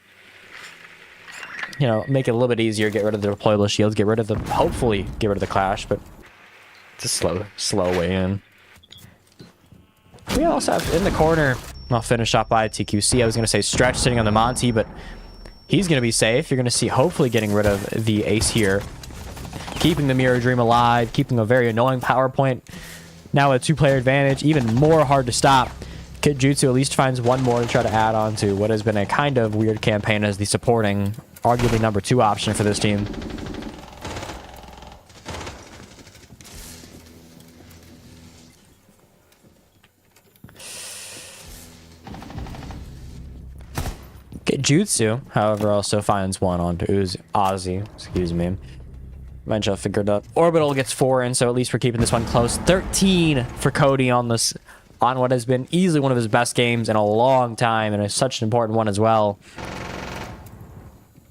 You know, make it a little bit easier, get rid of the deployable shields, get rid of the, hopefully get rid of the clash, but it's a slow way in. We also have in the corner, I'll finish off by TQC. I was gonna say Stretch sitting on the Monty, but he's gonna be safe. You're gonna see hopefully getting rid of the ace here. Keeping the Mirror Dream alive, keeping a very annoying power point. Now a 2-player advantage, even more hard to stop. Kid Jutsu at least finds one more to try to add on to what has been a kind of weird campaign as the supporting, arguably number 2 option for this team. Kid Jutsu, however, also finds one onto Ozzy, excuse me. Eventually I'll figure it out. Orbital gets 4 in, so at least we're keeping this one close. 13 for Cody on this, on what has been easily one of his best games in a long time, and it's such an important one as well.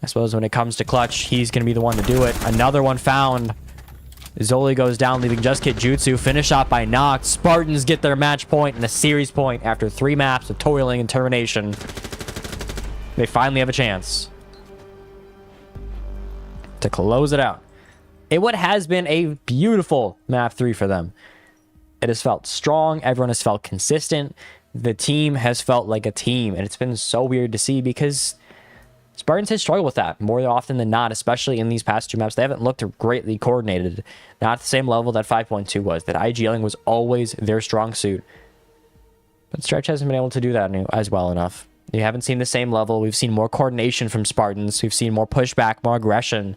I suppose when it comes to clutch, he's going to be the one to do it. Another one found. Zoli goes down, leaving just Kid Jutsu. Finish off by Nox. Spartans get their match point and a series point after 3 maps of toiling and termination. They finally have a chance to close it out. It what has been a beautiful map 3 for them. It has felt strong. Everyone has felt consistent. The team has felt like a team. And it's been so weird to see because Spartans has struggled with that more often than not, especially in these past 2 maps. They haven't looked greatly coordinated. Not at the same level that 5.2 was. That IGLing was always their strong suit. But Stretch hasn't been able to do that as well enough. You haven't seen the same level. We've seen more coordination from Spartans. We've seen more pushback, more aggression.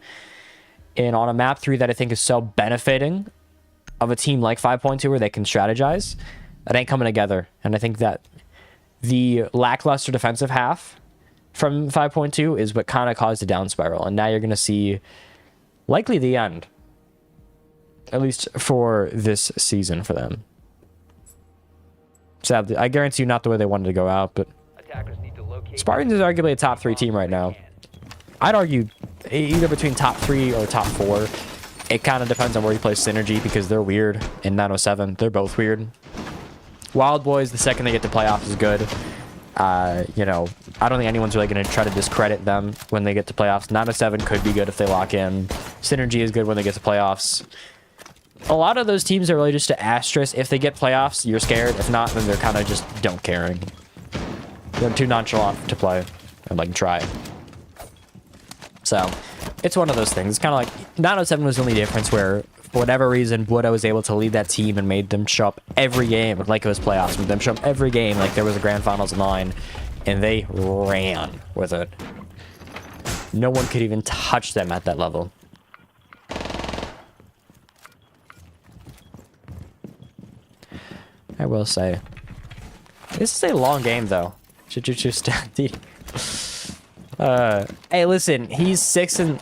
And on a map 3 that I think is so benefiting of a team like 5.2 where they can strategize, that ain't coming together. And I think that the lackluster defensive half from 5.2 is what kind of caused a down spiral. And now you're going to see likely the end. At least for this season for them. Sadly, I guarantee you not the way they wanted to go out, but Attackers need to locate. Spartans is arguably a top 3 team right now. I'd argue either between top 3 or top 4. It kind of depends on where you play Synergy because they're weird. And 907, they're both weird. Wild Boys, the second they get to playoffs, is good. You know, I don't think anyone's really going to try to discredit them when they get to playoffs. 907 could be good if they lock in. Synergy is good when they get to playoffs. A lot of those teams are really just an asterisk. If they get playoffs, you're scared. If not, then they're kind of just don't caring. They're too nonchalant to play and like try. So, it's one of those things. It's kind of like 907 was the only difference where, for whatever reason, Buddha was able to lead that team and made them show up every game like it was playoffs. Made them show up every game like there was a grand finals in line, and they ran with it. No one could even touch them at that level. I will say, this is a long game though. Should you choose Stack? Hey, listen, he's 6-7.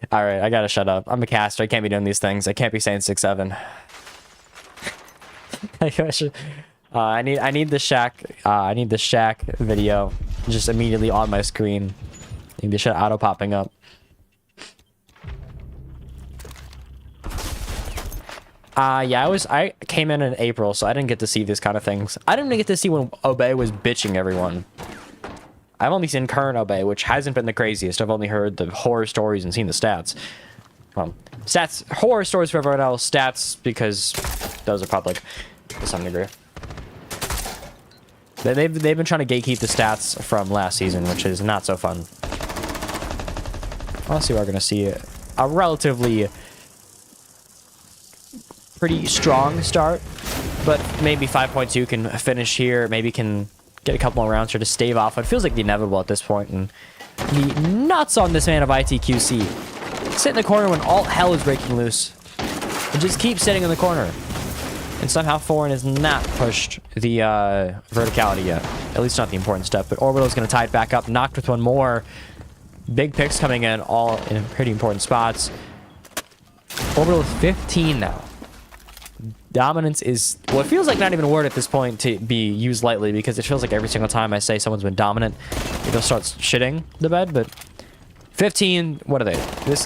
All right, I gotta shut up. I'm a caster. I can't be doing these things. I can't be saying 6-7. I need the Shack. I need the Shack video just immediately on my screen. I need the shit auto popping up. Yeah, I came in April, so I didn't get to see these kind of things. I didn't even get to see when Obey was bitching everyone. I've only seen current Obey, which hasn't been the craziest. I've only heard the horror stories and seen the stats. Well, stats, horror stories for everyone else, stats because those are public to some degree. They've been trying to gatekeep the stats from last season, which is not so fun. Honestly, we're gonna see a relatively pretty strong start, but maybe 5.2 can finish here. Maybe can get a couple more rounds here to stave off what feels like the inevitable at this point. And the nuts on this man of ITQC. Sit in the corner when all hell is breaking loose. And just keep sitting in the corner. And somehow Foreign has not pushed the verticality yet. At least not the important step. But Orbital's going to tie it back up. Knocked with one more. Big picks coming in, all in pretty important spots. Orbital is 15 now. Dominance is, well, it feels like not even a word at this point to be used lightly, because it feels like every single time I say someone's been dominant, it'll start shitting the bed. But 15, what are they?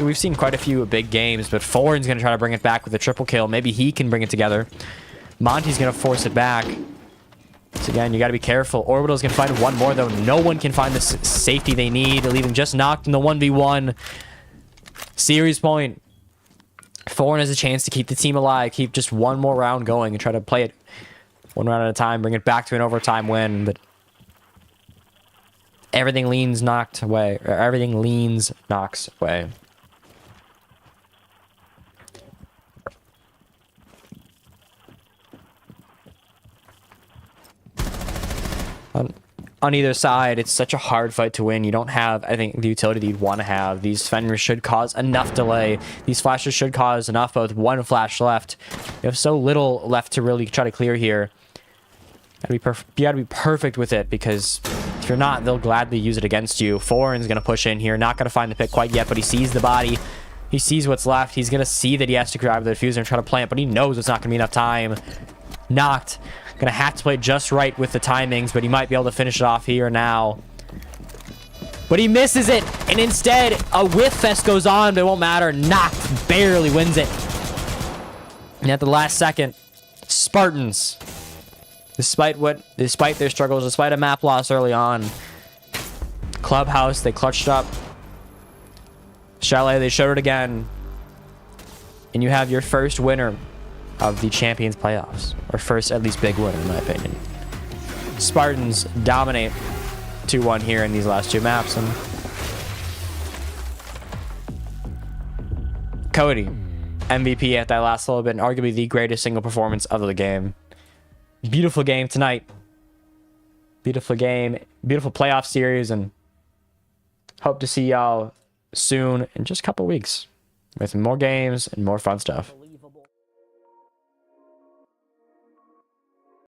We've seen quite a few big games, but Foreign's going to try to bring it back with a triple kill. Maybe he can bring it together. Monty's going to force it back. So again, you got to be careful. Orbital's going to find one more, though. No one can find the safety they need, leaving just Knocked in the 1v1. Series point. Foreign has a chance to keep the team alive, keep just one more round going, and try to play it one round at a time, bring it back to an overtime win. But everything leans Knocked away, or everything leans Knox way. On either side, it's such a hard fight to win. You don't have, I think, the utility you'd want to have. These Fenris should cause enough delay. These flashes should cause enough, both one flash left. You have so little left to really try to clear here. You gotta be perfect with it, because if you're not, they'll gladly use it against you. Foreign's gonna push in here. Not gonna find the pick quite yet, but he sees the body. He sees what's left. He's gonna see that he has to grab the diffuser and try to plant, but he knows it's not gonna be enough time. Knocked. Gonna have to play just right with the timings, but he might be able to finish it off here now. But he misses it, and instead, a whiff fest goes on, but it won't matter. Knocked barely wins it. And at the last second, Spartans, despite their struggles, despite a map loss early on, Clubhouse, they clutched up. Chalet, they showed it again. And you have your first winner of the Champions playoffs, or first at least big winner in my opinion. Spartans dominate 2-1 here in these last two maps, and Cody, MVP at that last little bit, and arguably the greatest single performance of the game. Beautiful game tonight. Beautiful game, beautiful playoff series, and hope to see y'all soon in just a couple weeks with more games and more fun stuff.